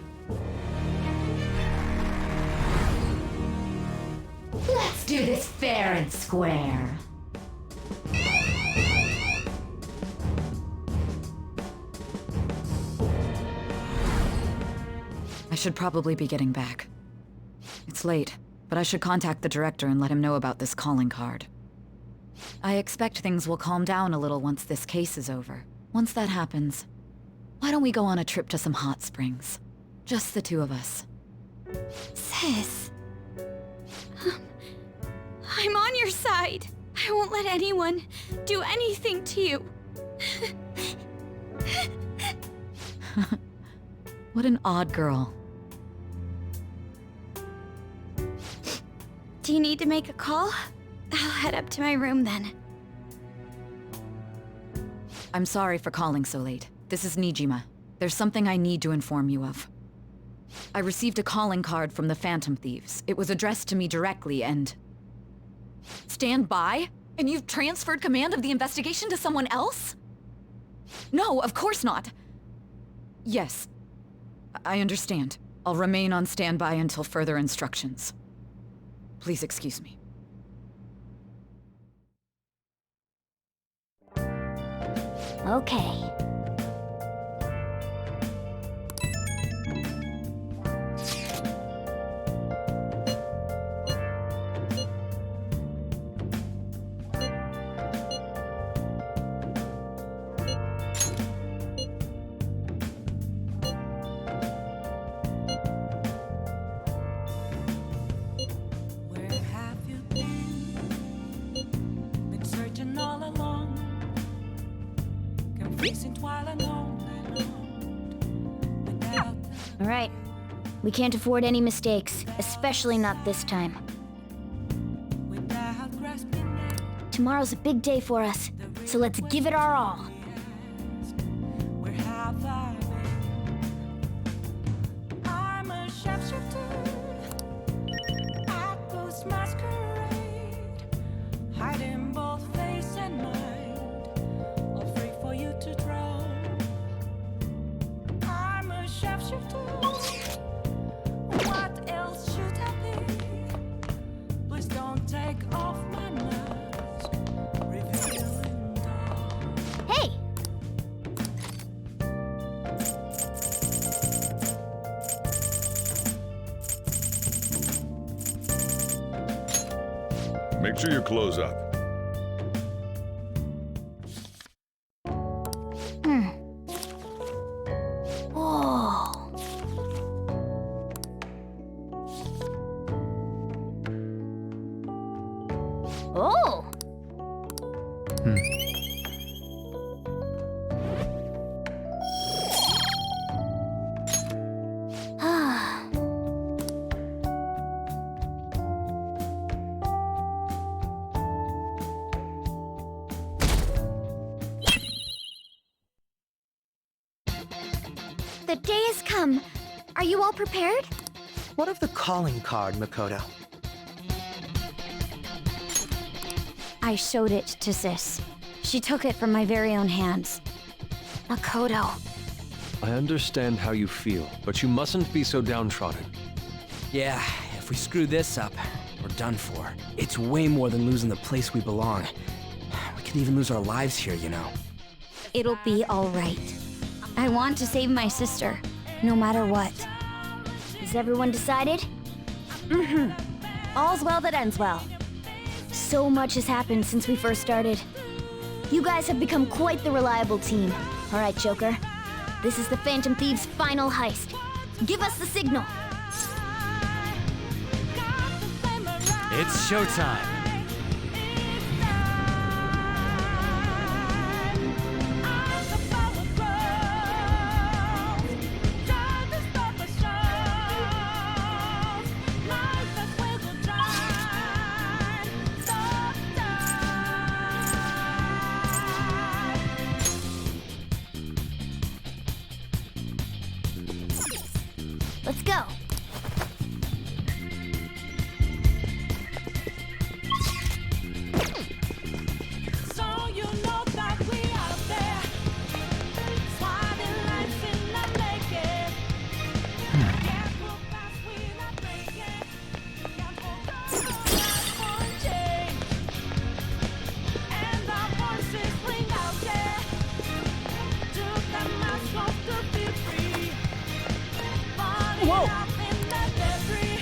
Let's do this fair and square. I should probably be getting back. It's late, but I should contact the director and let him know about this calling card. I expect things will calm down a little once this case is over. Once that happens, why don't we go on a trip to some hot springs? Just the two of us. Sis. I'm on your side. I won't let anyone do anything to you. What an odd girl. Do you need to make a call? I'll head up to my room then. I'm sorry for calling so late. This is Nijima. There's something I need to inform you of. I received a calling card from the Phantom Thieves. It was addressed to me directly and... Stand by? And you've transferred command of the investigation to someone else? No, of course not. Yes. I understand. I'll remain on standby until further instructions. Please excuse me. Okay. All right. We can't afford any mistakes, especially not this time. Tomorrow's a big day for us, so let's give it our all. I'm a sharpshooter at Ghost Masquerade, hiding both face and mind, all free for you to draw. I'm a sharpshooter. What else should I be? Please don't take off my mask, revealing dark. Hey! Make sure you close up. Oh! Ah. The day has come. Are you all prepared? What of the calling card, Makoto? I showed it to Sis. She took it from my very own hands. Makoto. I understand how you feel, but you mustn't be so downtrodden. Yeah, if we screw this up, we're done for. It's way more than losing the place we belong. We could even lose our lives here, you know. It'll be all right. I want to save my sister, no matter what. Is everyone decided? Mm-hmm. All's well that ends well. So much has happened since we first started. You guys have become quite the reliable team. All right, Joker. This is the Phantom Thieves' final heist. Give us the signal. It's showtime. Let's go. So you know that we out there, swatting lights in the naked. Can't look past, we not breaking. Can't focus on one change. And our voices ring out there. Took the mask off to be free. Whoa! In the debris.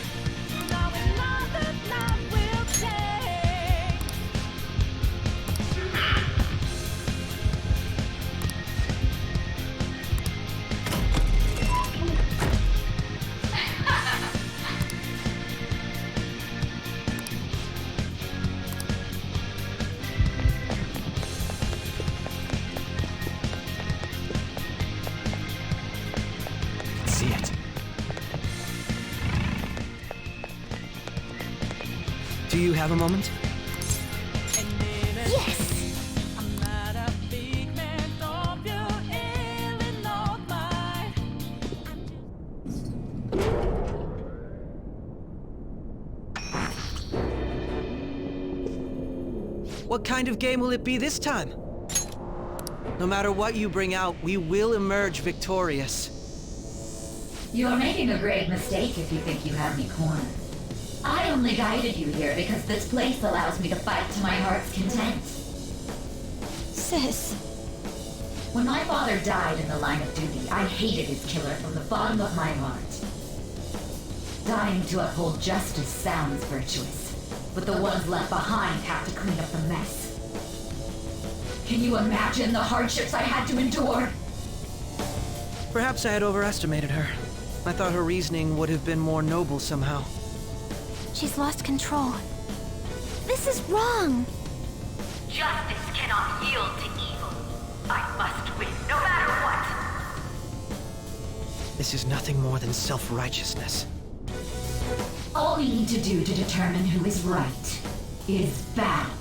Now we know that love will change. See it. Do you have a moment? Yes! I'm not a big man, don't you really know mine? What kind of game will it be this time? No matter what you bring out, we will emerge victorious. You're making a grave mistake if you think you have me cornered. I only guided you here because this place allows me to fight to my heart's content. Sis. When my father died in the line of duty, I hated his killer from the bottom of my heart. Dying to uphold justice sounds virtuous, but the ones left behind have to clean up the mess. Can you imagine the hardships I had to endure? Perhaps I had overestimated her. I thought her reasoning would have been more noble somehow. She's lost control. This is wrong. Justice cannot yield to evil. I must win, no matter what. This is nothing more than self-righteousness. All we need to do to determine who is right is battle.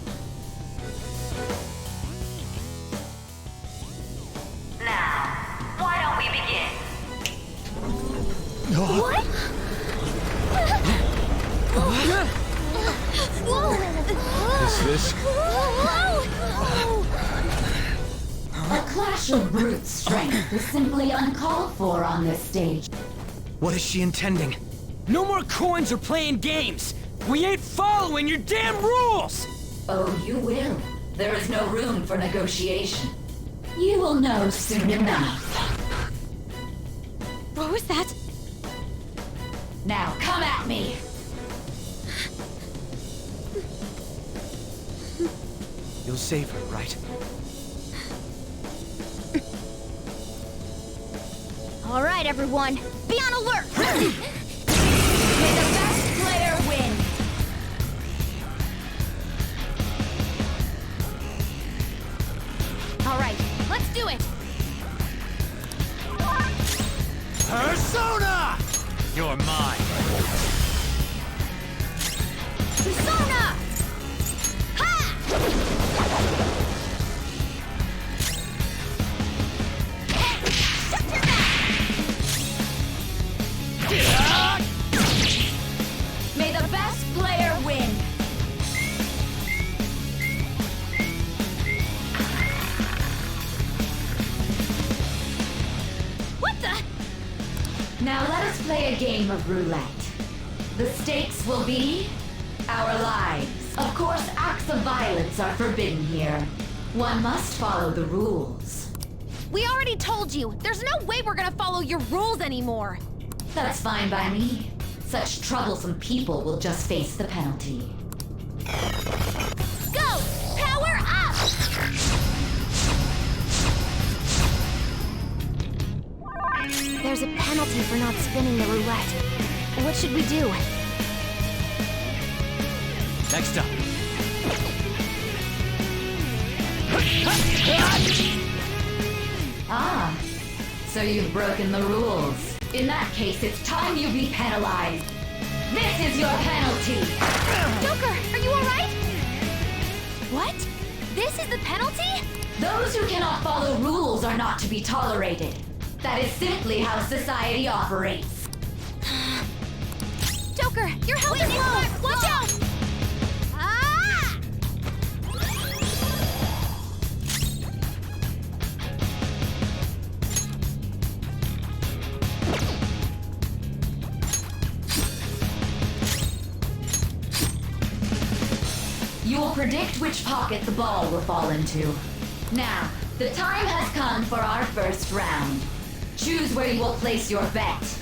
Now, why don't we begin? What? Is this? A clash of brute strength is simply uncalled for on this stage. What is she intending? No more coins or playing games! We ain't following your damn rules! Oh, you will. There is no room for negotiation. You will know soon enough. What was that? Now come at me! You'll save her, right? All right, everyone. Be on alert! May the best player win! All right, let's do it. Persona! You're mine. Persona! Ha! Hey, shut your mouth! May the best player win! What the? Now let us play a game of roulette. The stakes will be our lives. Of course, acts of violence are forbidden here. One must follow the rules. We already told you. There's no way we're gonna follow your rules anymore. That's fine by me. Such troublesome people will just face the penalty. Go! Power up! There's a penalty for not spinning the roulette. What should we do? Next up. Ah, so you've broken the rules. In that case, it's time you be penalized. This is your penalty. Joker, are you alright? What? This is the penalty? Those who cannot follow rules are not to be tolerated. That is simply how society operates. Joker, your health is low! Watch out! Ah! You will predict which pocket the ball will fall into. Now, the time has come for our first round. Choose where you will place your bet.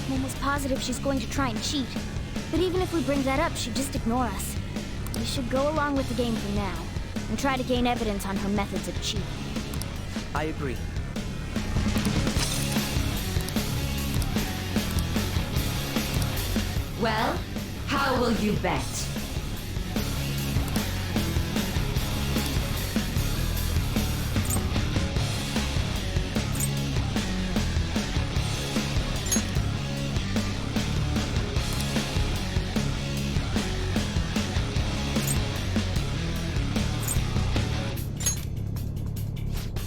I'm almost positive she's going to try and cheat. But even if we bring that up, she'd just ignore us. We should go along with the game for now, and try to gain evidence on her methods of cheating. I agree. Well, how will you bet?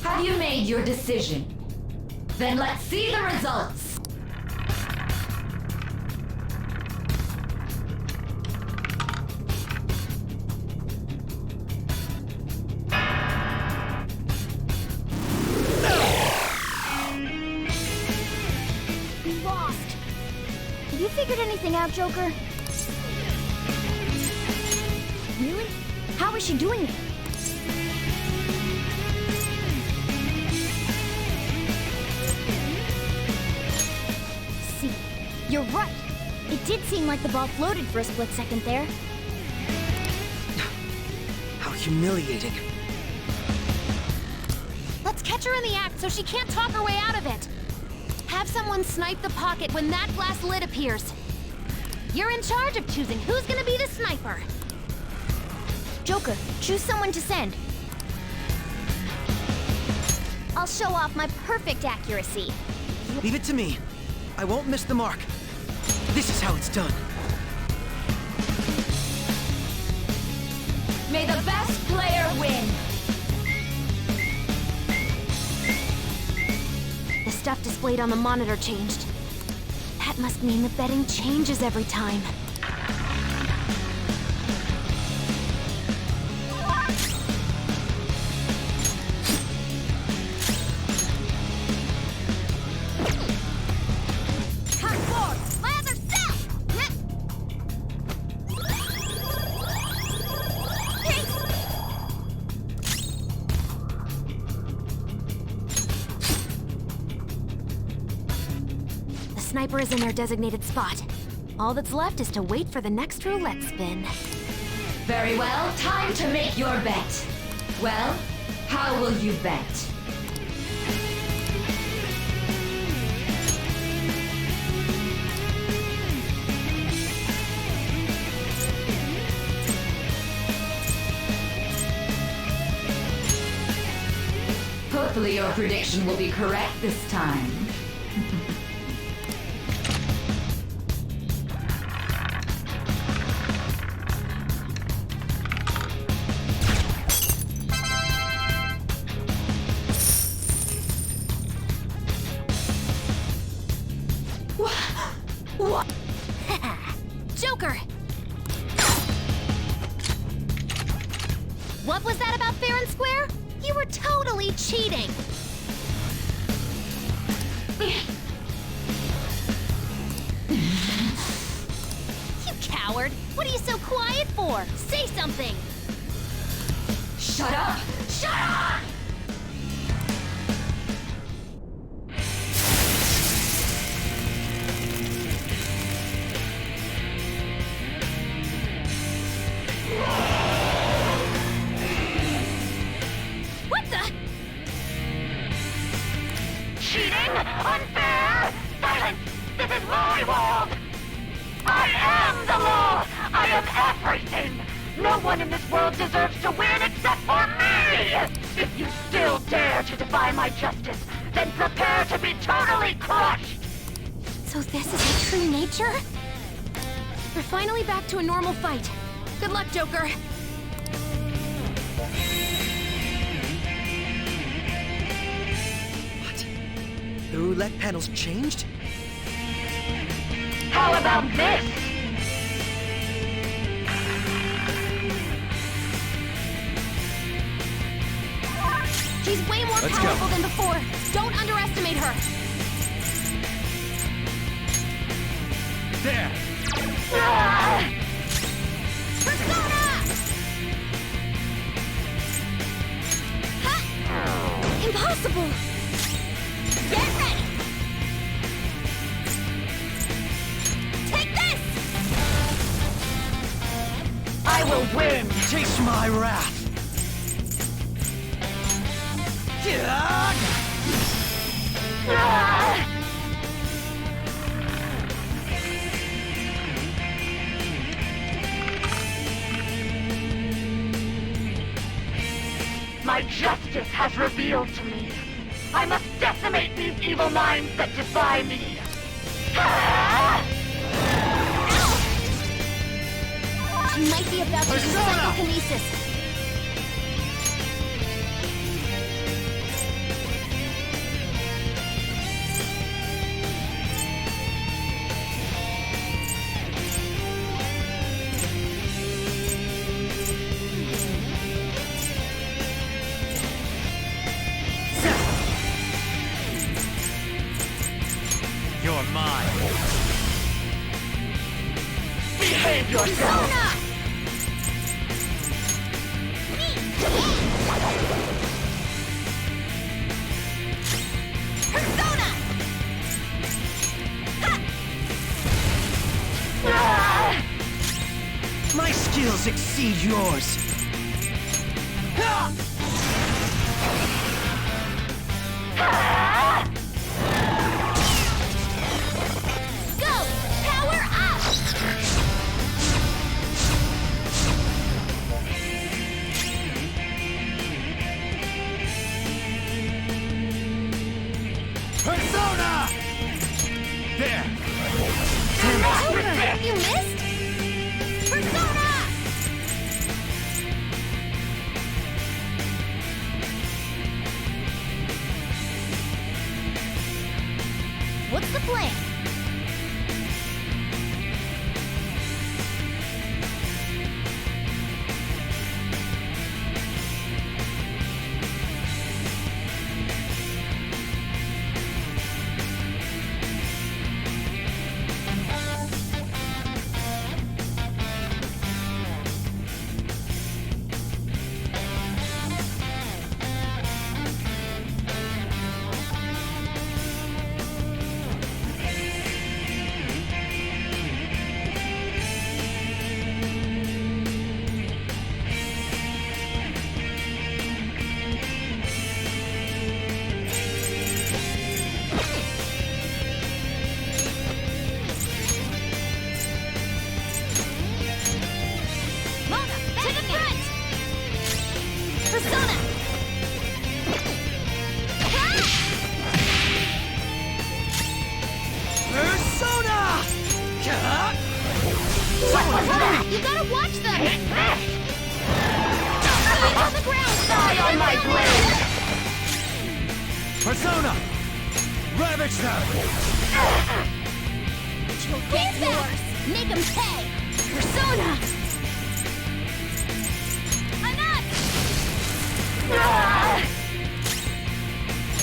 Have you made your decision? Then let's see the results. We lost. Have you figured anything out, Joker? Really? How is she doing it? You're right. It did seem like the ball floated for a split second there. How humiliating. Let's catch her in the act so she can't talk her way out of it. Have someone snipe the pocket when that glass lid appears. You're in charge of choosing who's gonna be the sniper. Joker, choose someone to send. I'll show off my perfect accuracy. Leave it to me. I won't miss the mark. This is how it's done. May the best player win. The stuff displayed on the monitor changed. That must mean the betting changes every time. The sniper is in their designated spot. All that's left is to wait for the next roulette spin. Very well, time to make your bet. Well, how will you bet? Hopefully your prediction will be correct this time. What? Joker! What was that about fair and square? You were totally cheating! You coward! What are you so quiet for? Say something! Shut up! Shut up! What the? Cheating? Unfair? Silence! This is my world! I am the law! I am everything! No one in this world deserves to win except for me! If you still dare to defy my justice, then prepare to be totally crushed! So this is her true nature? We're finally back to a normal fight. Good luck, Joker. The roulette panel's changed? How about this? She's way more Let's powerful go. than before. Don't underestimate her. There! Persona! Ha! Impossible! Get ready! Take this! I will win! Taste my wrath! My justice has revealed to me. I must decimate these evil minds that defy me. She might be about to use psychokinesis. You're mine. Behave yourself! Persona! My skills exceed yours! Go! Power up! Persona! There! Joker, you missed? Persona! What's the plan? Mona, to the front! Persona! Persona! Persona! You gotta watch them! Leave on the ground! Die on my blade! Persona! Ravage them! You'll get yours! Make them pay! Persona! Enough!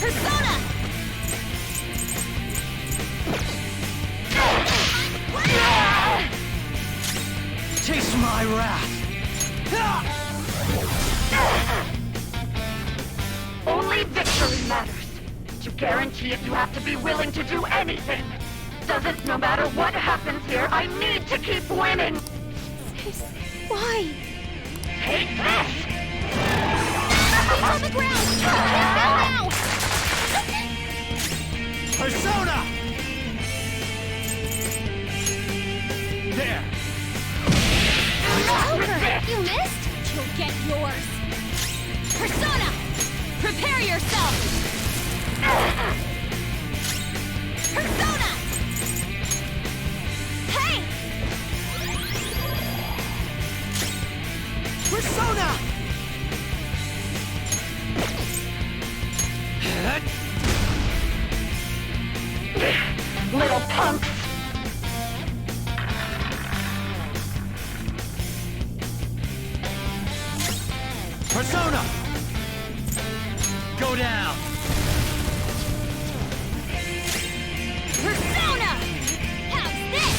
Persona! Taste my wrath! Only victory matters. To guarantee it, you have to be willing to do anything. Doesn't no matter what happens here, I need to keep winning. Why? Take this! He's on the ground! Now! Persona! There! You missed? You'll get yours! Persona! Prepare yourself! Persona! Hey! Persona! Little punks! Persona! Go down! Persona! How's this?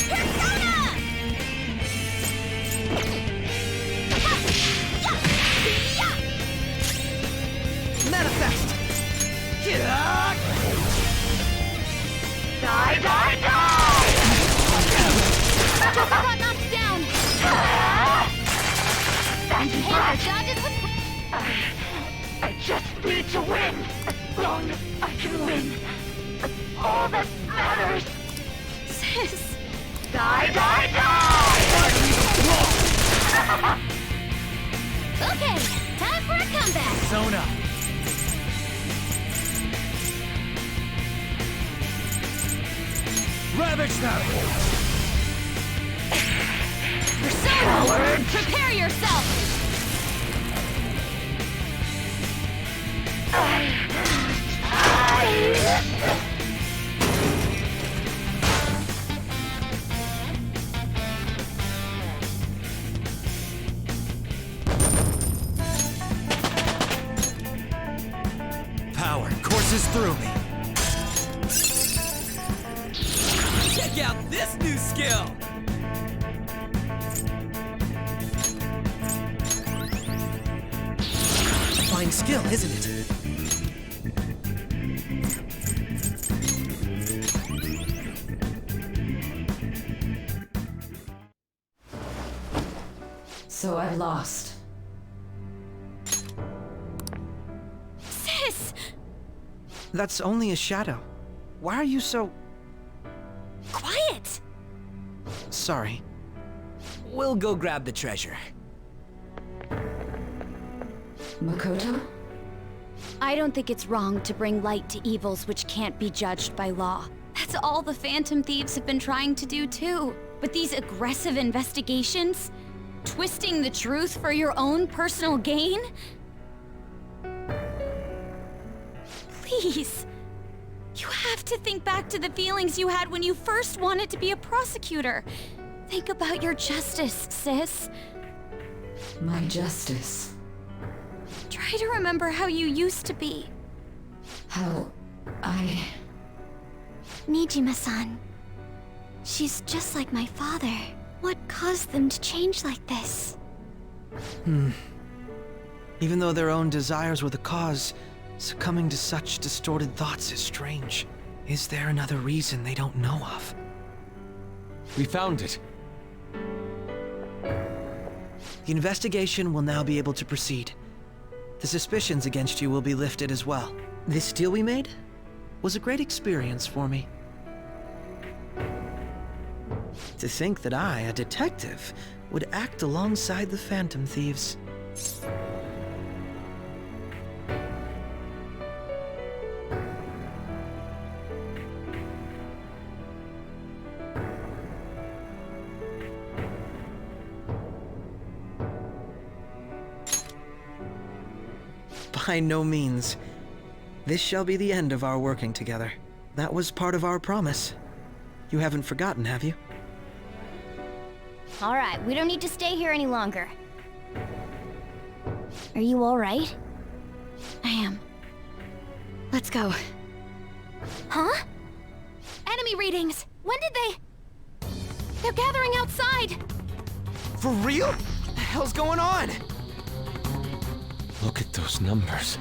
Persona! Manifest! Die, die, die! Got knocked down! Panther dodges with... I just need to win. As long as I can win. That's all that matters. Sis! Die, die, die! Okay, time for a comeback! Persona! Ravage them! Persona! Prepare yourself! Power courses through me. Check out this new skill! Fine skill, isn't it? So I've lost. Sis! That's only a shadow. Why are you so... Quiet! Sorry. We'll go grab the treasure. Makoto? I don't think it's wrong to bring light to evils which can't be judged by law. That's all the Phantom Thieves have been trying to do too. But these aggressive investigations? Twisting the truth for your own personal gain? Please. You have to think back to the feelings you had when you first wanted to be a prosecutor. Think about your justice, sis. My justice. Try to remember how you used to be. How I... Nijima-san. She's just like my father. What caused them to change like this? Even though their own desires were the cause, succumbing to such distorted thoughts is strange. Is there another reason they don't know of? We found it. The investigation will now be able to proceed. The suspicions against you will be lifted as well. This deal we made was a great experience for me. To think that I, a detective, would act alongside the Phantom Thieves. By no means. This shall be the end of our working together. That was part of our promise. You haven't forgotten, have you? All right, we don't need to stay here any longer. Are you all right? I am. Let's go. Huh? Enemy readings! When did they... They're gathering outside! For real? What the hell's going on? Look at those numbers.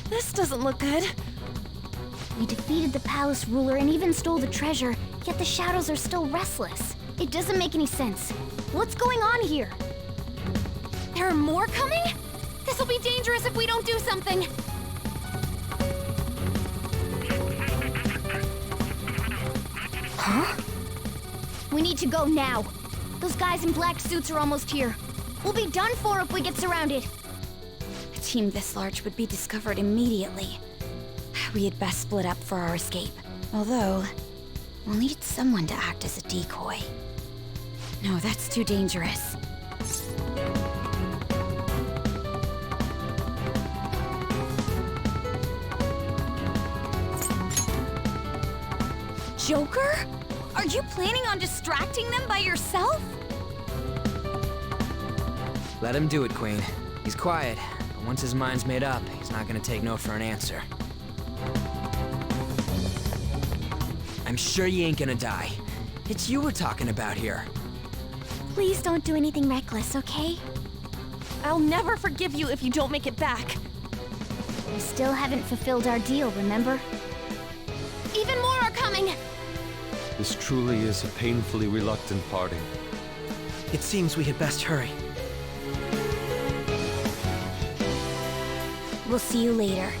This doesn't look good. We defeated the palace ruler and even stole the treasure, yet the shadows are still restless. It doesn't make any sense. What's going on here? There are more coming? This'll be dangerous if we don't do something! Huh? We need to go now. Those guys in black suits are almost here. We'll be done for if we get surrounded. A team this large would be discovered immediately. We had best split up for our escape. Although, we'll need someone to act as a decoy. No, that's too dangerous. Joker? Are you planning on distracting them by yourself? Let him do it, Queen. He's quiet, but once his mind's made up, he's not gonna take no for an answer. I'm sure you ain't gonna die. It's you we're talking about here. Please don't do anything reckless, okay? I'll never forgive you if you don't make it back. We still haven't fulfilled our deal, remember? Even more are coming! This truly is a painfully reluctant parting. It seems we had best hurry. We'll see you later.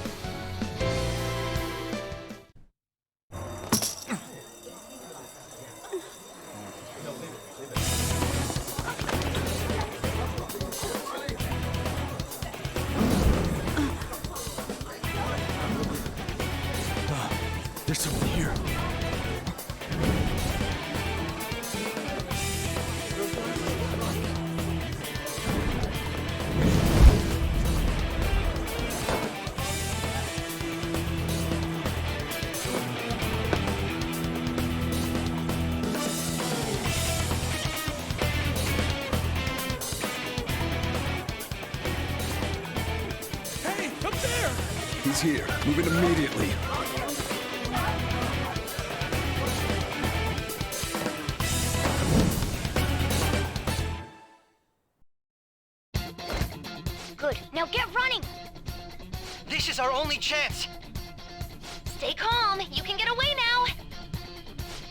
There's someone here. Hey, up there! He's here. Move it immediately. Good. Now get running! This is our only chance! Stay calm, you can get away now!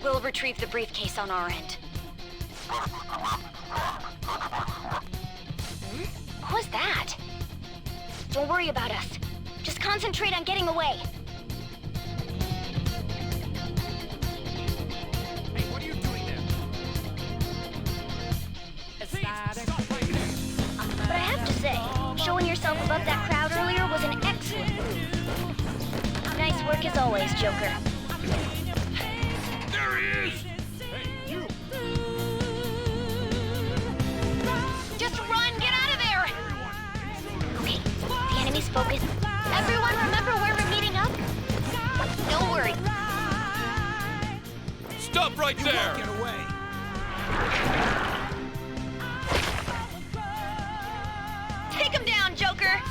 We'll retrieve the briefcase on our end. What was that? Don't worry about us. Just concentrate on getting away. Hey, what are you doing there? But I have to say, showing yourself above that crowd earlier was an excellent move. Nice work as always, Joker. There he is! Hey, you! Just run, get out of there! Okay, the enemy's focused. Everyone remember where we're meeting up? Don't worry. Stop right there! Get away! Take him down, Joker!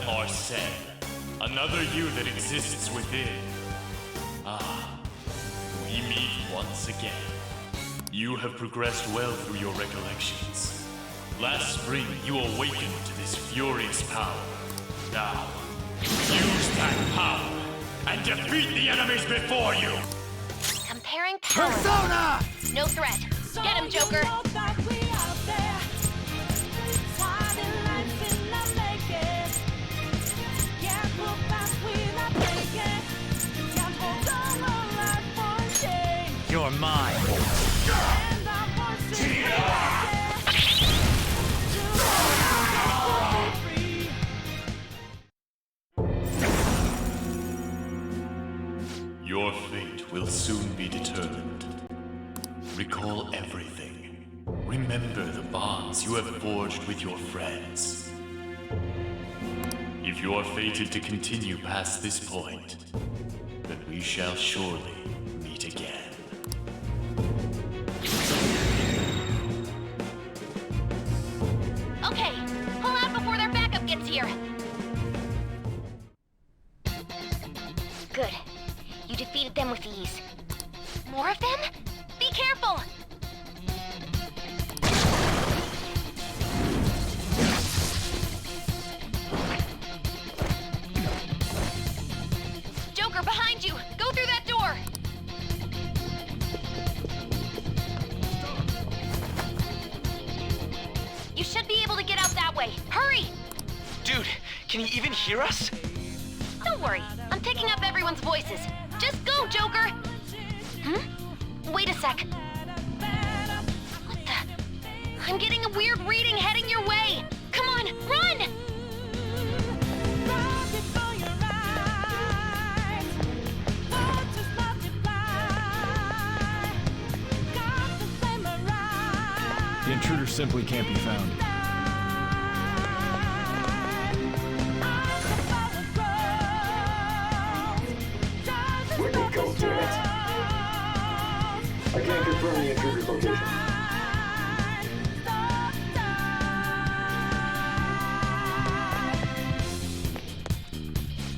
Arsene, another you that exists within. Ah, we meet once again. You have progressed well through your recollections. Last spring, you awakened to this furious power. Now, use that power and defeat the enemies before you! Comparing power. Persona! No threat. Get him, Joker! You're mine. Your fate will soon be determined. Recall everything. Remember the bonds you have forged with your friends. If you are fated to continue past this point, then we shall surely meet again. Okay, pull out before their backup gets here. Good. You defeated them with ease. More of them? Be careful! Joker, behind you! Go through that door! You should be able to get out that way. Hurry! Dude, can you even hear us? Don't worry, I'm picking up everyone's voices. Just go, Joker! Wait a sec. What the? I'm getting a weird reading heading your way! Come on, run! The intruder simply can't be found. Where did it go, damn it? I can't confirm the intruder's location.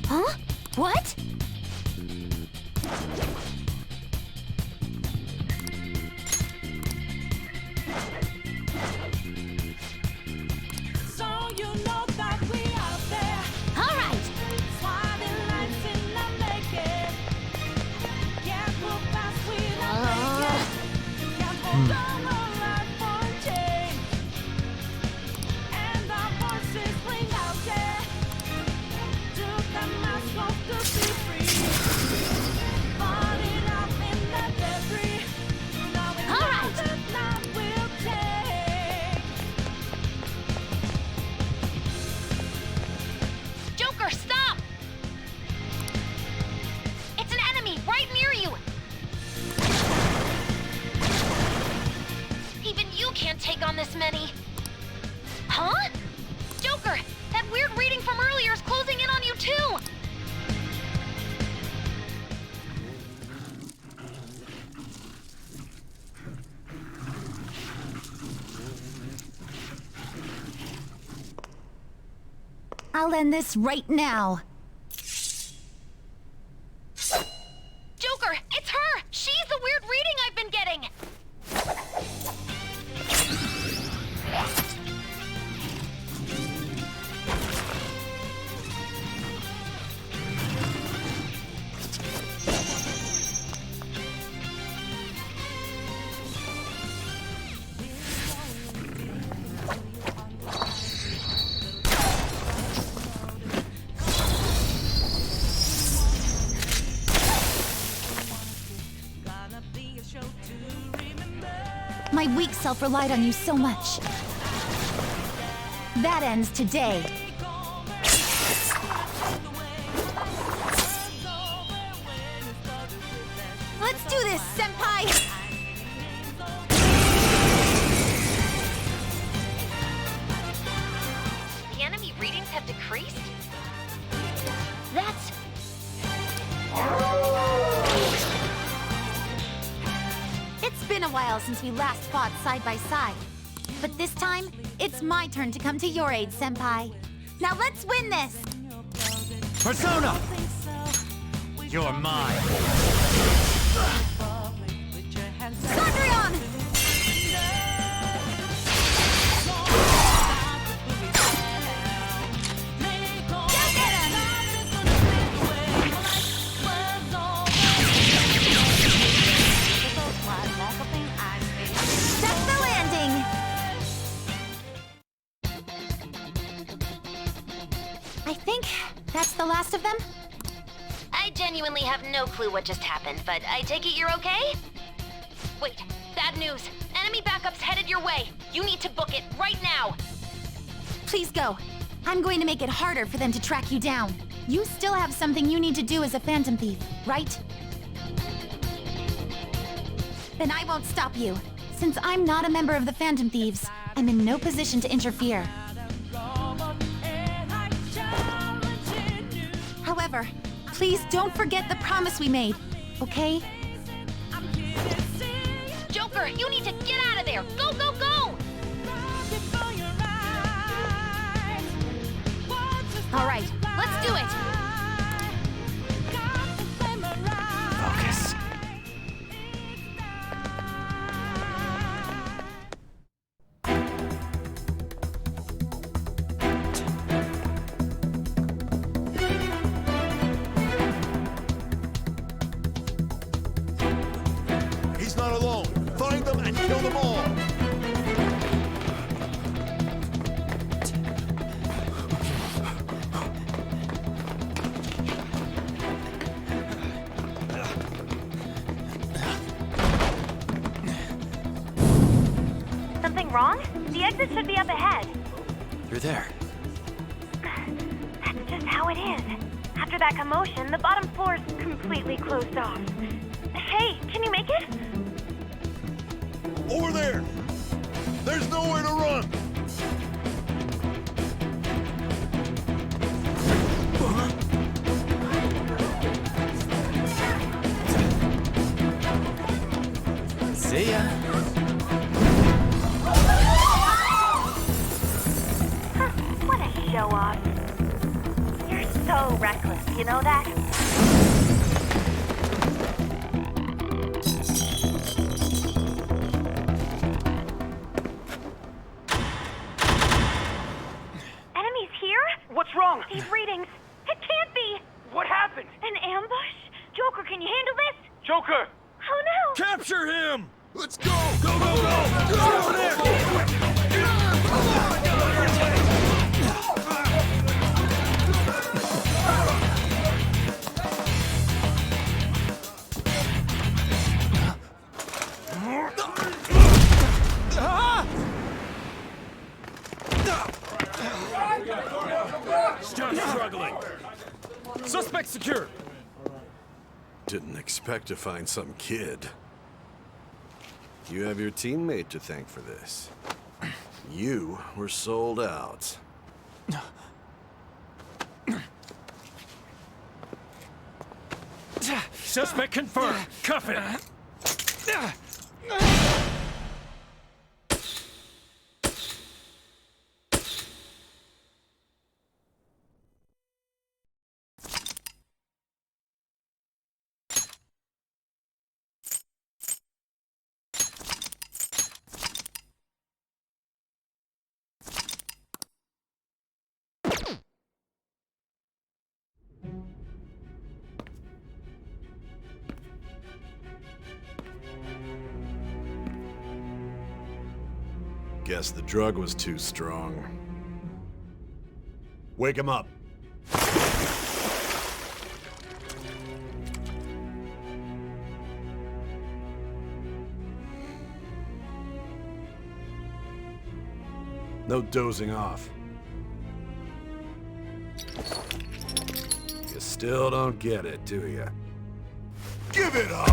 Huh? What? So you know that we out there. All right. Sliding lights in the naked. Can't move fast, we don't make it. Can't hold on our life for a change. And our voices ring out there. Took the mask off to be free. Falling out in the debris. Now we know that night will take. Joker, stop! It's an enemy right near you! Even you can't take on this many. Huh? Joker, that weird reading from earlier is closing in on you too! I'll end this right now. Joker, it's her! She's the weird reading I've been getting! My weak self relied on you so much. That ends today. Let's do this, Senpai! The enemy readings have decreased? That's... It's been a while since we last fought side by side. But this time, it's my turn to come to your aid, Senpai. Now let's win this! Persona! You're mine. Cendrillon! That's the landing! I think that's the last of them. I genuinely have no clue what just happened, but I take it you're okay? Wait, bad news. Enemy backup's headed your way. You need to book it right now. Please go. I'm going to make it harder for them to track you down. You still have something you need to do as a Phantom Thief, right? Then I won't stop you. Since I'm not a member of the Phantom Thieves, I'm in no position to interfere. However, please don't forget the promise we made, okay? Joker, you need to get out of there! Go, go, go! All right, let's do it! Focus. He's not alone. Find them and kill them all. Something wrong? The exit should be up ahead. You're there. That's just how it is. After that commotion, the bottom floor is completely closed off. Hey, can you make it? Over there. There's nowhere to run. See ya. What a show off. You're so reckless, you know that? Enemies here? What's wrong? These readings. It can't be. What happened? An ambush? Joker, can you handle this? Joker! Oh no! Capture him! Let's go! Go, go, go! Get over there! Still struggling. Suspect secured. Didn't expect to find some kid. You have your teammate to thank for this. You were sold out. Suspect confirmed. Cuff it. Guess the drug was too strong. Wake him up. No dozing off. You still don't get it, do you? Give it up!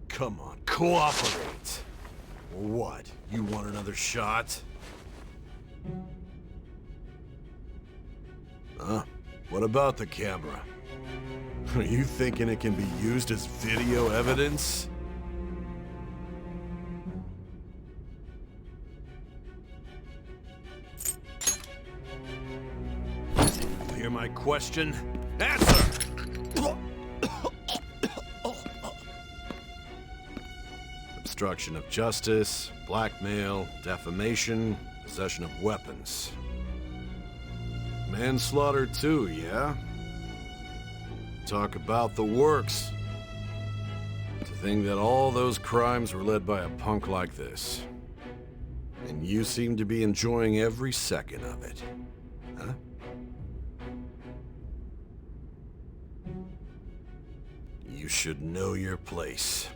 Come on, cooperate. What? You want another shot? Huh? What about the camera? Are you thinking it can be used as video evidence? Hear my question? Answer! Obstruction of justice, blackmail, defamation, possession of weapons. Manslaughter too, yeah? Talk about the works. To think that all those crimes were led by a punk like this. And you seem to be enjoying every second of it. Huh? You should know your place.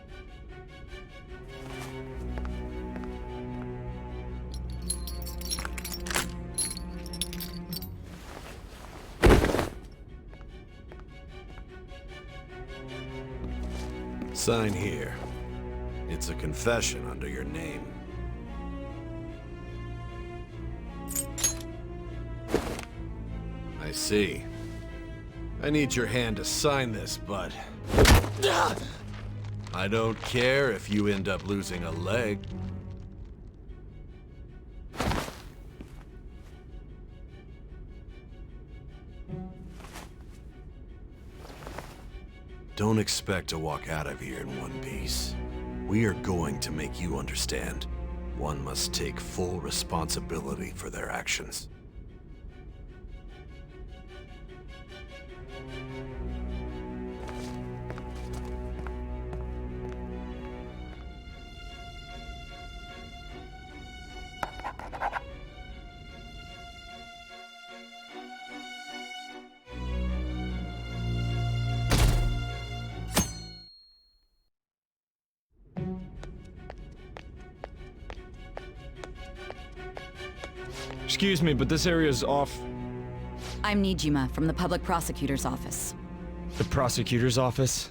Sign here. It's a confession under your name. I see. I need your hand to sign this, but... I don't care if you end up losing a leg. Don't expect to walk out of here in one piece. We are going to make you understand. One must take full responsibility for their actions. Excuse me, but this area's off. I'm Nijima from the Public Prosecutor's Office. The prosecutor's office?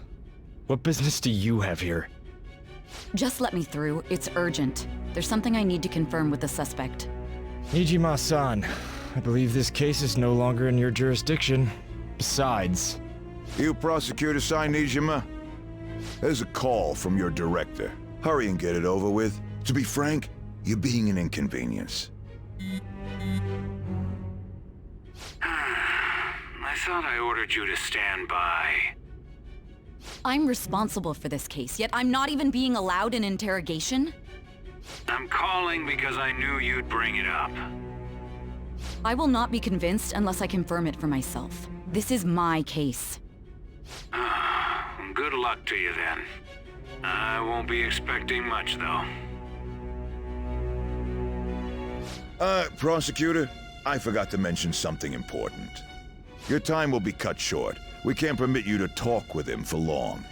What business do you have here? Just let me through. It's urgent. There's something I need to confirm with the suspect. Nijima-san, I believe this case is no longer in your jurisdiction. Besides... You Prosecutor-san, Nijima? There's a call from your director. Hurry and get it over with. To be frank, you're being an inconvenience. I thought I ordered you to stand by. I'm responsible for this case, yet I'm not even being allowed an interrogation? I'm calling because I knew you'd bring it up. I will not be convinced unless I confirm it for myself. This is my case. Good luck to you then. I won't be expecting much, though. Prosecutor, I forgot to mention something important. Your time will be cut short. We can't permit you to talk with him for long.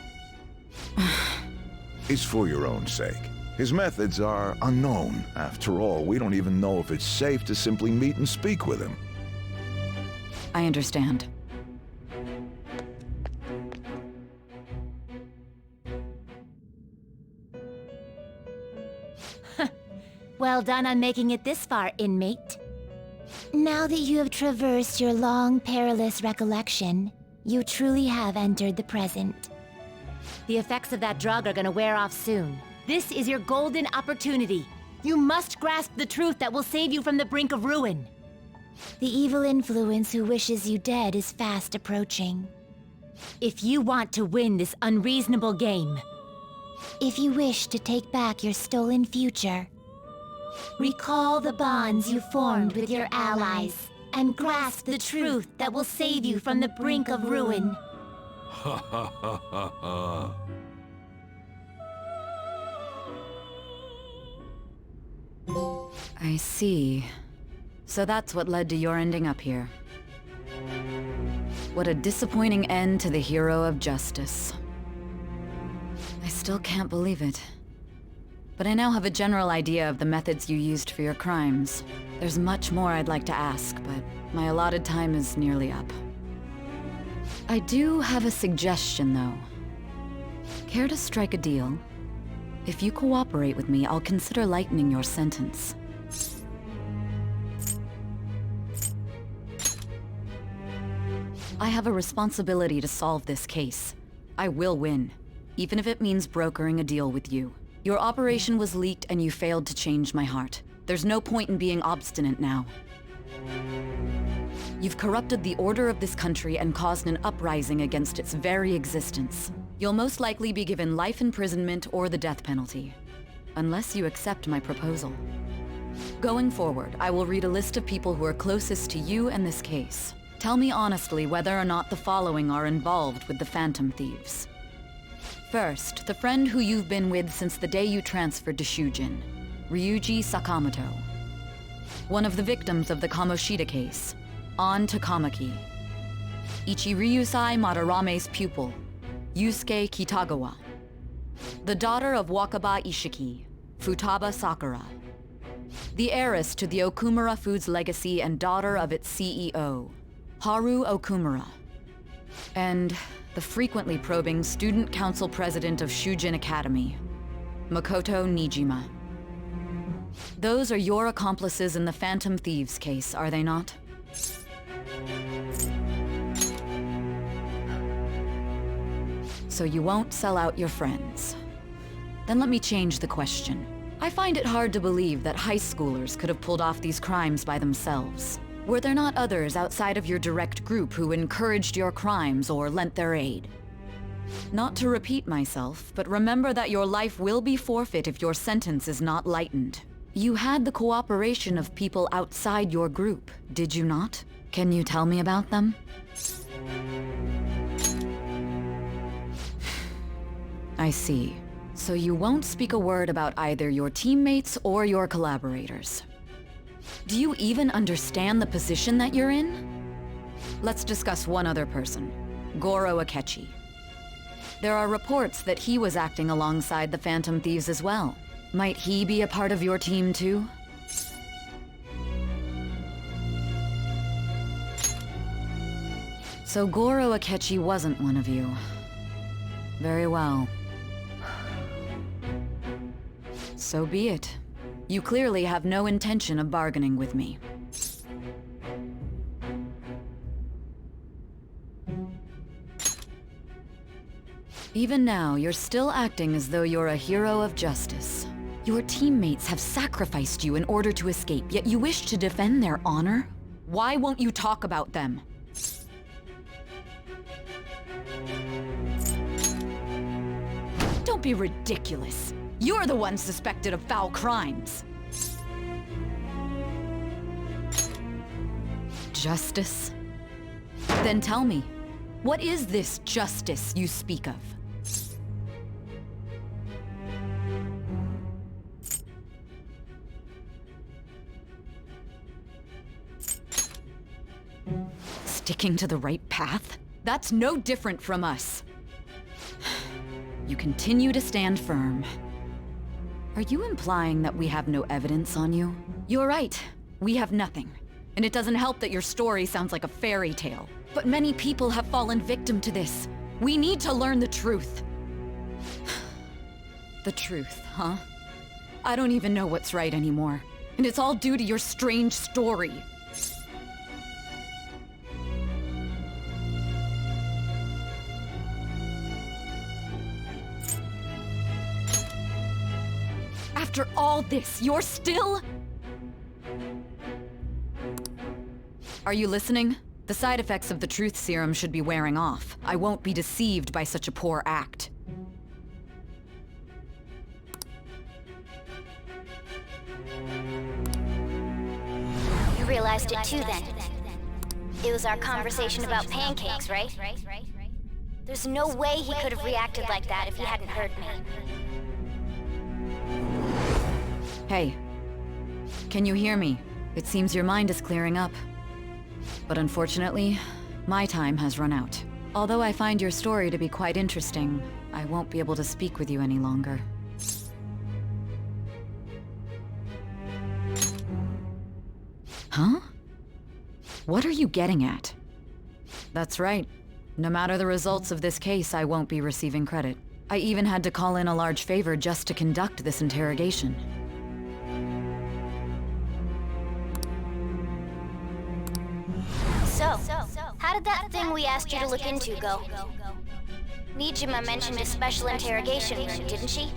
It's for your own sake. His methods are unknown. After all, we don't even know if it's safe to simply meet and speak with him. I understand. Well done on making it this far, inmate. Now that you have traversed your long, perilous recollection, you truly have entered the present. The effects of that drug are gonna wear off soon. This is your golden opportunity. You must grasp the truth that will save you from the brink of ruin. The evil influence who wishes you dead is fast approaching. If you want to win this unreasonable game, if you wish to take back your stolen future, recall the bonds you formed with your allies, and grasp the truth that will save you from the brink of ruin. Ha ha ha ha ha. I see. So that's what led to your ending up here. What a disappointing end to the hero of justice. I still can't believe it. But I now have a general idea of the methods you used for your crimes. There's much more I'd like to ask, but my allotted time is nearly up. I do have a suggestion, though. Care to strike a deal? If you cooperate with me, I'll consider lightening your sentence. I have a responsibility to solve this case. I will win, even if it means brokering a deal with you. Your operation was leaked and you failed to change my heart. There's no point in being obstinate now. You've corrupted the order of this country and caused an uprising against its very existence. You'll most likely be given life imprisonment or the death penalty, unless you accept my proposal. Going forward, I will read a list of people who are closest to you and this case. Tell me honestly whether or not the following are involved with the Phantom Thieves. First, the friend who you've been with since the day you transferred to Shujin, Ryuji Sakamoto. One of the victims of the Kamoshida case, An Takamaki. Ichiryusai Madarame's pupil, Yusuke Kitagawa. The daughter of Wakaba Ishiki, Futaba Sakura. The heiress to the Okumura Foods legacy and daughter of its CEO, Haru Okumura. And the frequently probing student council president of Shujin Academy, Makoto Nijima. Those are your accomplices in the Phantom Thieves case, are they not? So you won't sell out your friends. Then let me change the question. I find it hard to believe that high schoolers could have pulled off these crimes by themselves. Were there not others outside of your direct group who encouraged your crimes or lent their aid? Not to repeat myself, but remember that your life will be forfeit if your sentence is not lightened. You had the cooperation of people outside your group, did you not? Can you tell me about them? I see. So you won't speak a word about either your teammates or your collaborators. Do you even understand the position that you're in? Let's discuss one other person, Goro Akechi. There are reports that he was acting alongside the Phantom Thieves as well. Might he be a part of your team too? So Goro Akechi wasn't one of you. Very well. So be it. You clearly have no intention of bargaining with me. Even now, you're still acting as though you're a hero of justice. Your teammates have sacrificed you in order to escape, yet you wish to defend their honor? Why won't you talk about them? Don't be ridiculous. You're the one suspected of foul crimes. Justice? Then tell me, what is this justice you speak of? Sticking to the right path? That's no different from us. You continue to stand firm. Are you implying that we have no evidence on you? You're right. We have nothing. And it doesn't help that your story sounds like a fairy tale. But many people have fallen victim to this. We need to learn the truth. The truth, huh? I don't even know what's right anymore. And it's all due to your strange story. After all this, you're still... Are you listening? The side effects of the truth serum should be wearing off. I won't be deceived by such a poor act. You realized it too then. It was our conversation about pancakes, right? There's no way he could have reacted like that if he hadn't heard me. Hey. Can you hear me? It seems your mind is clearing up. But unfortunately, my time has run out. Although I find your story to be quite interesting, I won't be able to speak with you any longer. Huh? What are you getting at? That's right. No matter the results of this case, I won't be receiving credit. I even had to call in a large favor just to conduct this interrogation. So, how did that thing we asked you to look into go? Nijima mentioned a special interrogation room, didn't she?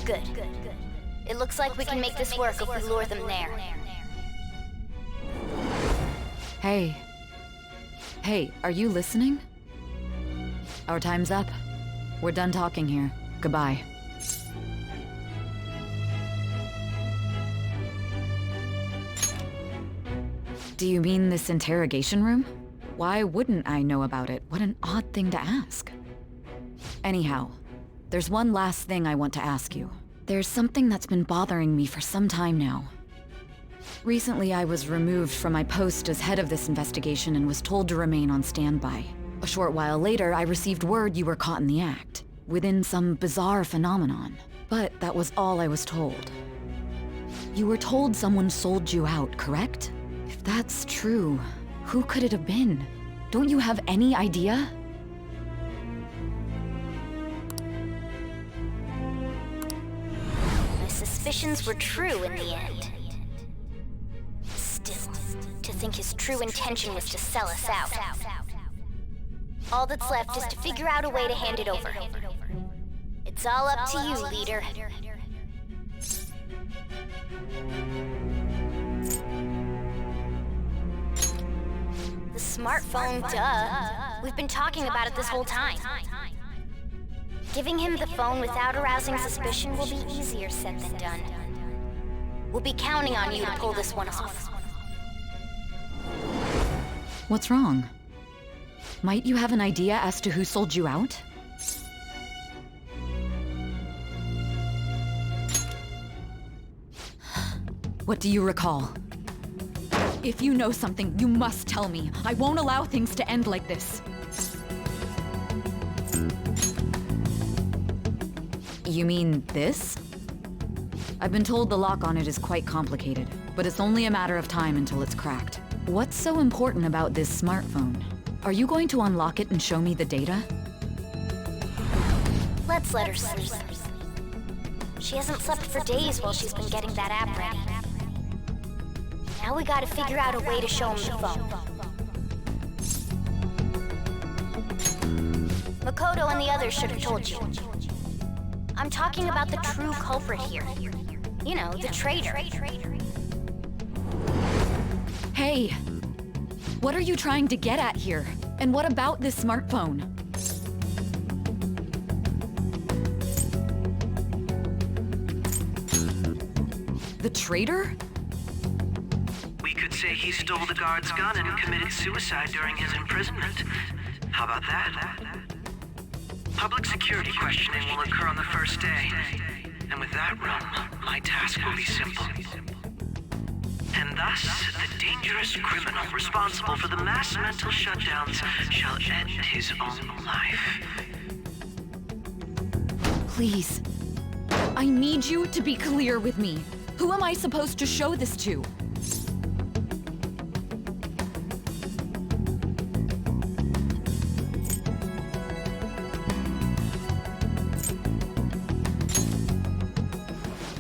Good. It looks like we can make this work if we lure them there. Hey. Hey, are you listening? Our time's up. We're done talking here. Goodbye. Do you mean this interrogation room? Why wouldn't I know about it? What an odd thing to ask. Anyhow, there's one last thing I want to ask you. There's something that's been bothering me for some time now. Recently, I was removed from my post as head of this investigation and was told to remain on standby. A short while later, I received word you were caught in the act, within some bizarre phenomenon. But that was all I was told. You were told someone sold you out, correct? If that's true, who could it have been? Don't you have any idea? suspicions were true in the end. Still, to think his true intention was to sell us out. All that's left is to figure out a way to hand it over. It's all up to you, leader. The smartphone, duh. We've been talking about it this whole time. Giving him the phone without arousing suspicion will be easier said than done. We'll be counting on you to pull this one off. What's wrong? Might you have an idea as to who sold you out? What do you recall? If you know something, you must tell me. I won't allow things to end like this. You mean this? I've been told the lock on it is quite complicated, but it's only a matter of time until it's cracked. What's so important about this smartphone? Are you going to unlock it and show me the data? Let's let her sleep. She hasn't slept for days while she's been getting that app ready. Now we gotta figure out a way to show him the phone. Makoto and the others should have told you. I'm talking about the true culprit here. You know, the traitor. Hey! What are you trying to get at here? And what about this smartphone? The traitor? We could say he stole the guard's gun and committed suicide during his imprisonment. How about that? Public security questioning will occur on the first day. And with that room, my task will be simple. And thus, the dangerous criminal responsible for the mass mental shutdowns shall end his own life. Please. I need you to be clear with me. Who am I supposed to show this to?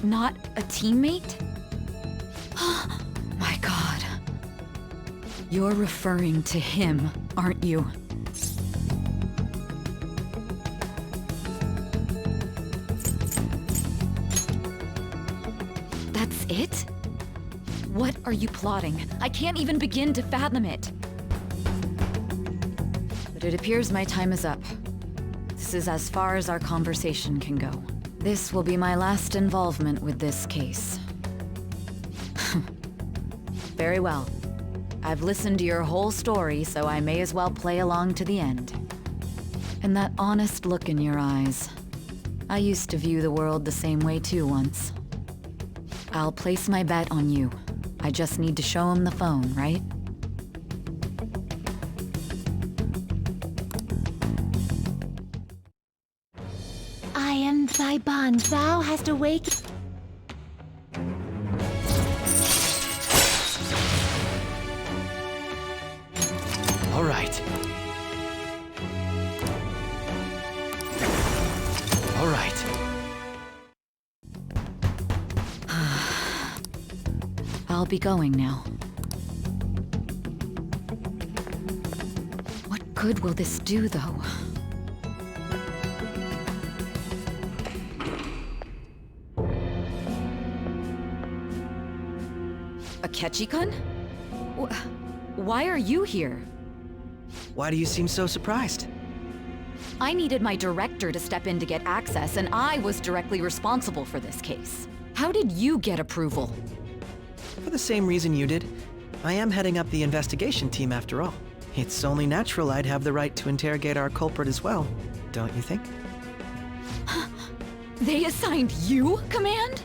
Not a teammate? My God. You're referring to him, aren't you? That's it? What are you plotting? I can't even begin to fathom it. But it appears my time is up. This is as far as our conversation can go. This will be my last involvement with this case. Very well. I've listened to your whole story, so I may as well play along to the end. And that honest look in your eyes. I used to view the world the same way too once. I'll place my bet on you. I just need to show him the phone, right? I am thy bond. Thou hast awakened. All right. All right. I'll be going now. What good will this do, though? Akechi-kun? Why are you here? Why do you seem so surprised? I needed my director to step in to get access, and I was directly responsible for this case. How did you get approval? For the same reason you did. I am heading up the investigation team after all. It's only natural I'd have the right to interrogate our culprit as well, don't you think? They assigned you command?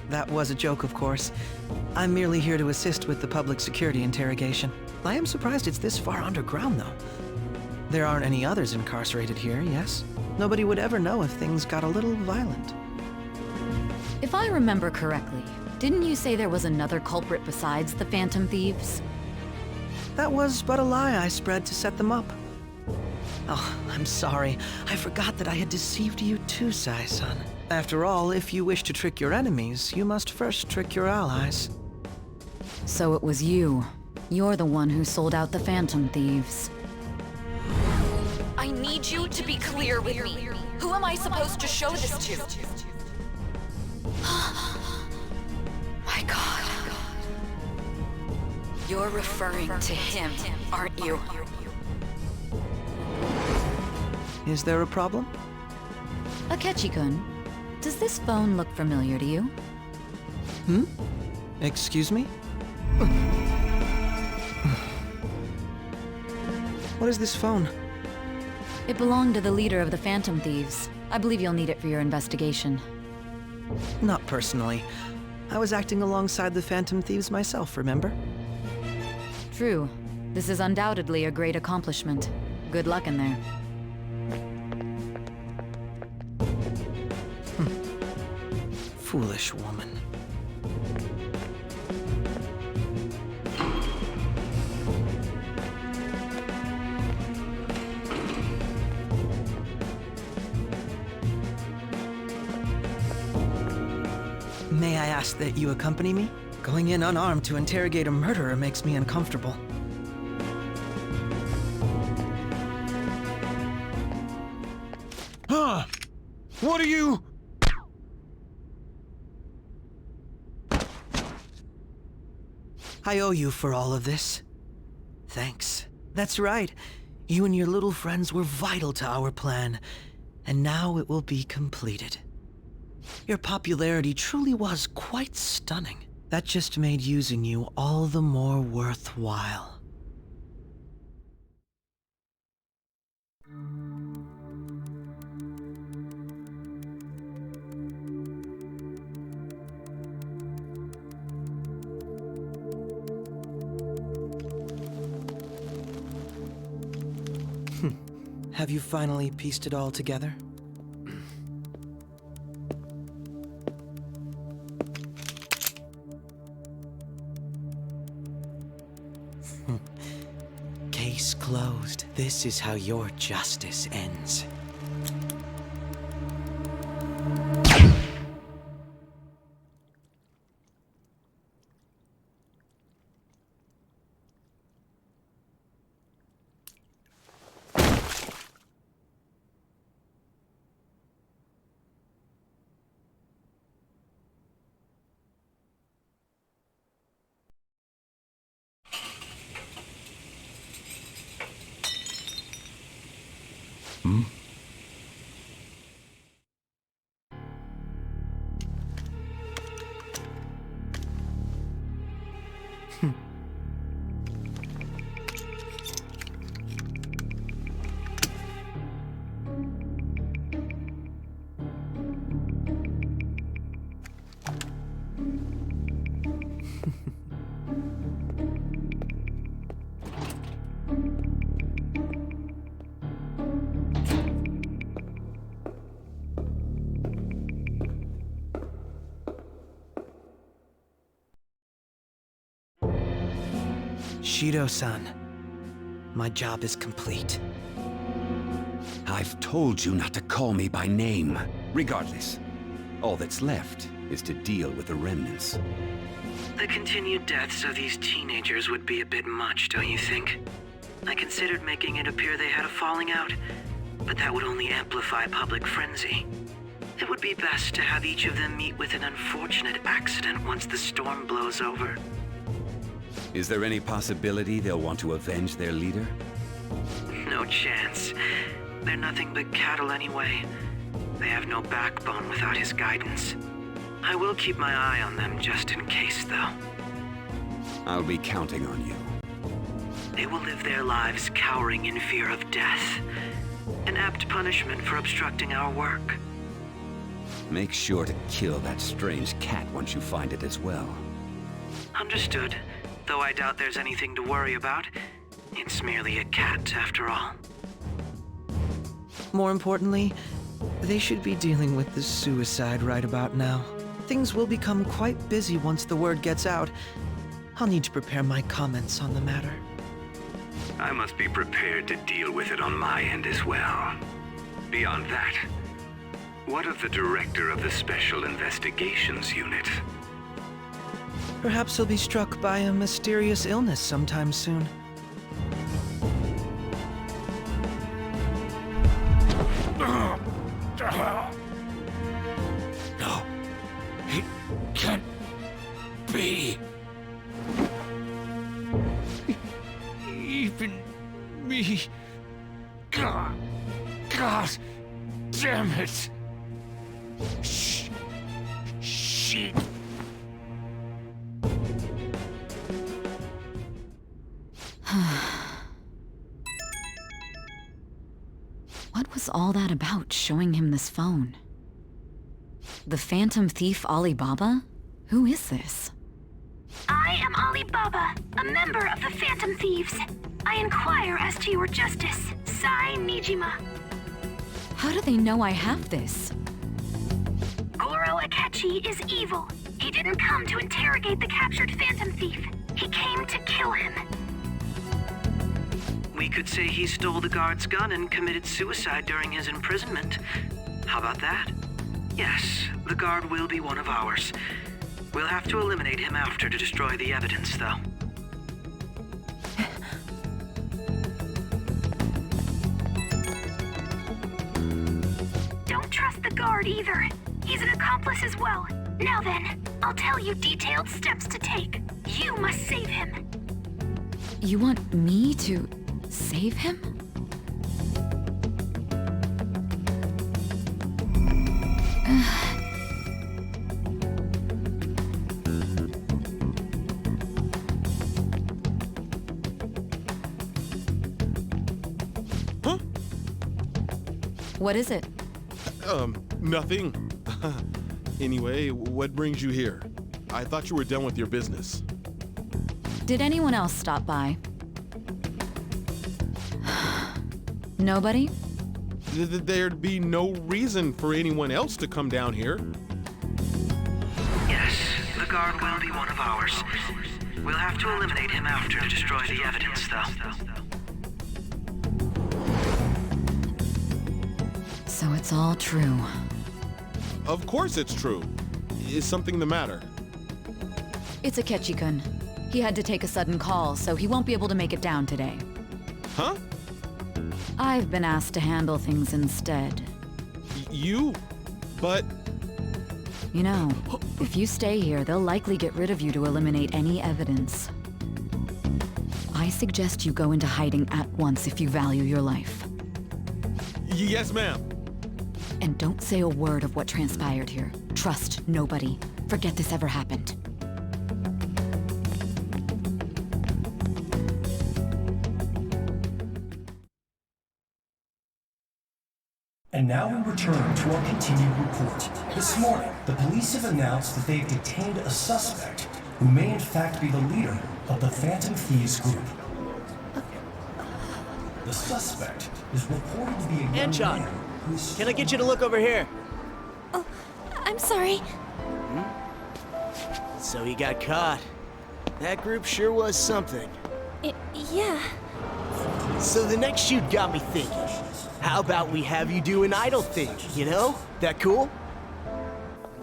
That was a joke, of course. I'm merely here to assist with the public security interrogation. I am surprised it's this far underground, though. There aren't any others incarcerated here, yes? Nobody would ever know if things got a little violent. If I remember correctly, didn't you say there was another culprit besides the Phantom Thieves? That was but a lie I spread to set them up. Oh, I'm sorry. I forgot that I had deceived you too, Sai-san. After all, if you wish to trick your enemies, you must first trick your allies. So it was you. You're the one who sold out the Phantom Thieves. I need you to be clear with me. Who am I supposed to show this to? My God. You're referring to him, aren't you? Is there a problem? Akechi-kun, does this phone look familiar to you? Hmm? Excuse me? What is this phone? It belonged to the leader of the Phantom Thieves. I believe you'll need it for your investigation. Not personally. I was acting alongside the Phantom Thieves myself, remember? True. This is undoubtedly a great accomplishment. Good luck in there. Foolish woman. May I ask that you accompany me? Going in unarmed to interrogate a murderer makes me uncomfortable. Huh? What are you... I owe you for all of this. Thanks. That's right. You and your little friends were vital to our plan, and now it will be completed. Your popularity truly was quite stunning. That just made using you all the more worthwhile. Have you finally pieced it all together? Case closed. This is how your justice ends. Hmm? Shido-san, my job is complete. I've told you not to call me by name. Regardless, all that's left is to deal with the remnants. The continued deaths of these teenagers would be a bit much, don't you think? I considered making it appear they had a falling out, but that would only amplify public frenzy. It would be best to have each of them meet with an unfortunate accident once the storm blows over. Is there any possibility they'll want to avenge their leader? No chance. They're nothing but cattle anyway. They have no backbone without his guidance. I will keep my eye on them just in case, though. I'll be counting on you. They will live their lives cowering in fear of death. An apt punishment for obstructing our work. Make sure to kill that strange cat once you find it as well. Understood. Though I doubt there's anything to worry about. It's merely a cat, after all. More importantly, they should be dealing with the suicide right about now. Things will become quite busy once the word gets out. I'll need to prepare my comments on the matter. I must be prepared to deal with it on my end as well. Beyond that, What of the director of the Special Investigations Unit? Perhaps he'll be struck by a mysterious illness sometime soon. No, it can't be. Even me. God damn it. Shit. What was all that about, showing him this phone? The Phantom Thief Alibaba? Who is this? I am Alibaba, a member of the Phantom Thieves. I inquire as to your justice, Sai Nijima. How do they know I have this? Goro Akechi is evil. He didn't come to interrogate the captured Phantom Thief. He came to kill him. We could say he stole the guard's gun and committed suicide during his imprisonment. How about that? Yes, the guard will be one of ours. We'll have to eliminate him after to destroy the evidence, though. Don't trust the guard either. He's an accomplice as well. Now then, I'll tell you detailed steps to take. You must save him. You want me to save him? Huh? What is it? Nothing. Anyway, what brings you here? I thought you were done with your business. Did anyone else stop by? Nobody? There'd be no reason for anyone else to come down here. Yes, the guard will be one of ours. We'll have to eliminate him after to destroy the evidence, though. So it's all true. Of course it's true. Is something the matter? It's Akechi-kun. He had to take a sudden call, so he won't be able to make it down today. Huh? I've been asked to handle things instead. You? But... You know, if you stay here, they'll likely get rid of you to eliminate any evidence. I suggest you go into hiding at once if you value your life. Yes, ma'am. And don't say a word of what transpired here. Trust nobody. Forget this ever happened. And now we return to our continued report. This morning, the police have announced that they've detained a suspect who may in fact be the leader of the Phantom Thieves group. The suspect is reported to be a young Anchon, man who's... can I get you to look over here? Oh, I'm sorry. So he got caught. That group sure was something. Yeah. So the next shoot got me thinking. How about we have you do an idle thing, you know? That cool?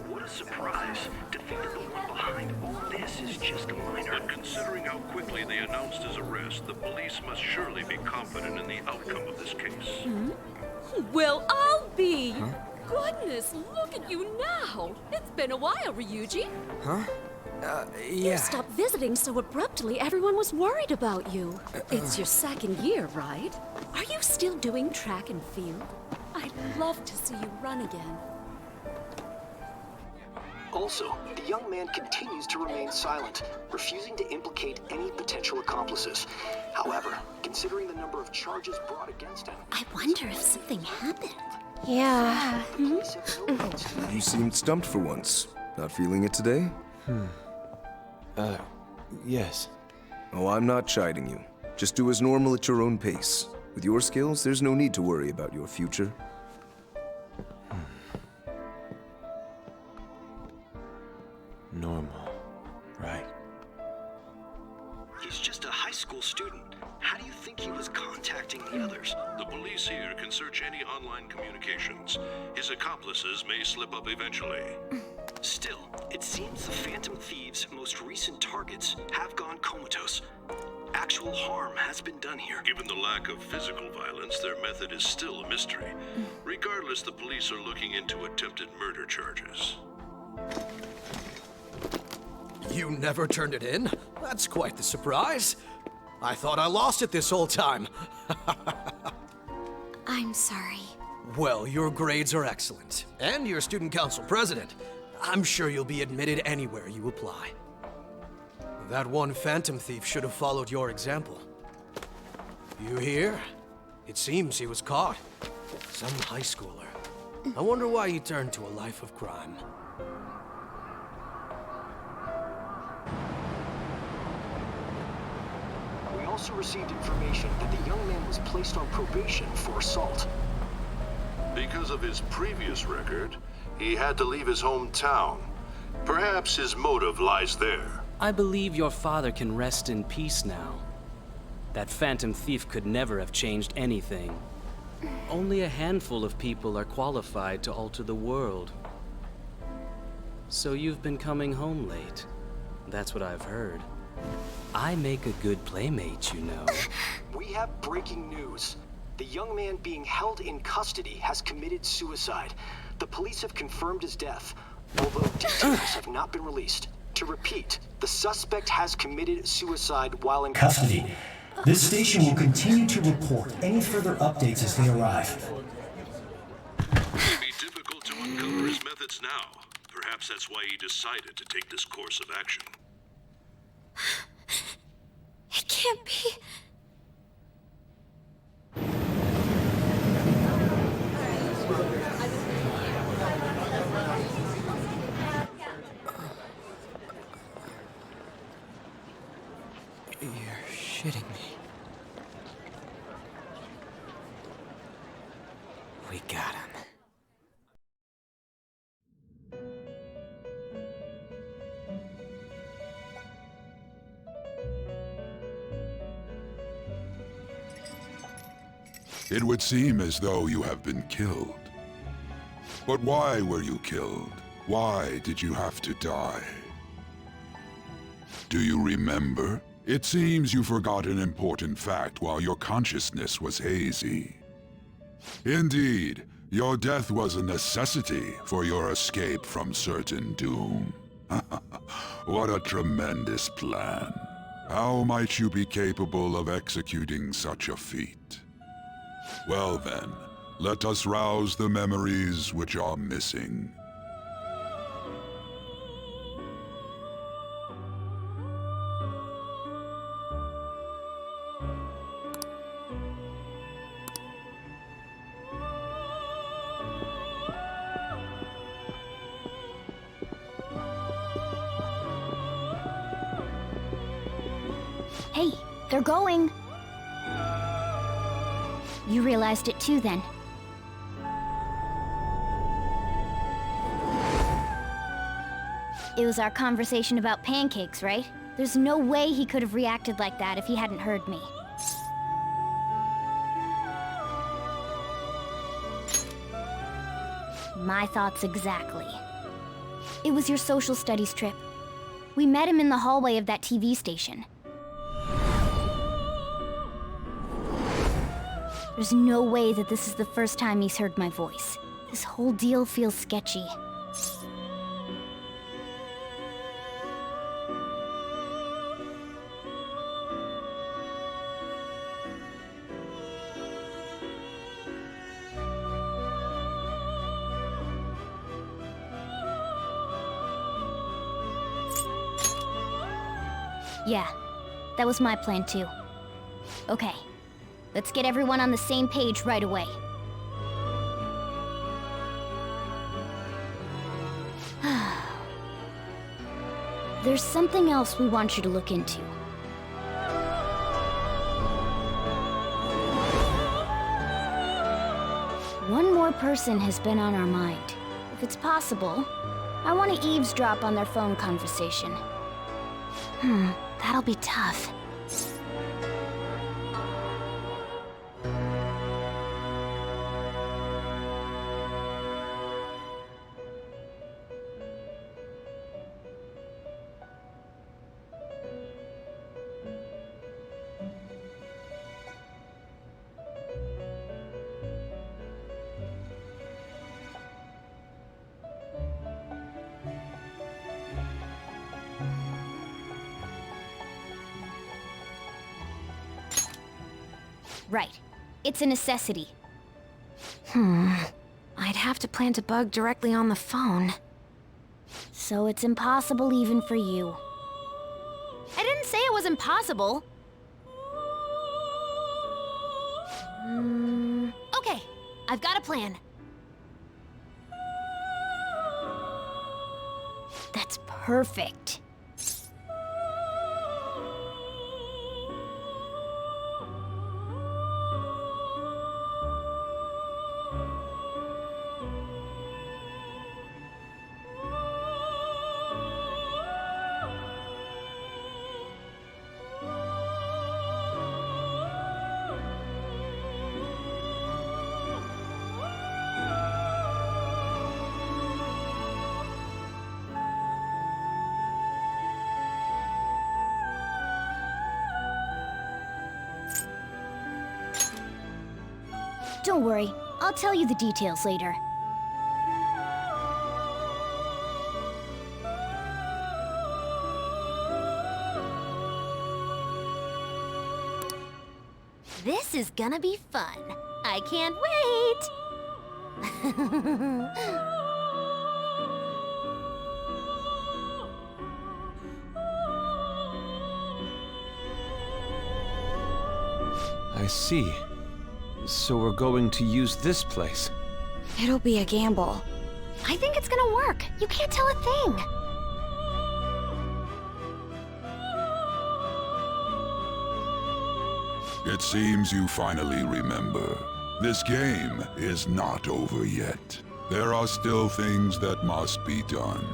What a surprise. To think that the one behind all this is just a minor. But considering how quickly they announced his arrest, the police must surely be confident in the outcome of this case. Well, I'll be. Goodness, look at you now. It's been a while, Ryuji. Huh? You Yeah. stopped visiting so abruptly, everyone was worried about you. It's your second year, right? Are you still doing track and field? I'd love to see you run again. Also, the young man continues to remain silent, refusing to implicate any potential accomplices. However, considering the number of charges brought against him... I wonder if something happened. Yeah. You seemed stumped for once. Not feeling it today? Yes. Oh, I'm not chiding you. Just do as normal at your own pace. With your skills, there's no need to worry about your future. Normal. Right. He's just a high school student. How do you think he was contacting the others? The police here can search any online communications. His accomplices may slip up eventually. Still, it seems the Phantom Thieves' most recent targets have gone comatose. Actual harm has been done here. Given the lack of physical violence, their method is still a mystery. Regardless, the police are looking into attempted murder charges. You never turned it in? That's quite the surprise. I thought I lost it this whole time. I'm sorry. Well, your grades are excellent. And you're student council president. I'm sure you'll be admitted anywhere you apply. That one Phantom Thief should have followed your example. You hear? It seems he was caught. Some high schooler. I wonder why he turned to a life of crime. We also received information that the young man was placed on probation for assault. Because of his previous record, he had to leave his hometown. Perhaps his motive lies there. I believe your father can rest in peace now. That Phantom Thief could never have changed anything. Only a handful of people are qualified to alter the world. So you've been coming home late. That's what I've heard. I make a good playmate, you know. We have breaking news. The young man being held in custody has committed suicide. The police have confirmed his death, although details have not been released. To repeat, the suspect has committed suicide while in Custody. This station will continue to report any further updates as they arrive. It may be difficult to uncover his methods now. Perhaps that's why he decided to take this course of action. It can't be. You're shitting me. We got him. It would seem as though you have been killed. But why were you killed? Why did you have to die? Do you remember? It seems you forgot an important fact while your consciousness was hazy. Indeed, your death was a necessity for your escape from certain doom. What a tremendous plan. How might you be capable of executing such a feat? Well then, let us rouse the memories which are missing. Hey, they're going. You realized it too, then. It was our conversation about pancakes, right? There's no way he could have reacted like that if he hadn't heard me. My thoughts exactly. It was your social studies trip. We met him in the hallway of that TV station. There's no way that this is the first time he's heard my voice. This whole deal feels sketchy. Yeah, that was my plan too. Okay. Let's get everyone on the same page right away. There's something else we want you to look into. One more person has been on our mind. If it's possible, I want to eavesdrop on their phone conversation. That'll be tough. Right. It's a necessity. I'd have to plant a bug directly on the phone. So it's impossible even for you. I didn't say it was impossible. Okay, I've got a plan. That's perfect. Don't worry, I'll tell you the details later. This is gonna be fun. I can't wait! I see. So we're going to use this place. It'll be a gamble. I think it's gonna work. You can't tell a thing. It seems you finally remember. This game is not over yet. There are still things that must be done.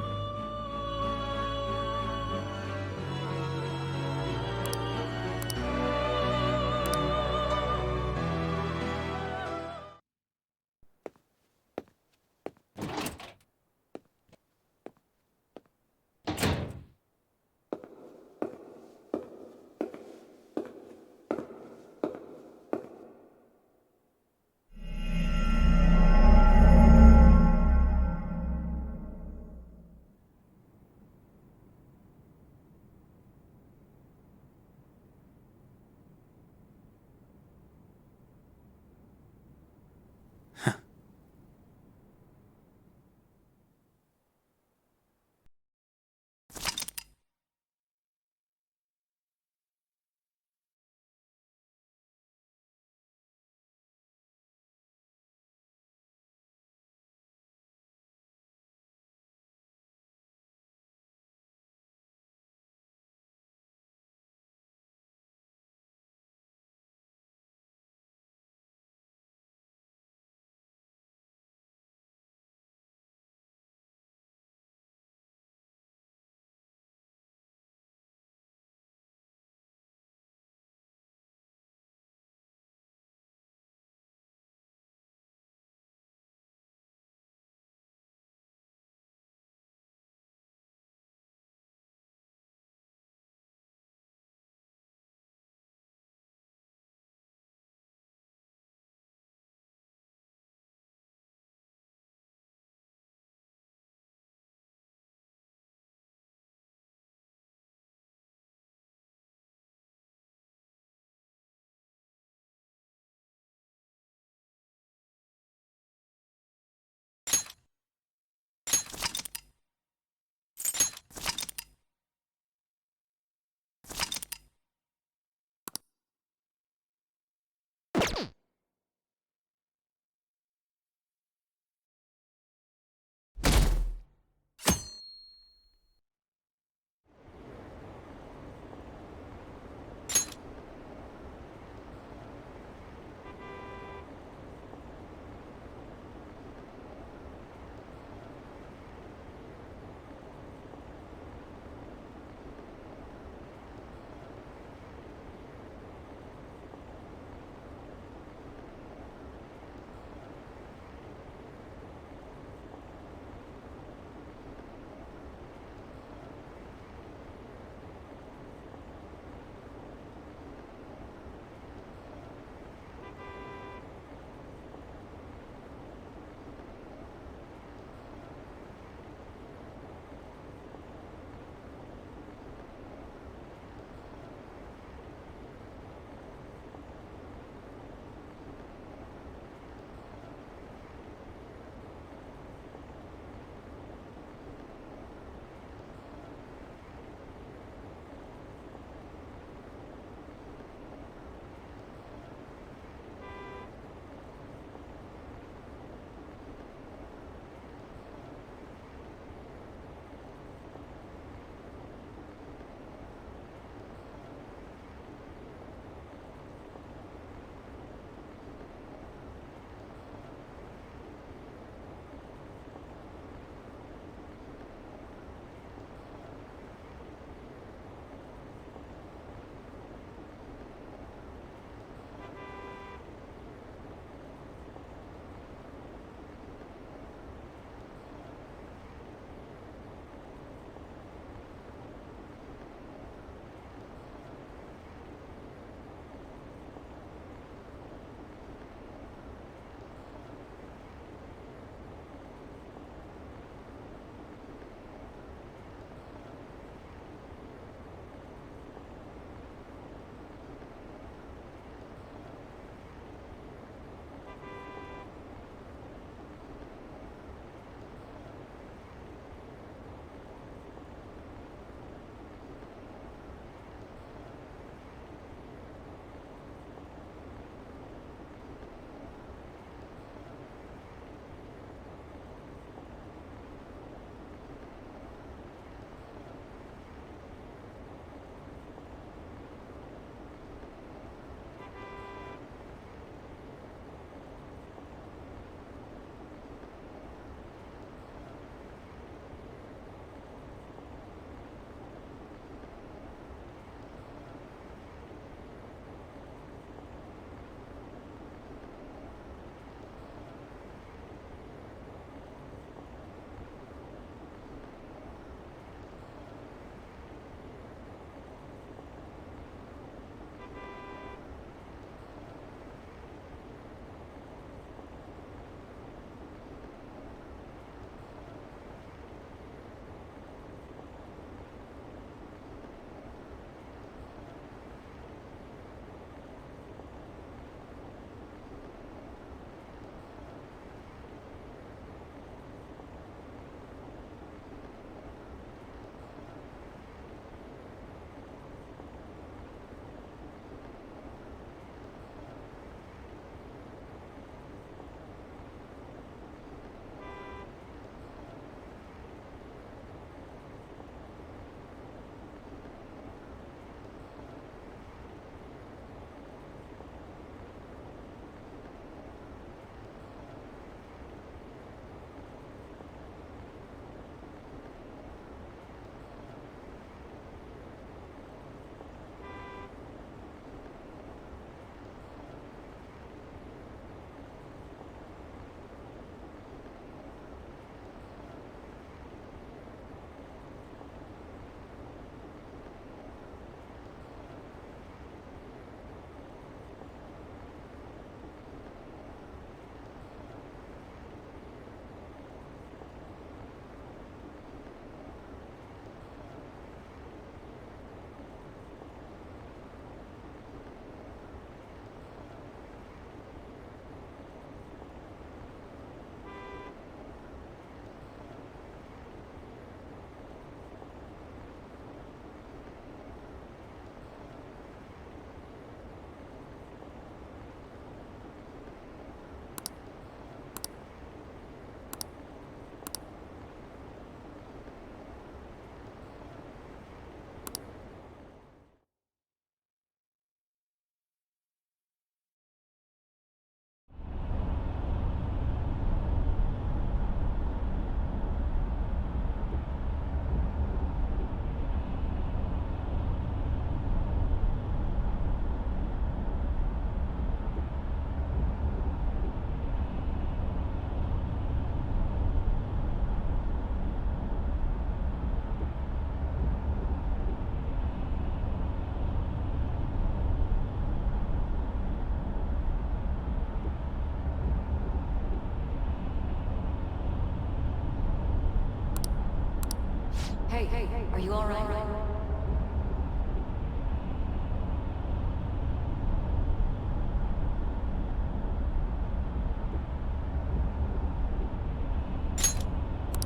are you all right?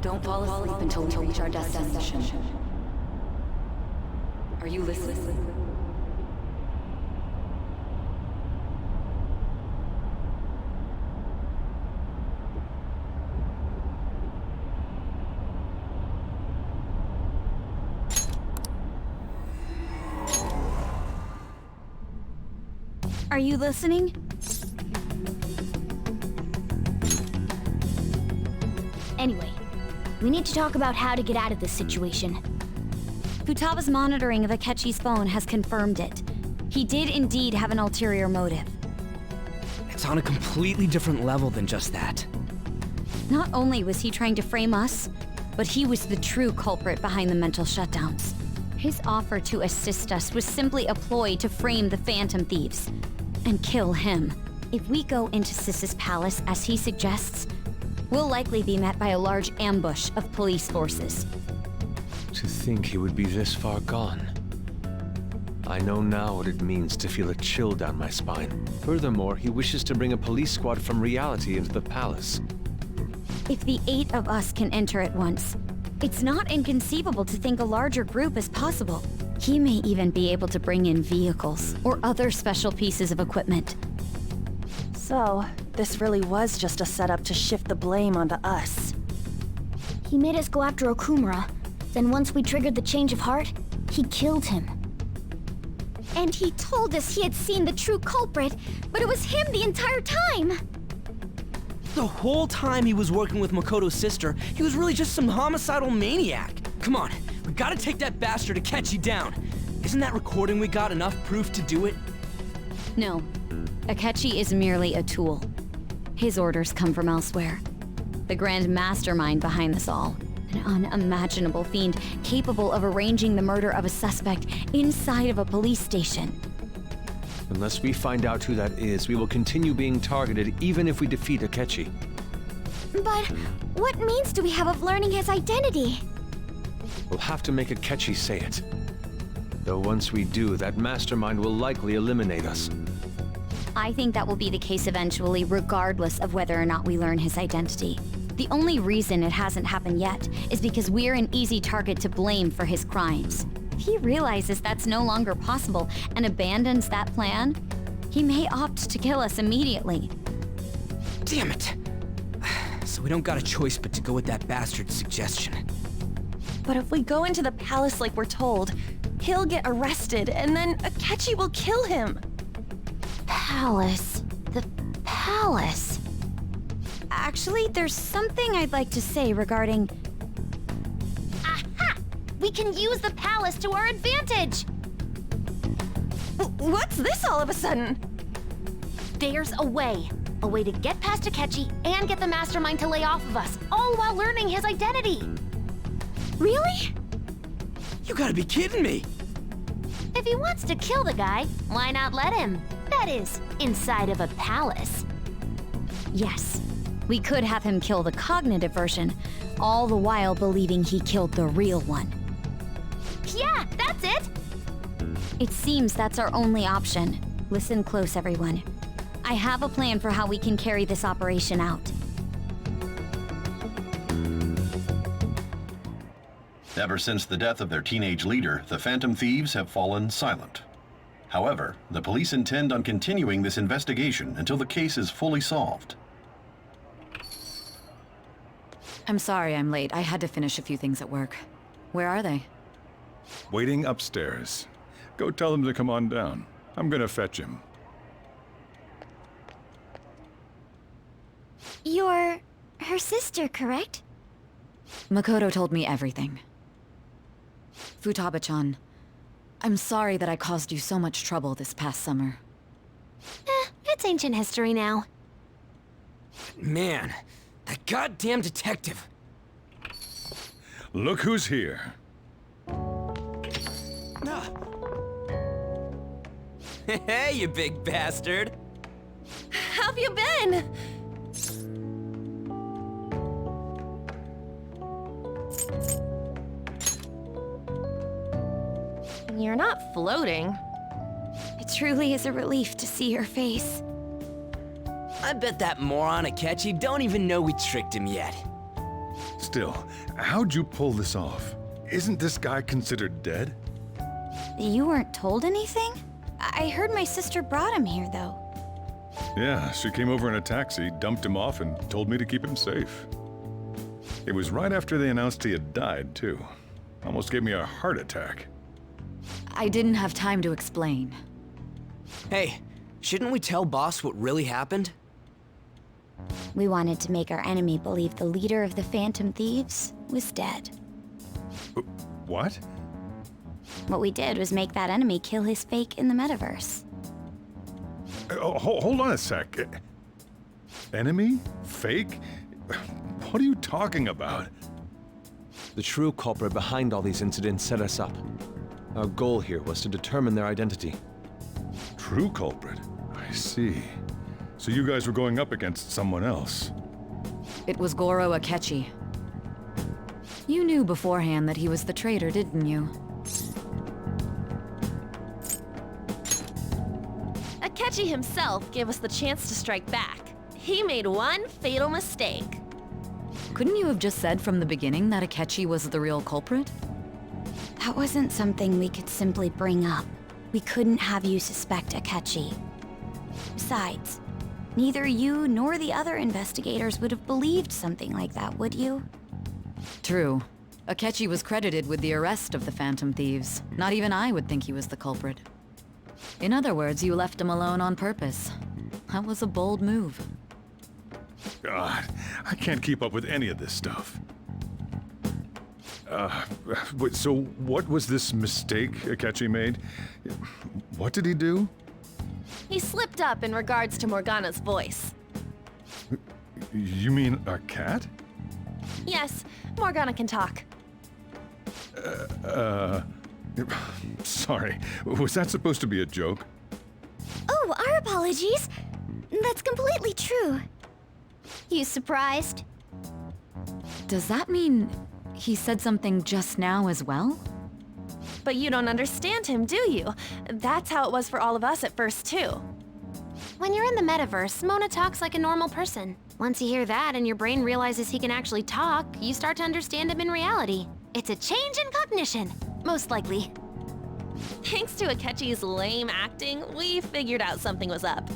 Don't fall asleep until we reach our destination. Are you listening? Are you listening? Anyway, we need to talk about how to get out of this situation. Futaba's monitoring of Akechi's phone has confirmed it. He did indeed have an ulterior motive. It's on a completely different level than just that. Not only was he trying to frame us, but he was the true culprit behind the mental shutdowns. His offer to assist us was simply a ploy to frame the Phantom Thieves and kill him. If we go into Sis's palace as he suggests, we'll likely be met by a large ambush of police forces. To think he would be this far gone. I know now what it means to feel a chill down my spine. Furthermore, he wishes to bring a police squad from reality into the palace. If the 8 of us can enter at once, it's not inconceivable to think a larger group is possible. He may even be able to bring in vehicles or other special pieces of equipment. So, this really was just a setup to shift the blame onto us. He made us go after Okumura. Then once we triggered the change of heart, he killed him. And he told us he had seen the true culprit, but it was him the entire time! The whole time he was working with Makoto's sister, he was really just some homicidal maniac. Come on, we gotta take that bastard Akechi down. Isn't that recording we got enough proof to do it? No. Akechi is merely a tool. His orders come from elsewhere. The grand mastermind behind this all. An unimaginable fiend capable of arranging the murder of a suspect inside of a police station. Unless we find out who that is, we will continue being targeted even if we defeat Akechi. But what means do we have of learning his identity? We'll have to make Akechi say it. Though once we do, that mastermind will likely eliminate us. I think that will be the case eventually, regardless of whether or not we learn his identity. The only reason it hasn't happened yet is because we're an easy target to blame for his crimes. If he realizes that's no longer possible and abandons that plan, he may opt to kill us immediately. Damn it! So we don't got a choice but to go with that bastard's suggestion. But if we go into the palace like we're told, he'll get arrested and then Akechi will kill him. Palace. The palace. Actually, there's something I'd like to say regarding... Aha! We can use the palace to our advantage! What's this all of a sudden? There's a way. A way to get past Akechi and get the mastermind to lay off of us, all while learning his identity. Really? You gotta be kidding me! If he wants to kill the guy, why not let him? That is, inside of a palace. Yes. We could have him kill the cognitive version, all the while believing he killed the real one. Yeah, that's it! It seems that's our only option. Listen close, everyone. I have a plan for how we can carry this operation out. Ever since the death of their teenage leader, the Phantom Thieves have fallen silent. However, the police intend on continuing this investigation until the case is fully solved. I'm sorry I'm late. I had to finish a few things at work. Where are they? Waiting upstairs. Go tell them to come on down. I'm gonna fetch him. You're... her sister, correct? Makoto told me everything. Futaba-chan, I'm sorry that I caused you so much trouble this past summer. It's ancient history now. Man, that goddamn detective. Look who's here. Hey, you big bastard. How have you been? You're not floating. It truly is a relief to see your face. I bet that moron Akechi don't even know we tricked him yet. Still, how'd you pull this off? Isn't this guy considered dead? You weren't told anything? I heard my sister brought him here, though. Yeah, she came over in a taxi, dumped him off, and told me to keep him safe. It was right after they announced he had died, too. Almost gave me a heart attack. I didn't have time to explain. Hey, shouldn't we tell Boss what really happened? We wanted to make our enemy believe the leader of the Phantom Thieves was dead. What? What we did was make that enemy kill his fake in the metaverse. Hold on a sec. Enemy? Fake? What are you talking about? The true culprit behind all these incidents set us up. Our goal here was to determine their identity. True culprit? I see. So you guys were going up against someone else? It was Goro Akechi. You knew beforehand that he was the traitor, didn't you? Akechi himself gave us the chance to strike back. He made one fatal mistake. Couldn't you have just said from the beginning that Akechi was the real culprit? That wasn't something we could simply bring up. We couldn't have you suspect Akechi. Besides, neither you nor the other investigators would have believed something like that, would you? True. Akechi was credited with the arrest of the Phantom Thieves. Not even I would think he was the culprit. In other words, you left him alone on purpose. That was a bold move. God, I can't keep up with any of this stuff. So what was this mistake Akechi made? What did he do? He slipped up in regards to Morgana's voice. You mean a cat? Yes, Morgana can talk. Sorry, was that supposed to be a joke? Oh, our apologies. That's completely true. You surprised? Does that mean he said something just now as well? But you don't understand him, do you? That's how it was for all of us at first, too. When you're in the metaverse, Mona talks like a normal person. Once you hear that and your brain realizes he can actually talk, you start to understand him in reality. It's a change in cognition, most likely. Thanks to Akechi's lame acting, we figured out something was up.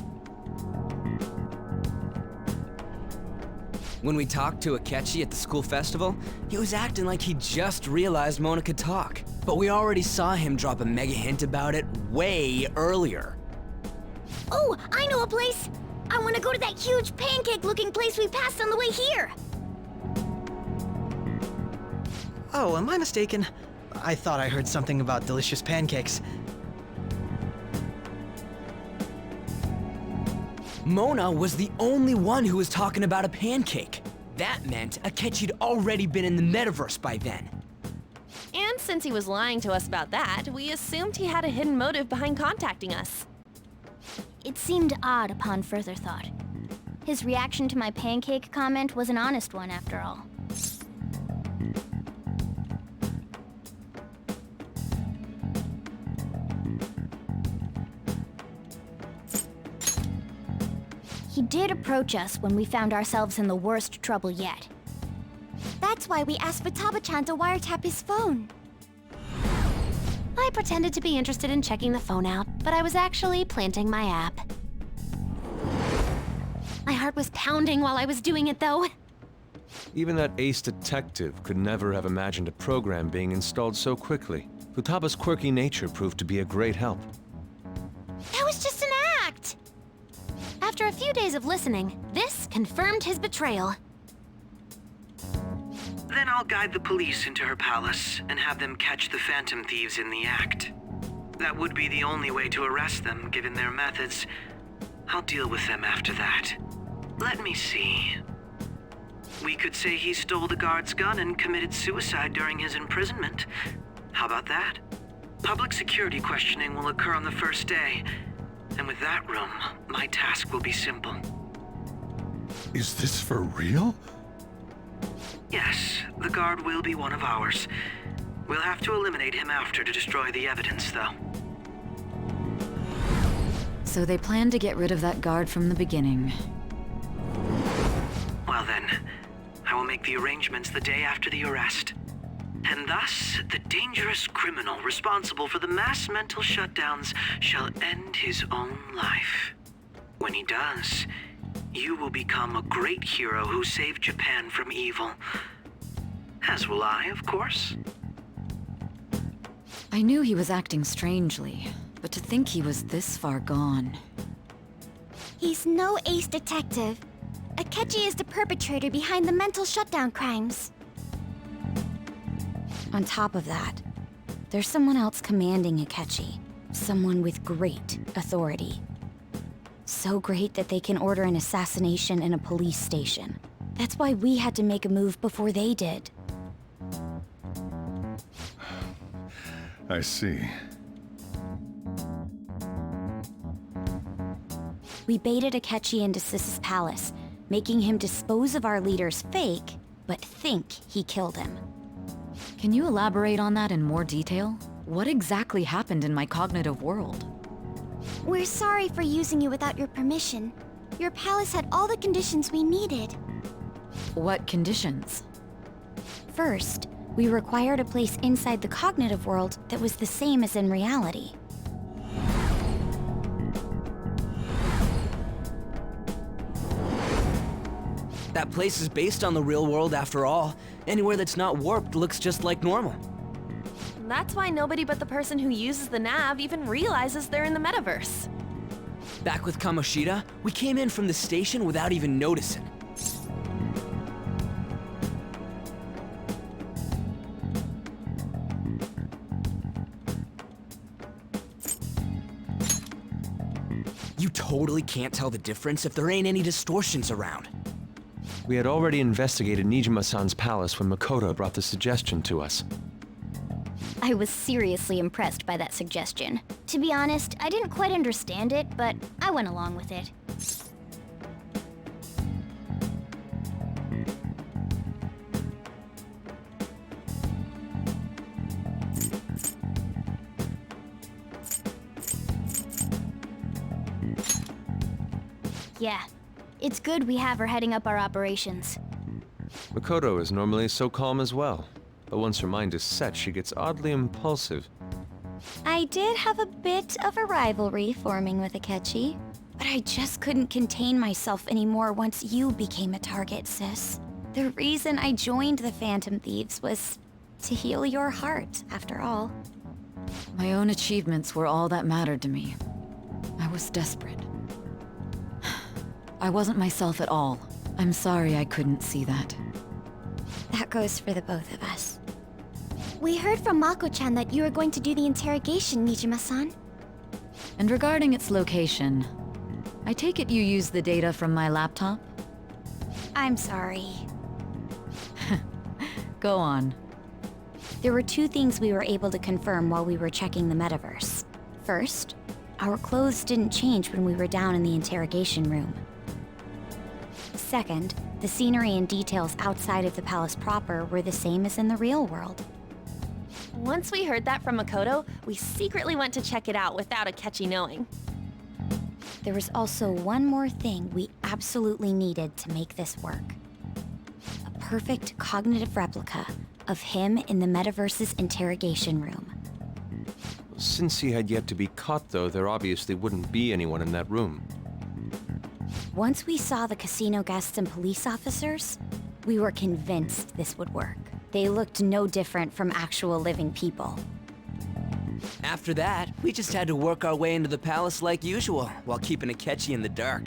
When we talked to Akechi at the school festival, he was acting like he just realized Mona could talk. But we already saw him drop a mega hint about it way earlier. Oh, I know a place! I want to go to that huge pancake-looking place we passed on the way here! Oh, am I mistaken? I thought I heard something about delicious pancakes. Mona was the only one who was talking about a pancake. That meant Akechi'd already been in the metaverse by then. And since he was lying to us about that, we assumed he had a hidden motive behind contacting us. It seemed odd upon further thought. His reaction to my pancake comment was an honest one, after all. He did approach us when we found ourselves in the worst trouble yet. That's why we asked Futaba-chan to wiretap his phone. I pretended to be interested in checking the phone out, but I was actually planting my app. My heart was pounding while I was doing it, though. Even that ace detective could never have imagined a program being installed so quickly. Futaba's quirky nature proved to be a great help. That was just an act! After a few days of listening, this confirmed his betrayal. Then I'll guide the police into her palace and have them catch the Phantom Thieves in the act. That would be the only way to arrest them, given their methods. I'll deal with them after that. Let me see. We could say he stole the guard's gun and committed suicide during his imprisonment. How about that? Public security questioning will occur on the first day. And with that room, my task will be simple. Is this for real? Yes, the guard will be one of ours. We'll have to eliminate him after to destroy the evidence, though. So they plan to get rid of that guard from the beginning. Well then, I will make the arrangements the day after the arrest. And thus, the dangerous criminal responsible for the mass mental shutdowns shall end his own life. When he does, you will become a great hero who saved Japan from evil. As will I, of course. I knew he was acting strangely, but to think he was this far gone. He's no ace detective. Akechi is the perpetrator behind the mental shutdown crimes. On top of that, there's someone else commanding Akechi. Someone with great authority. So great that they can order an assassination in a police station. That's why we had to make a move before they did. I see. We baited Akechi into Sis's palace, making him dispose of our leader's fake, but think he killed him. Can you elaborate on that in more detail? What exactly happened in my cognitive world? We're sorry for using you without your permission. Your palace had all the conditions we needed. What conditions? First, we required a place inside the cognitive world that was the same as in reality. That place is based on the real world after all. Anywhere that's not warped looks just like normal. That's why nobody but the person who uses the nav even realizes they're in the metaverse. Back with Kamoshida, we came in from the station without even noticing. You totally can't tell the difference if there ain't any distortions around. We had already investigated Nijima-san's palace when Makoto brought the suggestion to us. I was seriously impressed by that suggestion. To be honest, I didn't quite understand it, but I went along with it. Yeah, it's good we have her heading up our operations. Makoto is normally so calm as well, but once her mind is set, she gets oddly impulsive. I did have a bit of a rivalry forming with Akechi, But I just couldn't contain myself anymore once you became a target, sis. The reason I joined the Phantom Thieves was to heal your heart, after all. My own achievements were all that mattered to me. I was desperate. I wasn't myself at all. I'm sorry I couldn't see that. That goes for the both of us. We heard from Mako-chan that you were going to do the interrogation, Nijima-san. And regarding its location, I take it you used the data from my laptop? I'm sorry. Go on. There were two things we were able to confirm while we were checking the metaverse. First, our clothes didn't change when we were down in the interrogation room. Second, the scenery and details outside of the palace proper were the same as in the real world. Once we heard that from Makoto, we secretly went to check it out without Akechi knowing. There was also one more thing we absolutely needed to make this work. A perfect cognitive replica of him in the metaverse's interrogation room. Since he had yet to be caught, though, there obviously wouldn't be anyone in that room. Once we saw the casino guests and police officers, we were convinced this would work. They looked no different from actual living people. After that, we just had to work our way into the palace like usual, while keeping Akechi in the dark.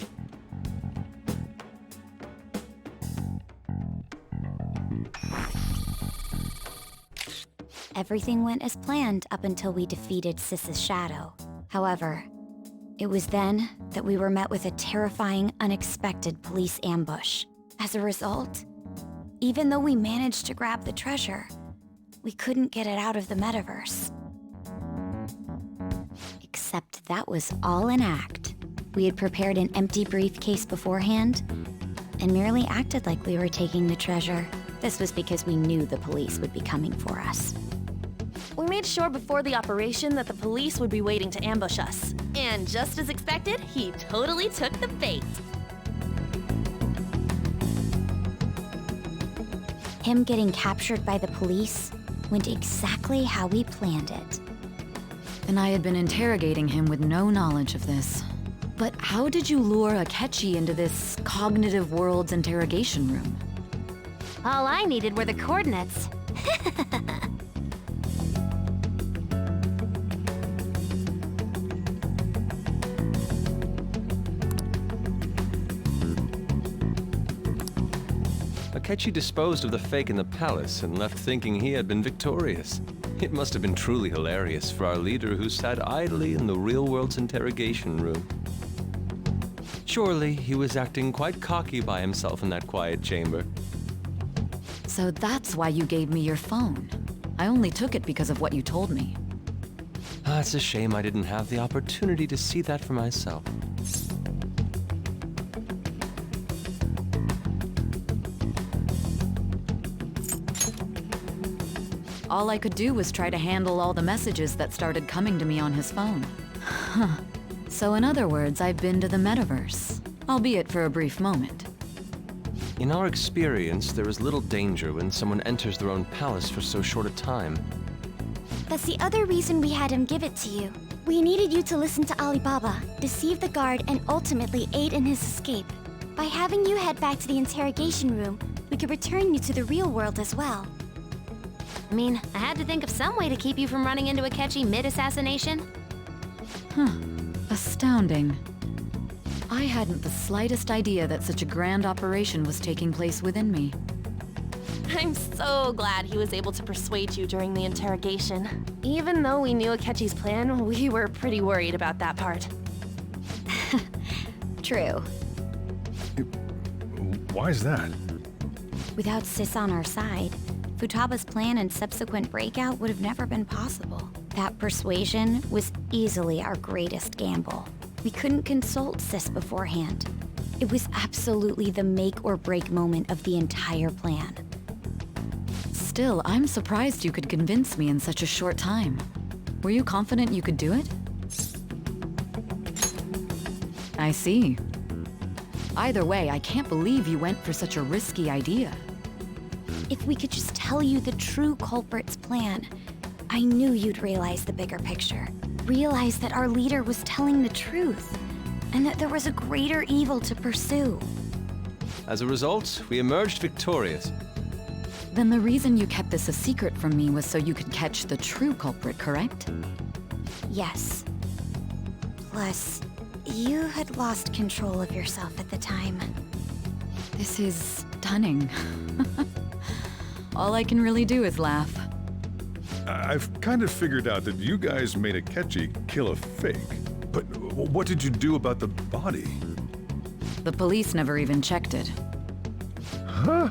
Everything went as planned up until we defeated Sis's shadow. However, it was then that we were met with a terrifying, unexpected police ambush. As a result, even though we managed to grab the treasure, we couldn't get it out of the metaverse. Except that was all an act. We had prepared an empty briefcase beforehand and merely acted like we were taking the treasure. This was because we knew the police would be coming for us. We made sure before the operation that the police would be waiting to ambush us. And just as expected, he totally took the bait. Him getting captured by the police went exactly how we planned it. And I had been interrogating him with no knowledge of this. But how did you lure Akechi into this cognitive world's interrogation room? All I needed were the coordinates. Akechi disposed of the fake in the palace and left thinking he had been victorious. It must have been truly hilarious for our leader who sat idly in the real world's interrogation room. Surely he was acting quite cocky by himself in that quiet chamber. So that's why you gave me your phone. I only took it because of what you told me. It's a shame I didn't have the opportunity to see that for myself. All I could do was try to handle all the messages that started coming to me on his phone. Huh. So in other words, I've been to the metaverse, albeit for a brief moment. In our experience, there is little danger when someone enters their own palace for so short a time. That's the other reason we had him give it to you. We needed you to listen to Alibaba, deceive the guard, and ultimately aid in his escape. By having you head back to the interrogation room, we could return you to the real world as well. I mean, I had to think of some way to keep you from running into Akechi mid-assassination. Huh. Astounding. I hadn't the slightest idea that such a grand operation was taking place within me. I'm so glad he was able to persuade you during the interrogation. Even though we knew Akechi's plan, we were pretty worried about that part. True. Why is that? Without Sis on our side, Futaba's plan and subsequent breakout would have never been possible. That persuasion was easily our greatest gamble. We couldn't consult Sis beforehand. It was absolutely the make or break moment of the entire plan. Still, I'm surprised you could convince me in such a short time. Were you confident you could do it? I see. Either way, I can't believe you went for such a risky idea. If we could just tell you the true culprit's plan, I knew you'd realize the bigger picture. Realize that our leader was telling the truth, and that there was a greater evil to pursue. As a result, we emerged victorious. Then the reason you kept this a secret from me was so you could catch the true culprit, correct? Yes. Plus, you had lost control of yourself at the time. This is stunning. All I can really do is laugh. I've kind of figured out that you guys made Akechi kill a fake. But what did you do about the body? The police never even checked it. Huh?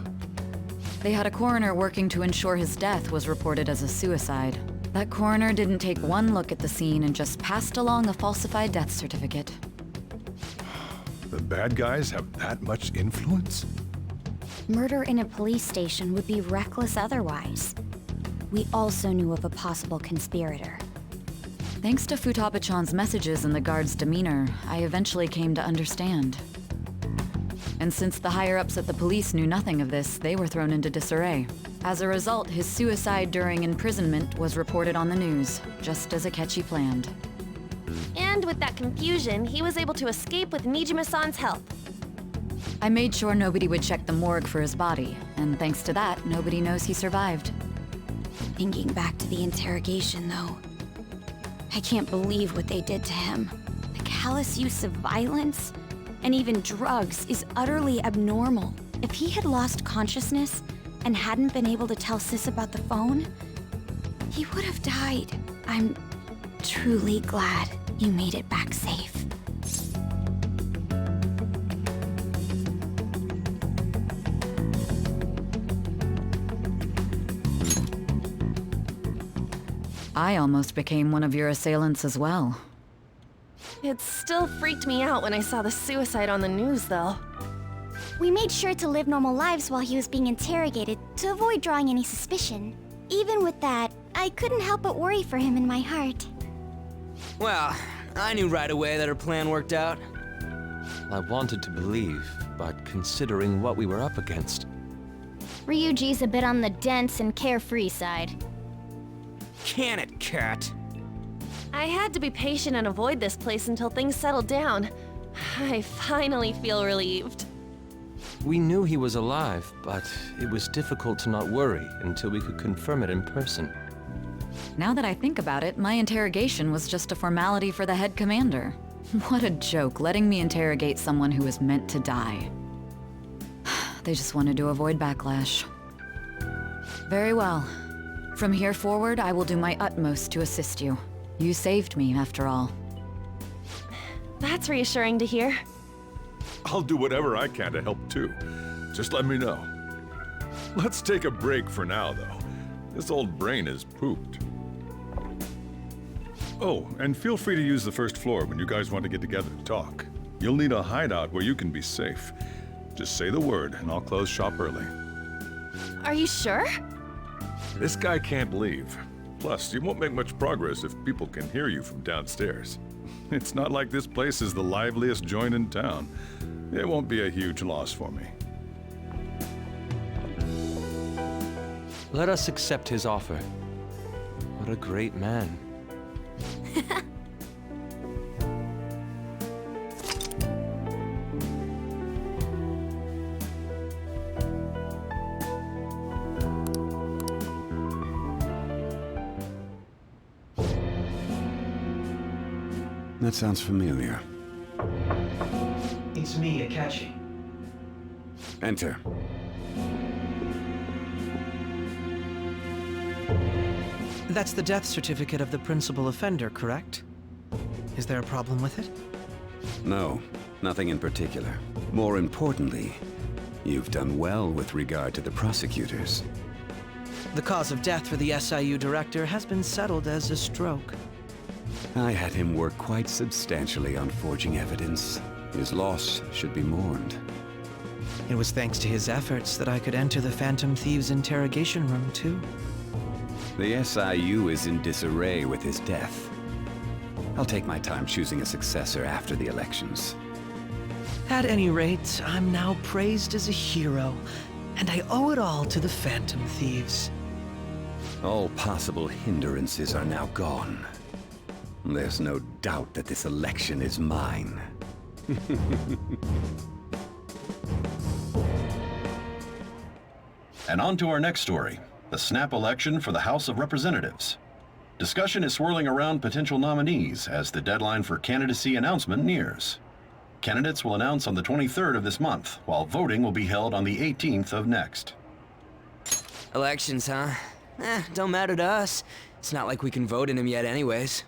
They had a coroner working to ensure his death was reported as a suicide. That coroner didn't take one look at the scene and just passed along a falsified death certificate. The bad guys have that much influence? Murder in a police station would be reckless otherwise. We also knew of a possible conspirator. Thanks to Futaba-chan's messages and the guard's demeanor, I eventually came to understand. And since the higher-ups at the police knew nothing of this, they were thrown into disarray. As a result, his suicide during imprisonment was reported on the news, just as Akechi planned. And with that confusion, he was able to escape with Nijima-san's help. I made sure nobody would check the morgue for his body, and thanks to that, nobody knows he survived. Thinking back to the interrogation, though, I can't believe what they did to him. The callous use of violence and even drugs is utterly abnormal. If he had lost consciousness and hadn't been able to tell Sis about the phone, he would have died. I'm truly glad you made it back safe. I almost became one of your assailants as well. It still freaked me out when I saw the suicide on the news, though. We made sure to live normal lives while he was being interrogated to avoid drawing any suspicion. Even with that, I couldn't help but worry for him in my heart. Well, I knew right away that her plan worked out. I wanted to believe, but considering what we were up against... Ryuji's a bit on the dense and carefree side. Can it, Cat? I had to be patient and avoid this place until things settled down. I finally feel relieved. We knew he was alive, but it was difficult to not worry until we could confirm it in person. Now that I think about it, my interrogation was just a formality for the head commander. What a joke, letting me interrogate someone who was meant to die. They just wanted to avoid backlash. Very well. From here forward, I will do my utmost to assist you. You saved me, after all. That's reassuring to hear. I'll do whatever I can to help too. Just let me know. Let's take a break for now, though. This old brain is pooped. Oh, and feel free to use the first floor when you guys want to get together to talk. You'll need a hideout where you can be safe. Just say the word, and I'll close shop early. Are you sure? This guy can't leave. Plus, you won't make much progress if people can hear you from downstairs. It's not like this place is the liveliest joint in town. It won't be a huge loss for me. Let us accept his offer. What a great man. That sounds familiar. It's me, Akechi. Enter. That's the death certificate of the principal offender, correct? Is there a problem with it? No, nothing in particular. More importantly, you've done well with regard to the prosecutors. The cause of death for the SIU director has been settled as a stroke. I had him work quite substantially on forging evidence. His loss should be mourned. It was thanks to his efforts that I could enter the Phantom Thieves' interrogation room, too. The SIU is in disarray with his death. I'll take my time choosing a successor after the elections. At any rate, I'm now praised as a hero, and I owe it all to the Phantom Thieves. All possible hindrances are now gone. There's no doubt that this election is mine. And on to our next story, the snap election for the House of Representatives. Discussion is swirling around potential nominees as the deadline for candidacy announcement nears. Candidates will announce on the 23rd of this month, while voting will be held on the 18th of next. Elections, huh? Don't matter to us. It's not like we can vote in them yet anyways.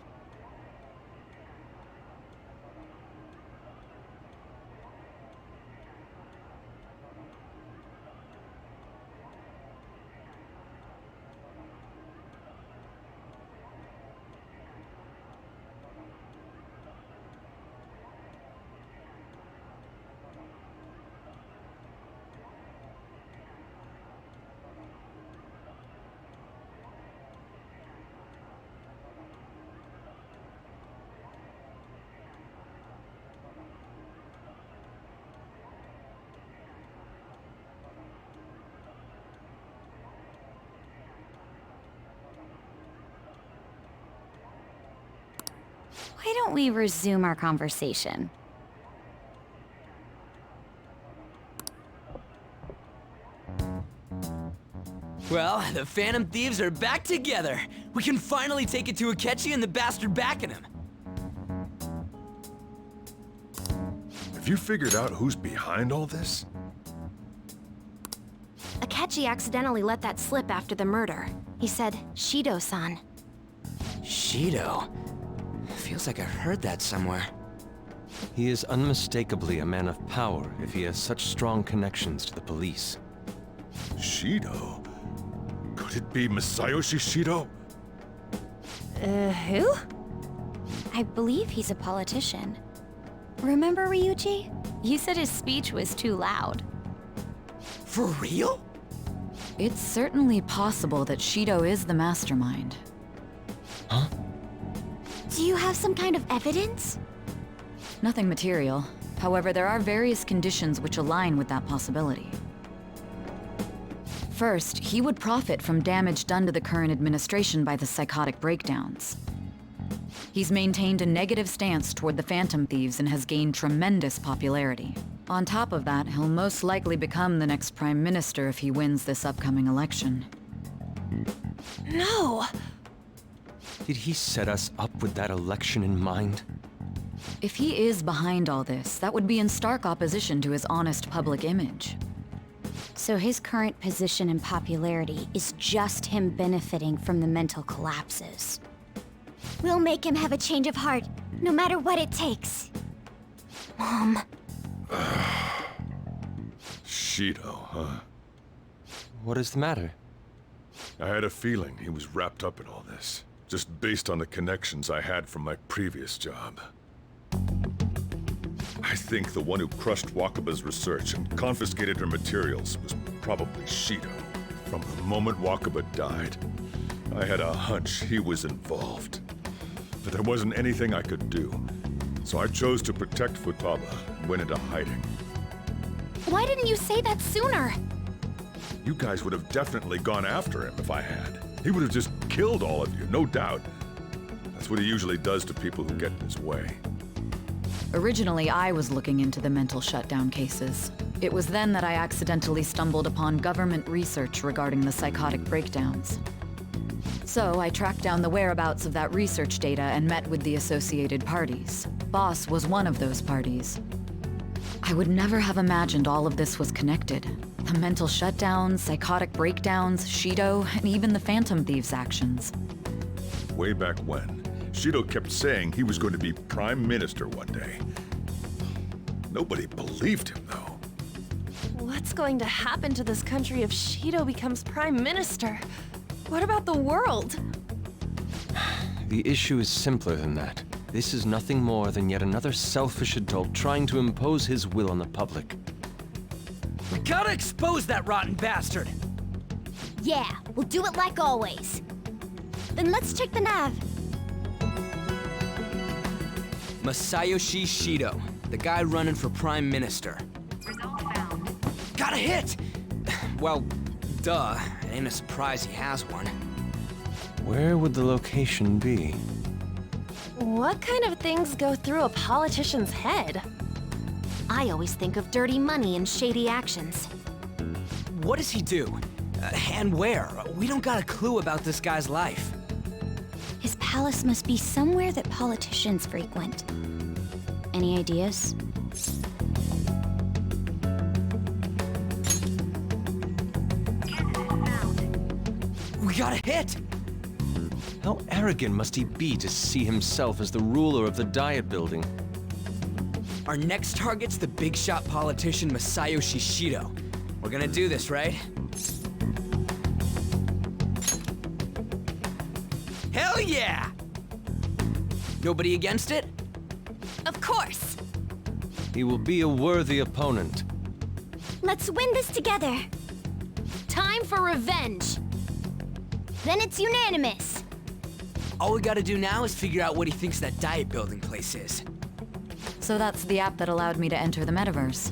Why don't we resume our conversation? Well, the Phantom Thieves are back together. We can finally take it to Akechi and the bastard backing him. Have you figured out who's behind all this? Akechi accidentally let that slip after the murder. He said, Shido-san. Shido? Feels like I've heard that somewhere. He is unmistakably a man of power if he has such strong connections to the police. Shido? Could it be Masayoshi Shido? Who? I believe he's a politician. Remember Ryuji? You said his speech was too loud. For real? It's certainly possible that Shido is the mastermind. Huh? Do you have some kind of evidence? Nothing material. However, there are various conditions which align with that possibility. First, he would profit from damage done to the current administration by the psychotic breakdowns. He's maintained a negative stance toward the Phantom Thieves and has gained tremendous popularity. On top of that, he'll most likely become the next Prime Minister if he wins this upcoming election. No! Did he set us up with that election in mind? If he is behind all this, that would be in stark opposition to his honest public image. So his current position and popularity is just him benefiting from the mental collapses. We'll make him have a change of heart, no matter what it takes. Mom. Shido, huh? What is the matter? I had a feeling he was wrapped up in all this, just based on the connections I had from my previous job. I think the one who crushed Wakaba's research and confiscated her materials was probably Shido. From the moment Wakaba died, I had a hunch he was involved. But there wasn't anything I could do, so I chose to protect Futaba and went into hiding. Why didn't you say that sooner? You guys would have definitely gone after him if I had. He would have just killed all of you, no doubt. That's what he usually does to people who get in his way. Originally, I was looking into the mental shutdown cases. It was then that I accidentally stumbled upon government research regarding the psychotic breakdowns. So I tracked down the whereabouts of that research data and met with the associated parties. Boss was one of those parties. I would never have imagined all of this was connected. The mental shutdowns, psychotic breakdowns, Shido, and even the Phantom Thieves' actions. Way back when, Shido kept saying he was going to be Prime Minister one day. Nobody believed him, though. What's going to happen to this country if Shido becomes Prime Minister? What about the world? The issue is simpler than that. This is nothing more than yet another selfish adult trying to impose his will on the public. We gotta expose that rotten bastard! Yeah, we'll do it like always. Then let's check the nav. Masayoshi Shido, the guy running for Prime Minister. Result found. Got a hit! Well, duh. It ain't a surprise he has one. Where would the location be? What kind of things go through a politician's head? I always think of dirty money and shady actions. What does he do? And where? We don't got a clue about this guy's life. His palace must be somewhere that politicians frequent. Any ideas? We got a hit! How arrogant must he be to see himself as the ruler of the Diet Building? Our next target's the big shot politician Masayoshi Shido. We're gonna do this, right? Hell yeah! Nobody against it? Of course! He will be a worthy opponent. Let's win this together. Time for revenge! Then it's unanimous. All we gotta do now is figure out what he thinks that diet building place is. So that's the app that allowed me to enter the metaverse.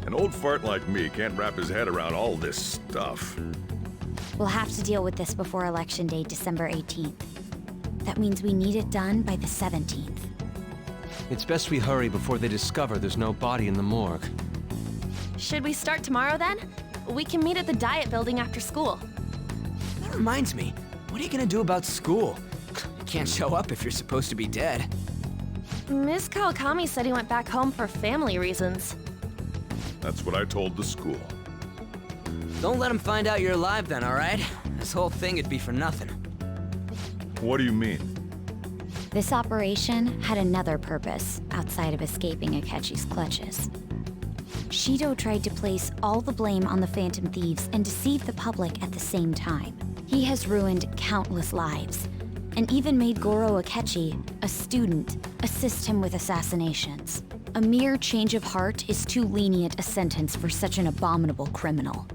An old fart like me can't wrap his head around all this stuff. We'll have to deal with this before Election Day, December 18th. That means we need it done by the 17th. It's best we hurry before they discover there's no body in the morgue. Should we start tomorrow then? We can meet at the Diet Building after school. That reminds me, what are you gonna do about school? You can't show up if you're supposed to be dead. Ms. Kawakami said he went back home for family reasons. That's what I told the school. Don't let him find out you're alive then, alright? This whole thing would be for nothing. What do you mean? This operation had another purpose outside of escaping Akechi's clutches. Shido tried to place all the blame on the Phantom Thieves and deceive the public at the same time. He has ruined countless lives, and even made Goro Akechi, a student, assist him with assassinations. A mere change of heart is too lenient a sentence for such an abominable criminal.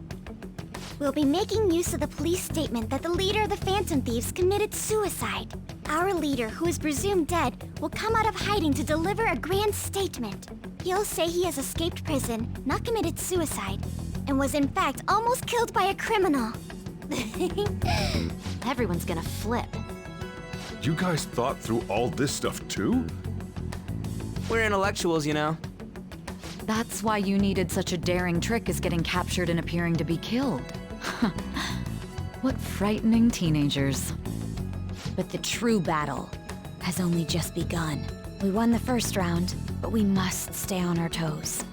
We'll be making use of the police statement that the leader of the Phantom Thieves committed suicide. Our leader, who is presumed dead, will come out of hiding to deliver a grand statement. He'll say he has escaped prison, not committed suicide, and was in fact almost killed by a criminal. Everyone's gonna flip. You guys thought through all this stuff too? We're intellectuals, you know. That's why you needed such a daring trick as getting captured and appearing to be killed. What frightening teenagers. But the true battle has only just begun. We won the first round, but we must stay on our toes.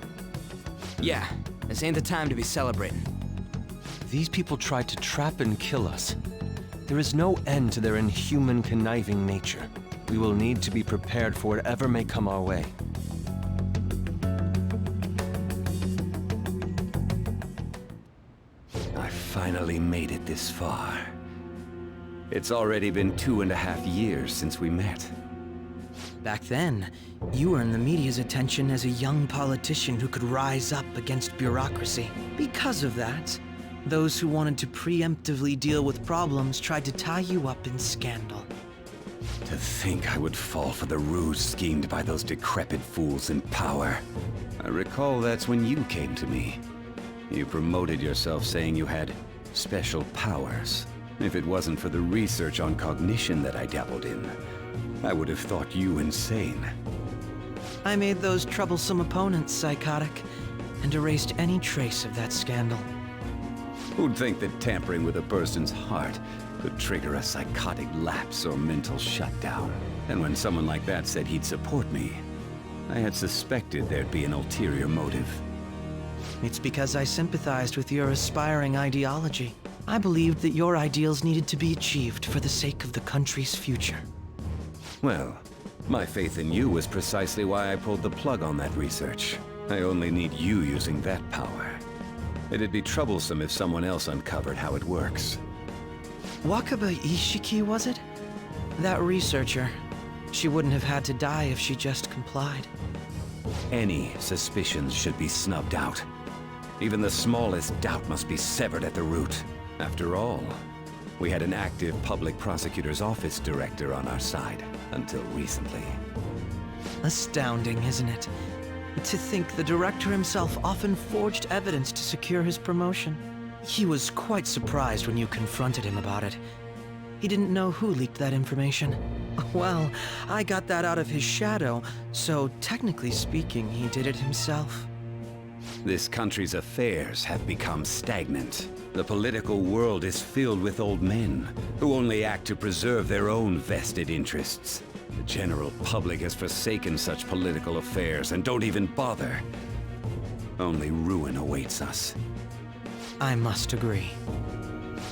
Yeah, this ain't the time to be celebrating. These people tried to trap and kill us. There is no end to their inhuman, conniving nature. We will need to be prepared for whatever may come our way. I finally made it this far. It's already been 2.5 years since we met. Back then, you earned the media's attention as a young politician who could rise up against bureaucracy. Because of that, those who wanted to preemptively deal with problems tried to tie you up in scandal. To think I would fall for the ruse schemed by those decrepit fools in power. I recall that's when you came to me. You promoted yourself saying you had special powers. If it wasn't for the research on cognition that I dabbled in, I would have thought you insane. I made those troublesome opponents psychotic and erased any trace of that scandal. Who'd think that tampering with a person's heart could trigger a psychotic lapse or mental shutdown? And when someone like that said he'd support me, I had suspected there'd be an ulterior motive. It's because I sympathized with your aspiring ideology. I believed that your ideals needed to be achieved for the sake of the country's future. Well, my faith in you was precisely why I pulled the plug on that research. I only need you using that power. It'd be troublesome if someone else uncovered how it works. Wakaba Ishiki, was it? That researcher. She wouldn't have had to die if she just complied. Any suspicions should be snubbed out. Even the smallest doubt must be severed at the root. After all, we had an active public prosecutor's office director on our side, until recently. Astounding, isn't it? To think the director himself often forged evidence to secure his promotion. He was quite surprised when you confronted him about it. He didn't know who leaked that information. Well, I got that out of his shadow, so technically speaking, he did it himself. This country's affairs have become stagnant. The political world is filled with old men who only act to preserve their own vested interests. The general public has forsaken such political affairs and don't even bother. Only ruin awaits us. I must agree.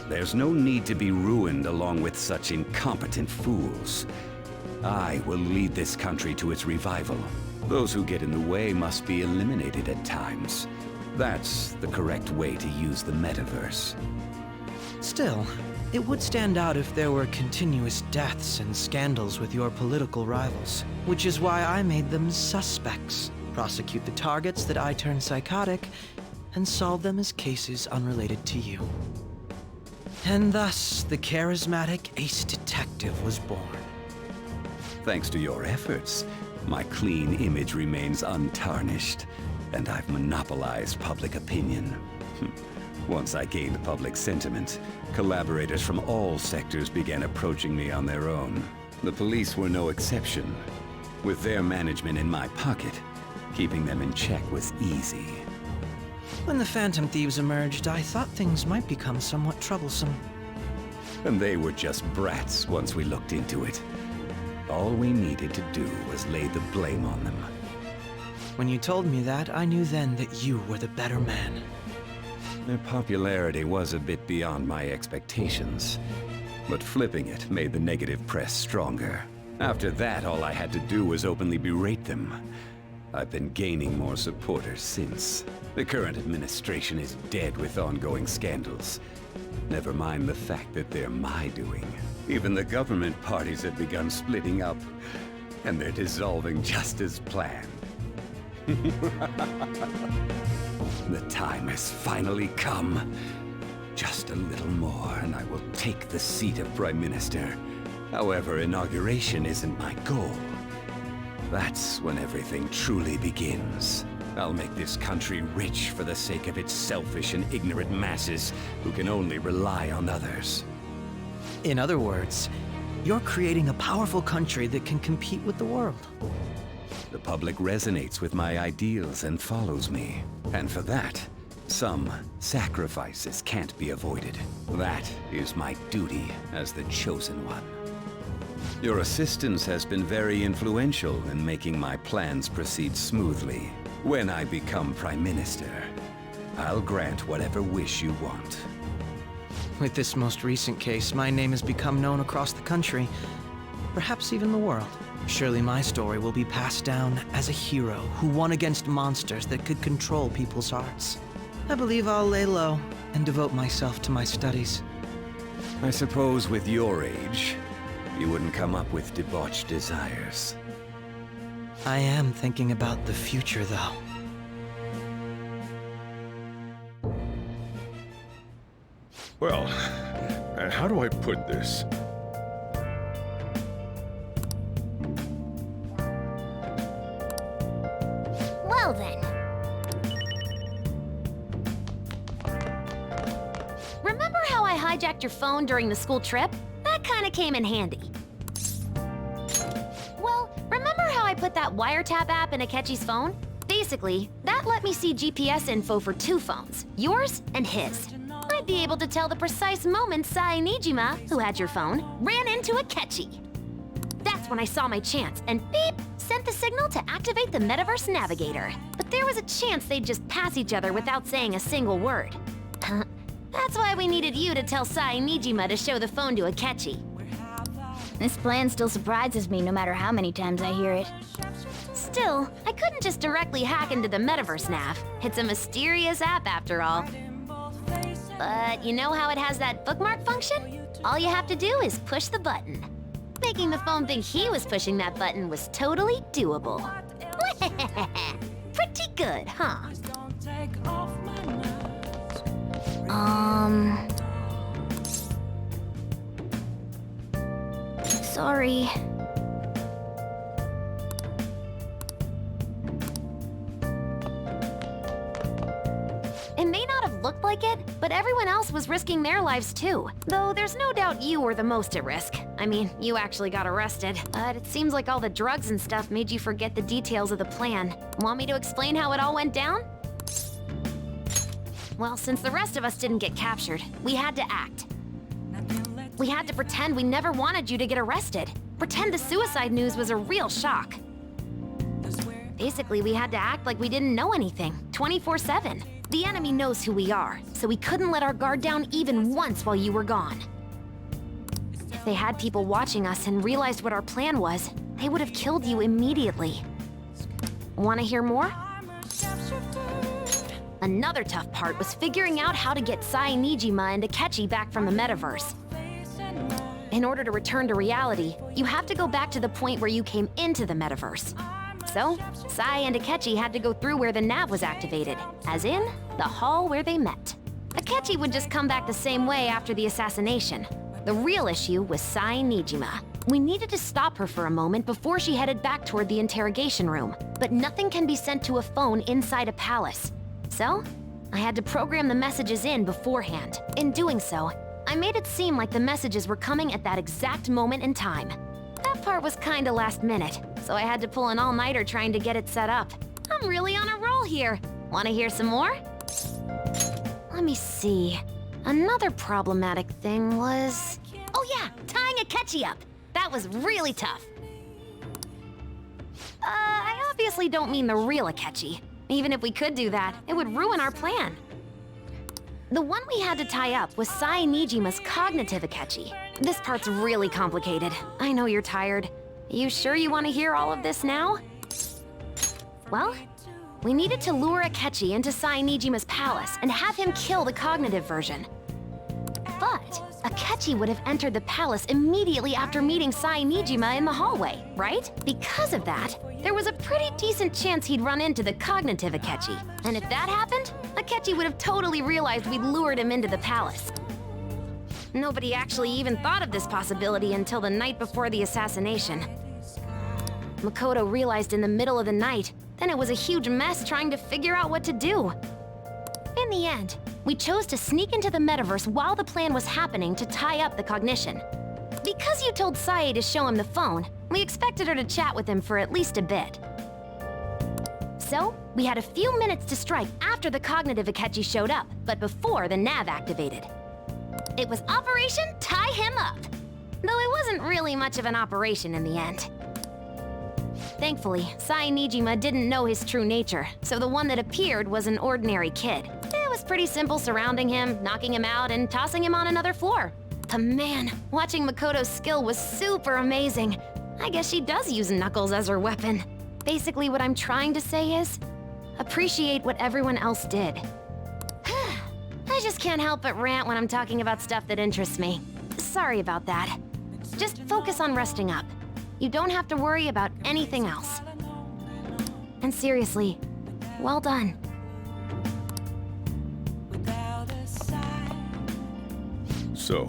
There's no need to be ruined along with such incompetent fools. I will lead this country to its revival. Those who get in the way must be eliminated at times. That's the correct way to use the metaverse. Still, it would stand out if there were continuous deaths and scandals with your political rivals, which is why I made them suspects. Prosecute the targets that I turn psychotic, and solve them as cases unrelated to you. And thus, the charismatic ace detective was born. Thanks to your efforts, my clean image remains untarnished, and I've monopolized public opinion. Once I gained public sentiment, collaborators from all sectors began approaching me on their own. The police were no exception. With their management in my pocket, keeping them in check was easy. When the Phantom Thieves emerged, I thought things might become somewhat troublesome. And they were just brats once we looked into it. All we needed to do was lay the blame on them. When you told me that, I knew then that you were the better man. Their popularity was a bit beyond my expectations, but flipping it made the negative press stronger. After that, all I had to do was openly berate them. I've been gaining more supporters since. The current administration is dead with ongoing scandals. Never mind the fact that they're my doing. Even the government parties have begun splitting up, and they're dissolving just as planned. The time has finally come. Just a little more, and I will take the seat of Prime Minister. However, inauguration isn't my goal. That's when everything truly begins. I'll make this country rich for the sake of its selfish and ignorant masses who can only rely on others. In other words, you're creating a powerful country that can compete with the world. The public resonates with my ideals and follows me. And for that, some sacrifices can't be avoided. That is my duty as the Chosen One. Your assistance has been very influential in making my plans proceed smoothly. When I become Prime Minister, I'll grant whatever wish you want. With this most recent case, my name has become known across the country, perhaps even the world. Surely my story will be passed down as a hero who won against monsters that could control people's hearts. I believe I'll lay low and devote myself to my studies. I suppose with your age, you wouldn't come up with debauched desires. I am thinking about the future, though. Well, how do I put this? Well then. Remember how I hijacked your phone during the school trip? That kinda came in handy. Well, remember how I put that wiretap app in Akechi's phone? Basically, that let me see GPS info for 2 phones, yours and his. I'd be able to tell the precise moment Sai Nijima, who had your phone, ran into Akechi. That's when I saw my chance, and beep, sent the signal to activate the Metaverse Navigator. But there was a chance they'd just pass each other without saying a single word. That's why we needed you to tell Sai Nijima to show the phone to Akechi. This plan still surprises me no matter how many times I hear it. Still, I couldn't just directly hack into the Metaverse Nav. It's a mysterious app after all. But you know how it has that bookmark function? All you have to do is push the button. Making the phone think he was pushing that button was totally doable. Pretty good, huh? Sorry. It may not have looked like it, but everyone else was risking their lives too. Though there's no doubt you were the most at risk. I mean, you actually got arrested. But it seems like all the drugs and stuff made you forget the details of the plan. Want me to explain how it all went down? Well, since the rest of us didn't get captured, we had to act. We had to pretend we never wanted you to get arrested. Pretend the suicide news was a real shock. Basically, we had to act like we didn't know anything, 24/7. The enemy knows who we are, so we couldn't let our guard down even once while you were gone. If they had people watching us and realized what our plan was, they would have killed you immediately. Want to hear more? Another tough part was figuring out how to get Sai Nijima and Akechi back from the metaverse. In order to return to reality, you have to go back to the point where you came into the metaverse. So, Sai and Akechi had to go through where the nav was activated, as in, the hall where they met. Akechi would just come back the same way after the assassination. The real issue was Sai Nijima. We needed to stop her for a moment before she headed back toward the interrogation room, but nothing can be sent to a phone inside a palace. So, I had to program the messages in beforehand. In doing so, I made it seem like the messages were coming at that exact moment in time. That part was kinda last minute, so I had to pull an all-nighter trying to get it set up. I'm really on a roll here. Wanna hear some more? Let me see. Another problematic thing was... Oh yeah, tying Akechi up. That was really tough. I obviously don't mean the real Akechi. Even if we could do that, it would ruin our plan. The one we had to tie up was Sai Nijima's cognitive Akechi. This part's really complicated. I know you're tired. You sure you want to hear all of this now? Well, we needed to lure Akechi into Sai Nijima's palace and have him kill the cognitive version. But Akechi would have entered the palace immediately after meeting Sai Nijima in the hallway, right? Because of that, there was a pretty decent chance he'd run into the cognitive Akechi. And if that happened, Akechi Akechi would have totally realized we'd lured him into the palace. Nobody actually even thought of this possibility until the night before the assassination. Makoto realized in the middle of the night, then it was a huge mess trying to figure out what to do. In the end, we chose to sneak into the metaverse while the plan was happening to tie up the cognition. Because you told Sae to show him the phone, we expected her to chat with him for at least a bit. So, we had a few minutes to strike after the cognitive Akechi showed up, but before the nav activated. It was Operation Tie Him Up, though it wasn't really much of an operation in the end. Thankfully, Sae Nijima didn't know his true nature, so the one that appeared was an ordinary kid. It was pretty simple surrounding him, knocking him out, and tossing him on another floor. But man, watching Makoto's skill was super amazing. I guess she does use Knuckles as her weapon. Basically, what I'm trying to say is, appreciate what everyone else did. I just can't help but rant when I'm talking about stuff that interests me. Sorry about that. Just focus on resting up. You don't have to worry about anything else. And seriously, well done. So,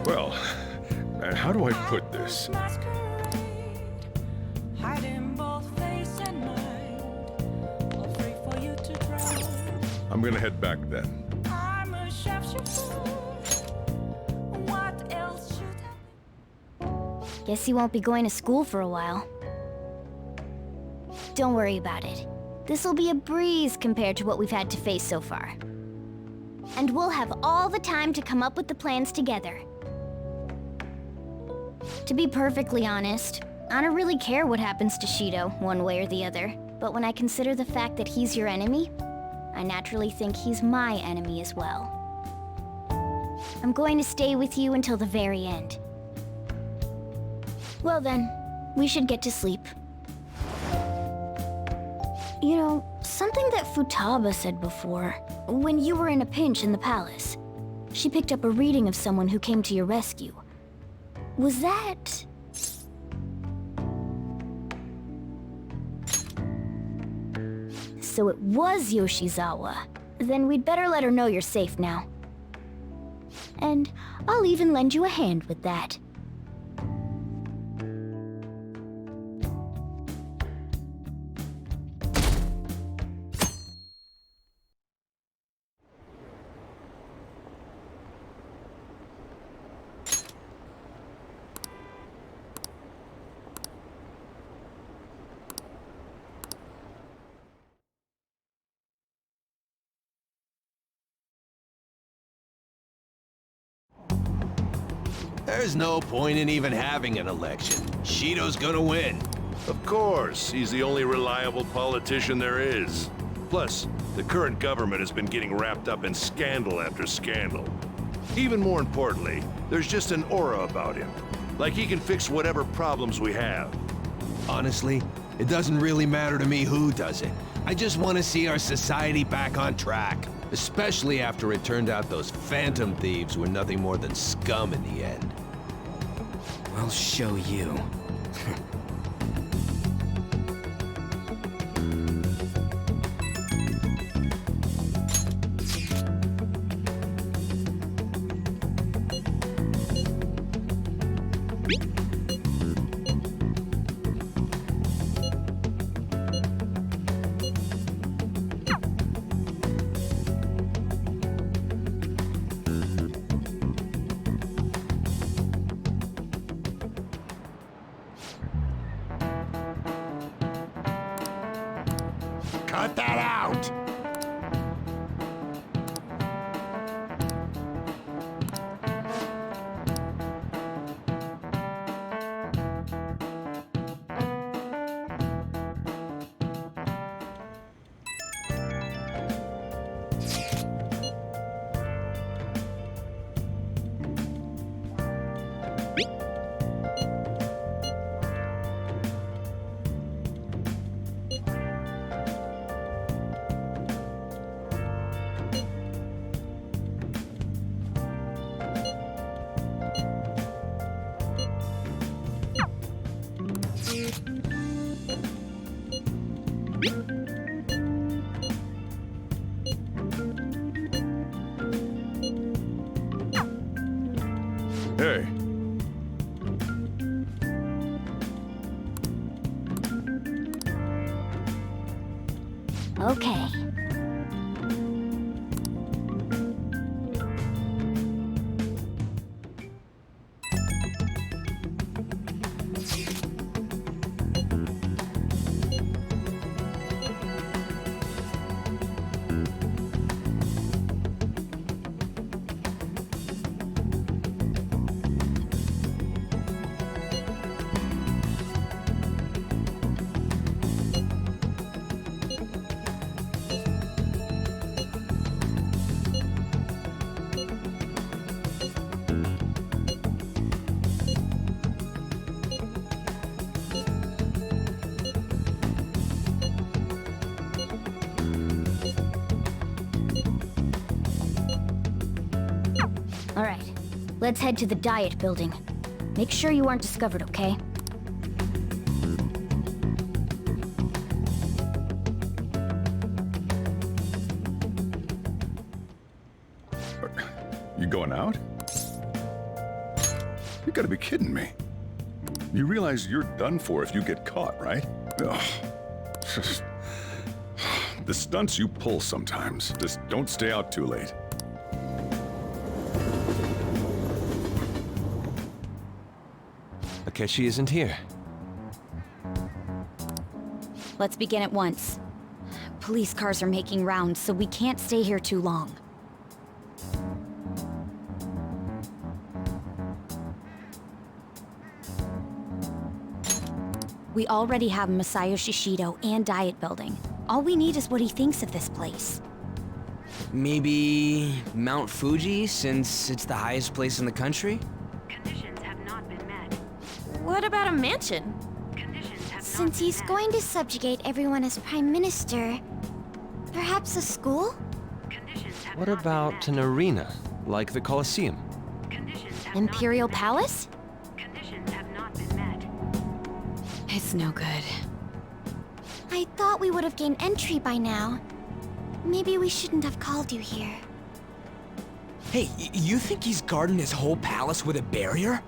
well, how do I put this? I'm gonna head back then. Guess you won't be going to school for a while. Don't worry about it. This'll be a breeze compared to what we've had to face so far. And we'll have all the time to come up with the plans together. To be perfectly honest, I don't really care what happens to Shido, one way or the other. But when I consider the fact that he's your enemy, I naturally think he's my enemy as well. I'm going to stay with you until the very end. Well then, we should get to sleep. You know, something that Futaba said before, when you were in a pinch in the palace, she picked up a reading of someone who came to your rescue. Was that... So it was Yoshizawa. Then we'd better let her know you're safe now. And I'll even lend you a hand with that. There's no point in even having an election. Shido's gonna win. Of course, he's the only reliable politician there is. Plus, the current government has been getting wrapped up in scandal after scandal. Even more importantly, there's just an aura about him. Like he can fix whatever problems we have. Honestly, it doesn't really matter to me who does it. I just want to see our society back on track. Especially after it turned out those Phantom Thieves were nothing more than scum in the end. I'll show you. Cut that out! Hey. Okay. All right, let's head to the Diet Building. Make sure you aren't discovered, okay? You going out? You gotta be kidding me. You realize you're done for if you get caught, right? Ugh. The stunts you pull sometimes. Just don't stay out too late. Akechi isn't here. Let's begin at once. Police cars are making rounds, so we can't stay here too long. We already have Masayoshi Shido and Diet Building. All we need is what he thinks of this place. Maybe Mount Fuji, since it's the highest place in the country? What about a mansion? Since he's going to subjugate everyone as Prime Minister, perhaps a school? What about an arena, like the Colosseum? Imperial Palace? It's no good. I thought we would have gained entry by now. Maybe we shouldn't have called you here. Hey, you think he's guarding his whole palace with a barrier?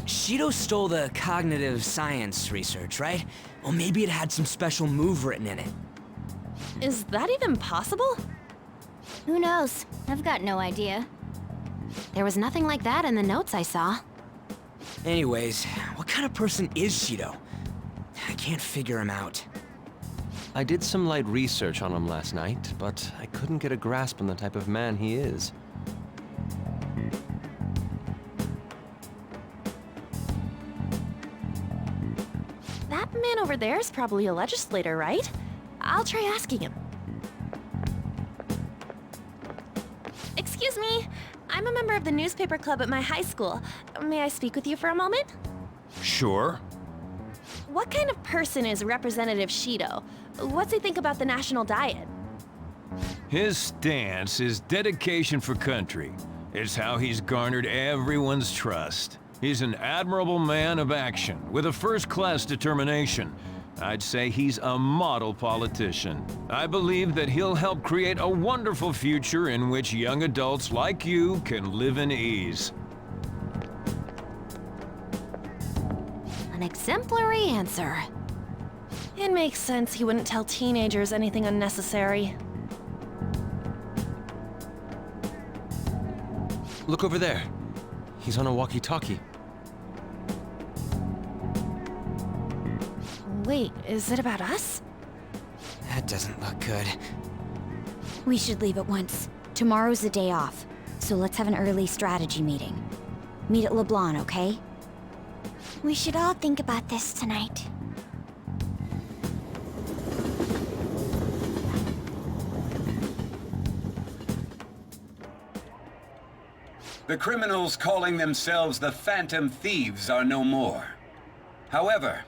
Shido stole the cognitive science research, right? Well, maybe it had some special move written in it. Is that even possible? Who knows? I've got no idea. There was nothing like that in the notes I saw. Anyways, what kind of person is Shido? I can't figure him out. I did some light research on him last night, but I couldn't get a grasp on the type of man he is. That man over there is probably a legislator, right? I'll try asking him. Excuse me. I'm a member of the newspaper club at my high school. May I speak with you for a moment? Sure. What kind of person is Representative Shido? What's he think about the national diet? His stance is dedication for country. It's how he's garnered everyone's trust. He's an admirable man of action, with a first-class determination. I'd say he's a model politician. I believe that he'll help create a wonderful future in which young adults like you can live in ease. An exemplary answer. It makes sense he wouldn't tell teenagers anything unnecessary. Look over there. He's on a walkie-talkie. Wait, is it about us? That doesn't look good. We should leave at once. Tomorrow's the day off, so let's have an early strategy meeting. Meet at LeBlanc, okay? We should all think about this tonight. The criminals calling themselves the Phantom Thieves are no more. However,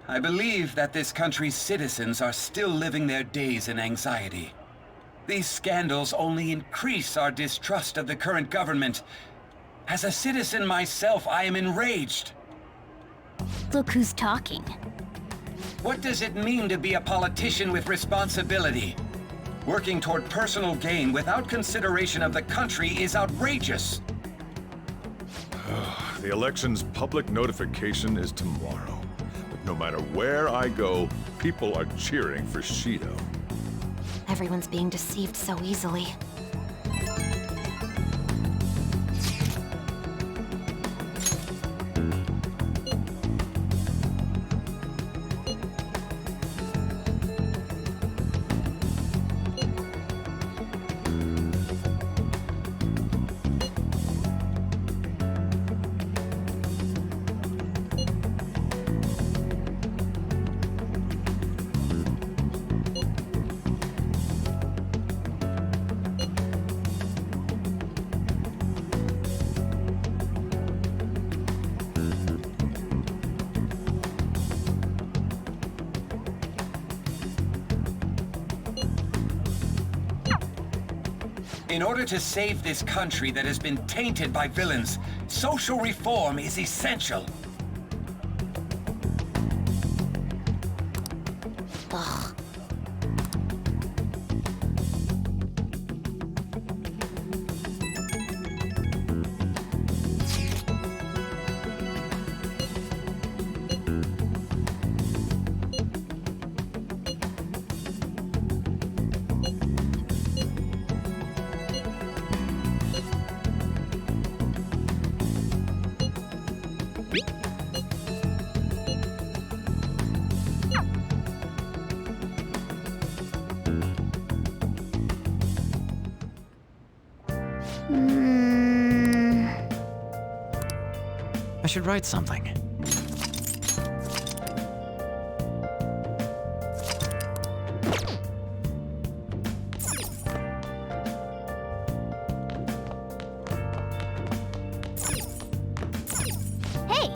I believe that this country's citizens are still living their days in anxiety. These scandals only increase our distrust of the current government. As a citizen myself, I am enraged. Look who's talking. What does it mean to be a politician with responsibility? Working toward personal gain without consideration of the country is outrageous. The election's public notification is tomorrow. But no matter where I go, people are cheering for Shido. Everyone's being deceived so easily. In order to save this country that has been tainted by villains, social reform is essential. Ugh. I should write something. Hey!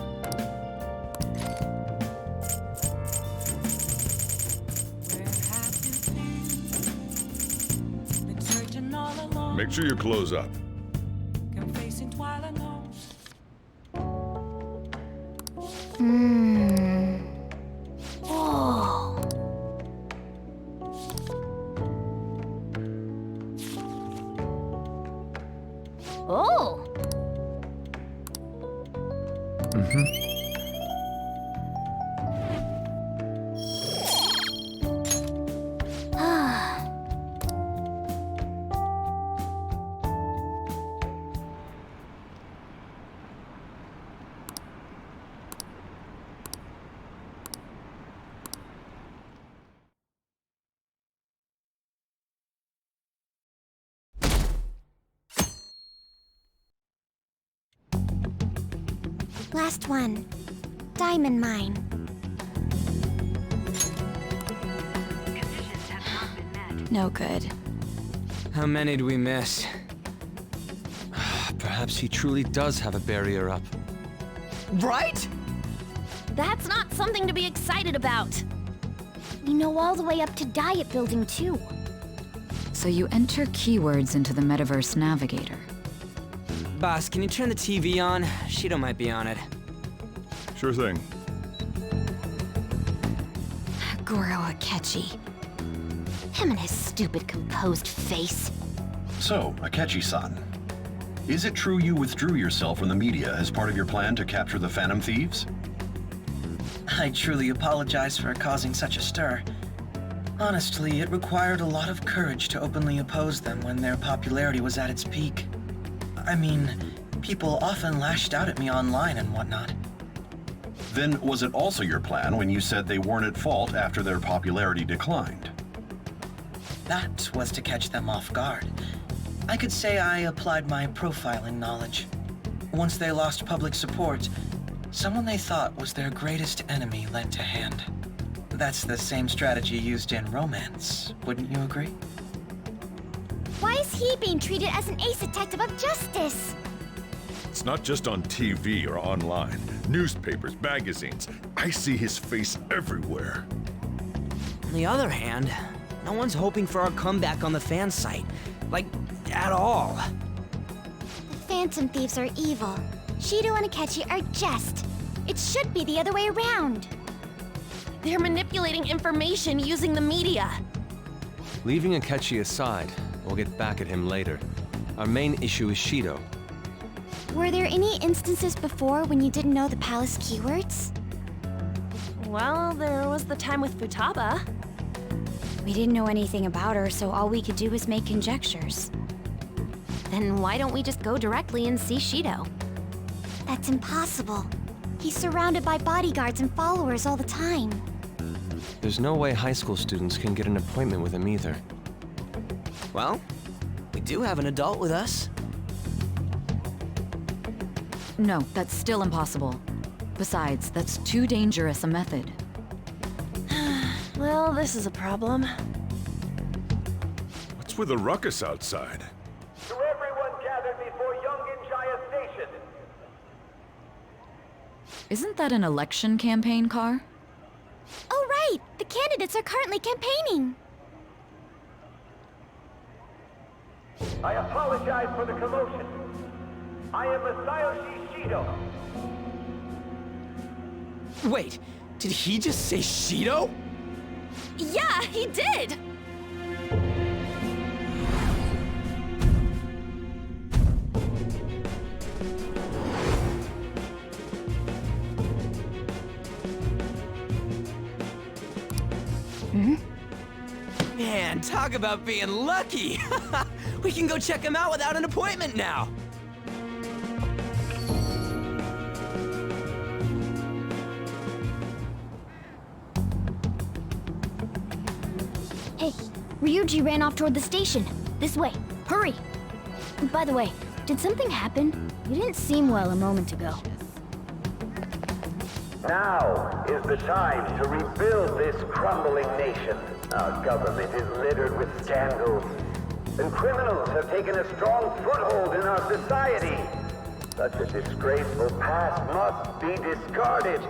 Make sure you close up. Oh. Oh! Last one. Diamond mine. No good. How many do we miss? Perhaps he truly does have a barrier up. Right? That's not something to be excited about. We know all the way up to Diet Building, too. So you enter keywords into the Metaverse Navigator. Boss, can you turn the TV on? Shido might be on it. Sure thing. Goro Akechi. Him and his stupid composed face. So, Akechi-san, is it true you withdrew yourself from the media as part of your plan to capture the Phantom Thieves? I truly apologize for causing such a stir. Honestly, it required a lot of courage to openly oppose them when their popularity was at its peak. I mean, people often lashed out at me online and whatnot. Then was it also your plan when you said they weren't at fault after their popularity declined? That was to catch them off guard. I could say I applied my profiling knowledge. Once they lost public support, someone they thought was their greatest enemy lent a hand. That's the same strategy used in romance, wouldn't you agree? Why is he being treated as an ace detective of justice? It's not just on TV or online. Newspapers, magazines. I see his face everywhere. On the other hand, no one's hoping for our comeback on the fan site. Like, at all. The Phantom Thieves are evil. Shido and Akechi are just. It should be the other way around. They're manipulating information using the media. Leaving Akechi aside, we'll get back at him later. Our main issue is Shido. Were there any instances before when you didn't know the palace keywords? Well, there was the time with Futaba. We didn't know anything about her, so all we could do was make conjectures. Then why don't we just go directly and see Shido? That's impossible. He's surrounded by bodyguards and followers all the time. There's no way high school students can get an appointment with him either. Well, we do have an adult with us. No, that's still impossible. Besides, that's too dangerous a method. Well, this is a problem. What's with the ruckus outside? To everyone gathered before Yongen-Jaya Station. Isn't that an election campaign car? Oh, right! The candidates are currently campaigning! I apologize for the commotion. I am Masayoshi Shido. Wait, did he just say Shido? Yeah, he did! Man, talk about being lucky! We can go check him out without an appointment now! Hey, Ryuji ran off toward the station. This way. Hurry! By the way, did something happen? You didn't seem well a moment ago. Now is the time to rebuild this crumbling nation. Our government is littered with scandals, and criminals have taken a strong foothold in our society. Such a disgraceful past must be discarded.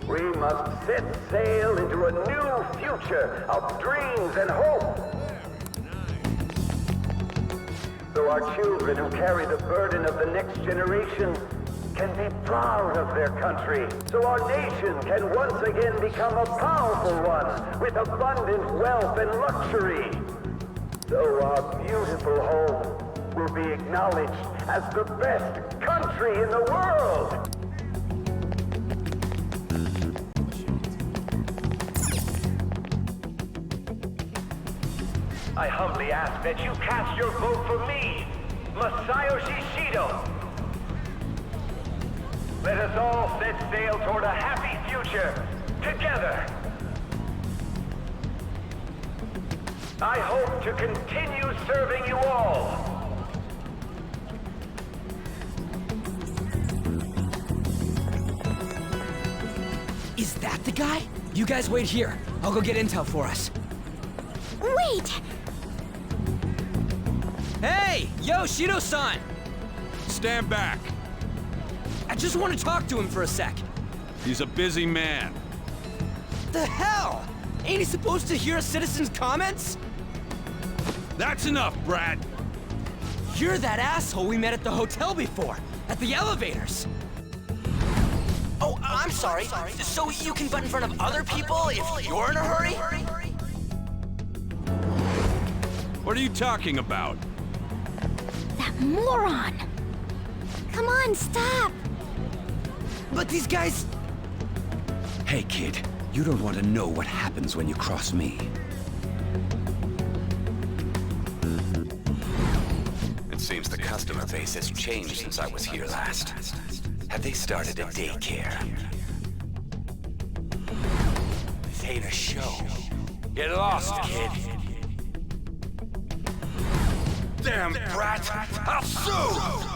We must set sail into a new future of dreams and hope. So our children who carry the burden of the next generation can be proud of their country. So our nation can once again become a powerful one with abundant wealth and luxury. So our beautiful home will be acknowledged as the best country in the world. I humbly ask that you cast your vote for me, Masayoshi Shido. Let us all set sail toward a happy future, together. I hope to continue serving you all. Is that the guy? You guys wait here. I'll go get intel for us. Wait! Hey! Yo, Shido-san! Stand back. I just want to talk to him for a sec. He's a busy man. The hell? Ain't he supposed to hear a citizen's comments? That's enough, Brad. You're that asshole we met at the hotel before, at the elevators. Oh, I'm sorry. So you can butt in front of other people if you're in a hurry? What are you talking about? That moron! Come on, stop! But these guys... Hey, kid. You don't want to know what happens when you cross me. It seems the customer base has changed since I was here last. Have they started a daycare? This ain't a show. Get lost, kid. Damn brat! I'll sue!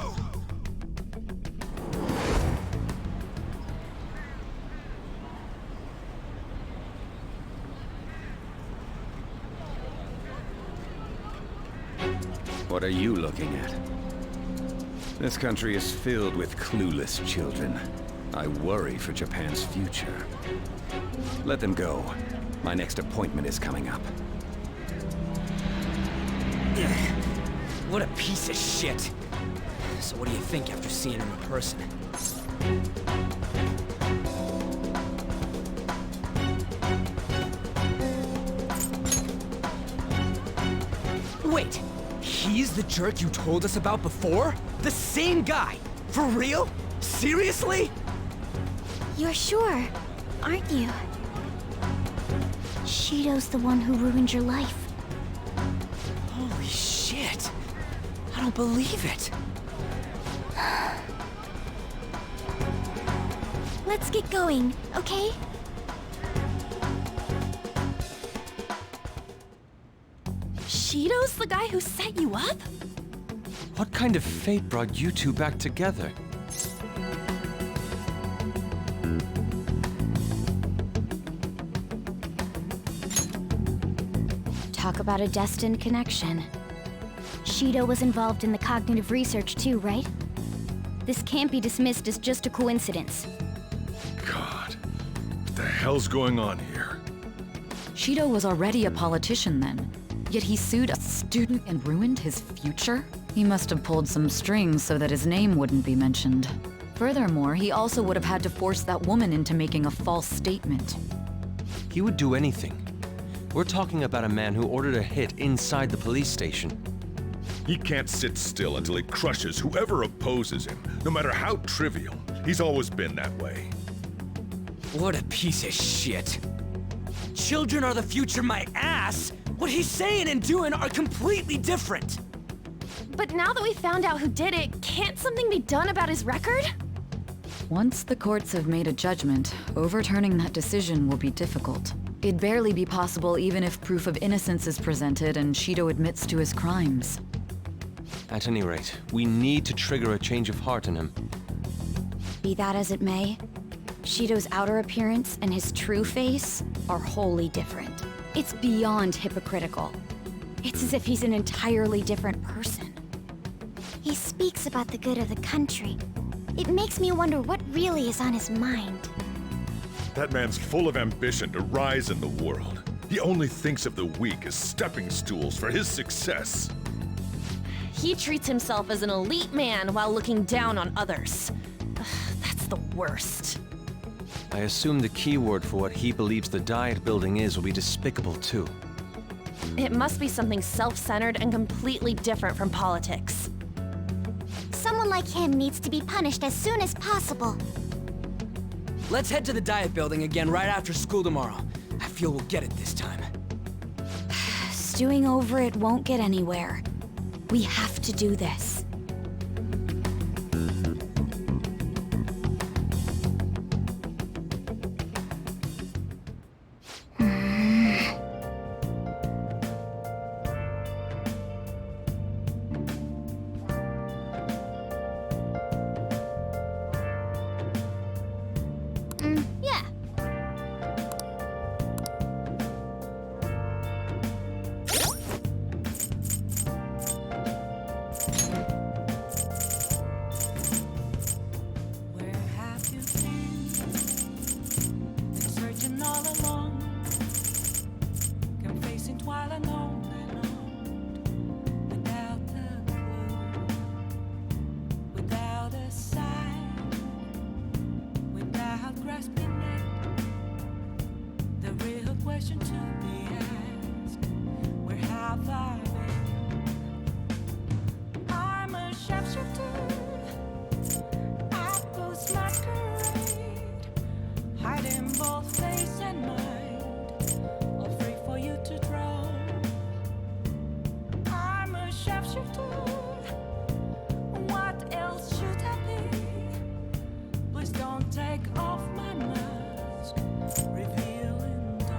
What are you looking at? This country is filled with clueless children. I worry for Japan's future. Let them go. My next appointment is coming up. What a piece of shit. So what do you think after seeing him in person? He's the jerk you told us about before? The same guy? For real? Seriously? You're sure, aren't you? Shido's the one who ruined your life. Holy shit. I don't believe it. Let's get going, okay? Shido's the guy who set you up? What kind of fate brought you two back together? Talk about a destined connection. Shido was involved in the cognitive research too, right? This can't be dismissed as just a coincidence. God, what the hell's going on here? Shido was already a politician then, yet he sued a student and ruined his future? He must have pulled some strings so that his name wouldn't be mentioned. Furthermore, he also would have had to force that woman into making a false statement. He would do anything. We're talking about a man who ordered a hit inside the police station. He can't sit still until he crushes whoever opposes him, no matter how trivial. He's always been that way. What a piece of shit. Children are the future, my ass! What he's saying and doing are completely different! But now that we found out who did it, can't something be done about his record? Once the courts have made a judgment, overturning that decision will be difficult. It'd barely be possible even if proof of innocence is presented and Shido admits to his crimes. At any rate, we need to trigger a change of heart in him. Be that as it may, Shido's outer appearance and his true face are wholly different. It's beyond hypocritical. It's as if he's an entirely different person. He speaks about the good of the country. It makes me wonder what really is on his mind. That man's full of ambition to rise in the world. He only thinks of the weak as stepping stools for his success. He treats himself as an elite man while looking down on others. Ugh, that's the worst. I assume the key word for what he believes the Diet Building is will be despicable too. It must be something self-centered and completely different from politics. Someone like him needs to be punished as soon as possible. Let's head to the Diet Building again right after school tomorrow. I feel we'll get it this time. Stewing over it won't get anywhere. We have to do this. Yeah. Searching all along, confessing while alone without a clue, without a sign, without grasping it. The real question to be asked: where have I been? I'm a sharpshooter. I post masquerade, hiding both face and mind, all free for you to draw. I'm a sharpshooter. What else should I be? Please don't take off my mask, revealing dawn.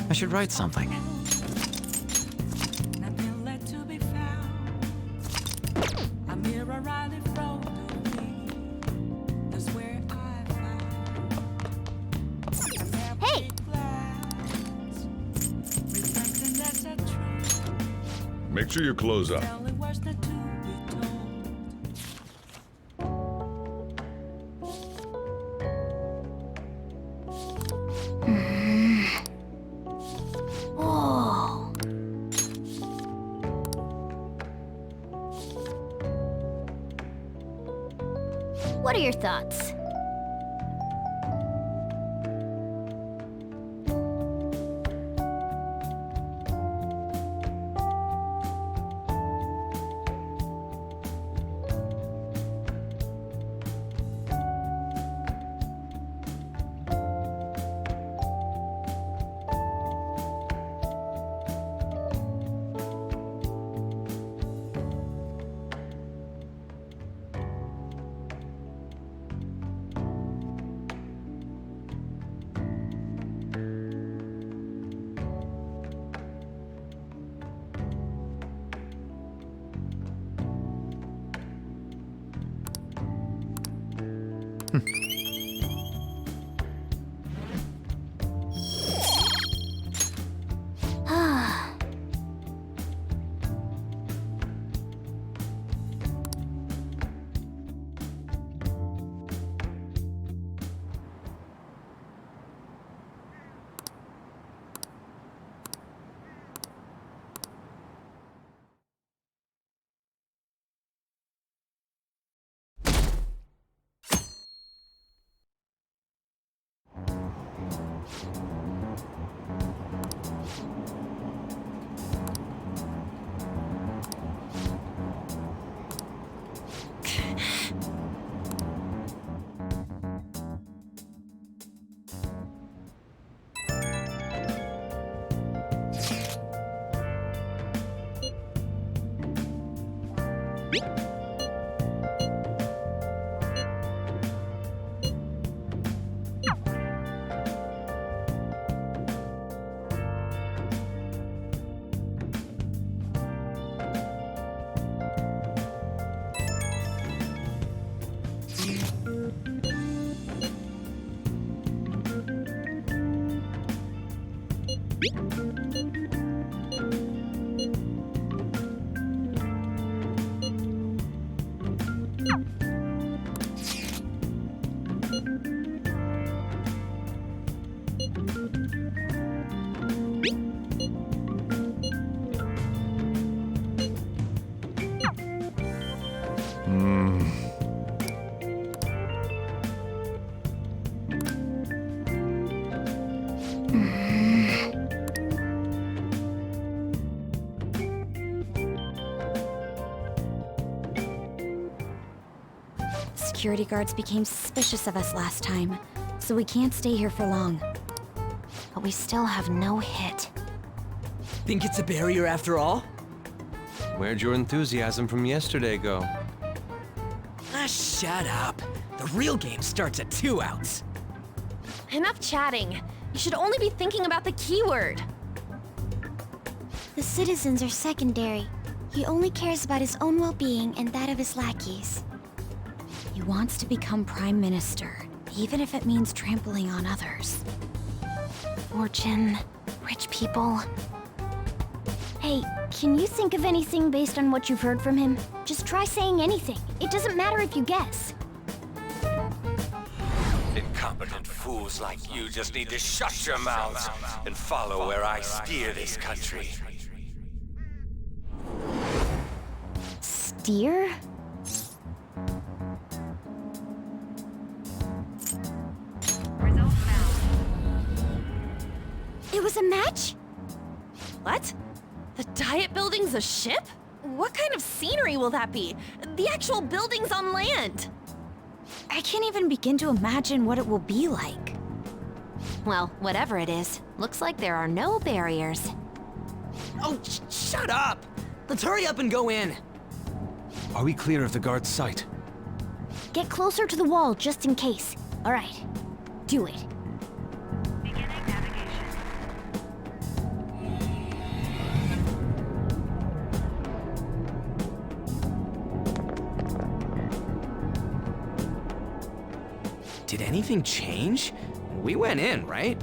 I should write something. Nothing left to be found. A mirror Riley wrote to me. That's where I found. Hey! Reflecting that's a truth. Make sure you close up. Only words not to be told. What are your thoughts? Security guards became suspicious of us last time, so we can't stay here for long. But we still have no hit. Think it's a barrier after all? Where'd your enthusiasm from yesterday go? Ah, shut up. The real game starts at 2 outs. Enough chatting. You should only be thinking about the keyword. The citizens are secondary. He only cares about his own well-being and that of his lackeys. He wants to become Prime Minister, even if it means trampling on others. Fortune, rich people. Hey, can you think of anything based on what you've heard from him? Just try saying anything. It doesn't matter if you guess. Incompetent fools like you just need to shut your mouths and follow where I steer this country. Steer? It was a match? What? The Diet Building's a ship? What kind of scenery will that be? The actual building's on land. I can't even begin to imagine what it will be like. Well, whatever it is, looks like there are no barriers. Oh, shut up! Let's hurry up and go in. Are we clear of the guard's sight? Get closer to the wall just in case. All right, do it. Did anything change? We went in, right?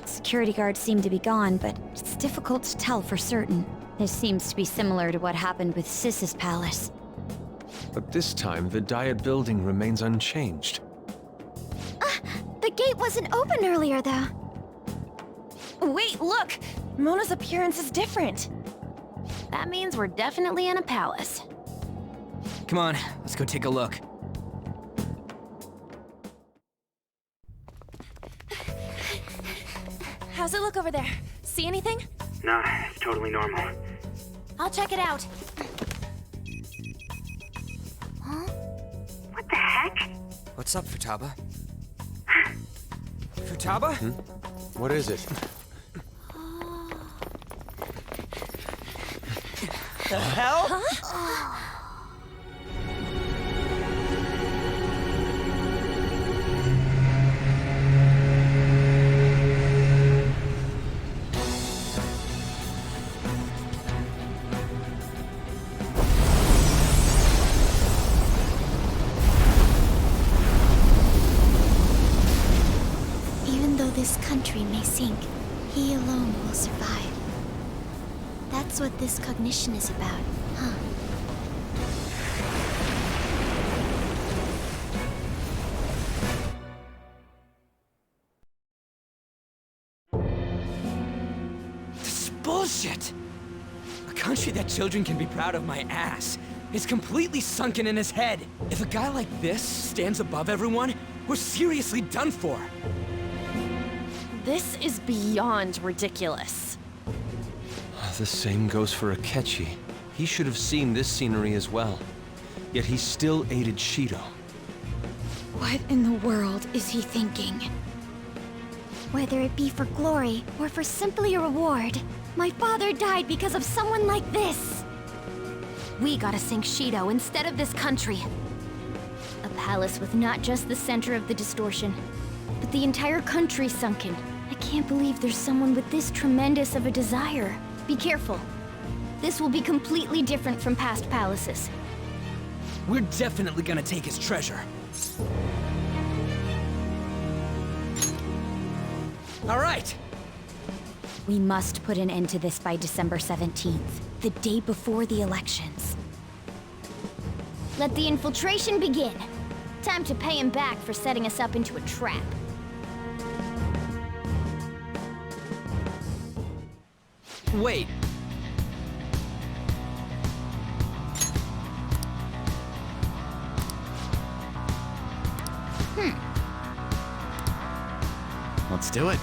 Security guards seem to be gone, but it's difficult to tell for certain. This seems to be similar to what happened with Sis's palace. But this time, the Diet Building remains unchanged. The gate wasn't open earlier, though. Wait, look! Mona's appearance is different. That means we're definitely in a palace. Come on, let's go take a look. How's it look over there? See anything? Nah, it's totally normal. I'll check it out. Huh? What the heck? What's up, Futaba? Futaba? What is it? The hell? Huh? Even though this country may sink, he alone will survive. That's what this cognition is about, huh? This is bullshit! A country that children can be proud of my ass is completely sunken in his head. If a guy like this stands above everyone, we're seriously done for. This is beyond ridiculous. The same goes for Akechi. He should have seen this scenery as well. Yet he still aided Shido. What in the world is he thinking? Whether it be for glory or for simply a reward, my father died because of someone like this. We gotta sink Shido instead of this country. A palace with not just the center of the distortion, but the entire country sunken. I can't believe there's someone with this tremendous of a desire. Be careful. This will be completely different from past palaces. We're definitely gonna take his treasure. All right! We must put an end to this by December 17th, the day before the elections. Let the infiltration begin. Time to pay him back for setting us up into a trap. Wait. Let's do it.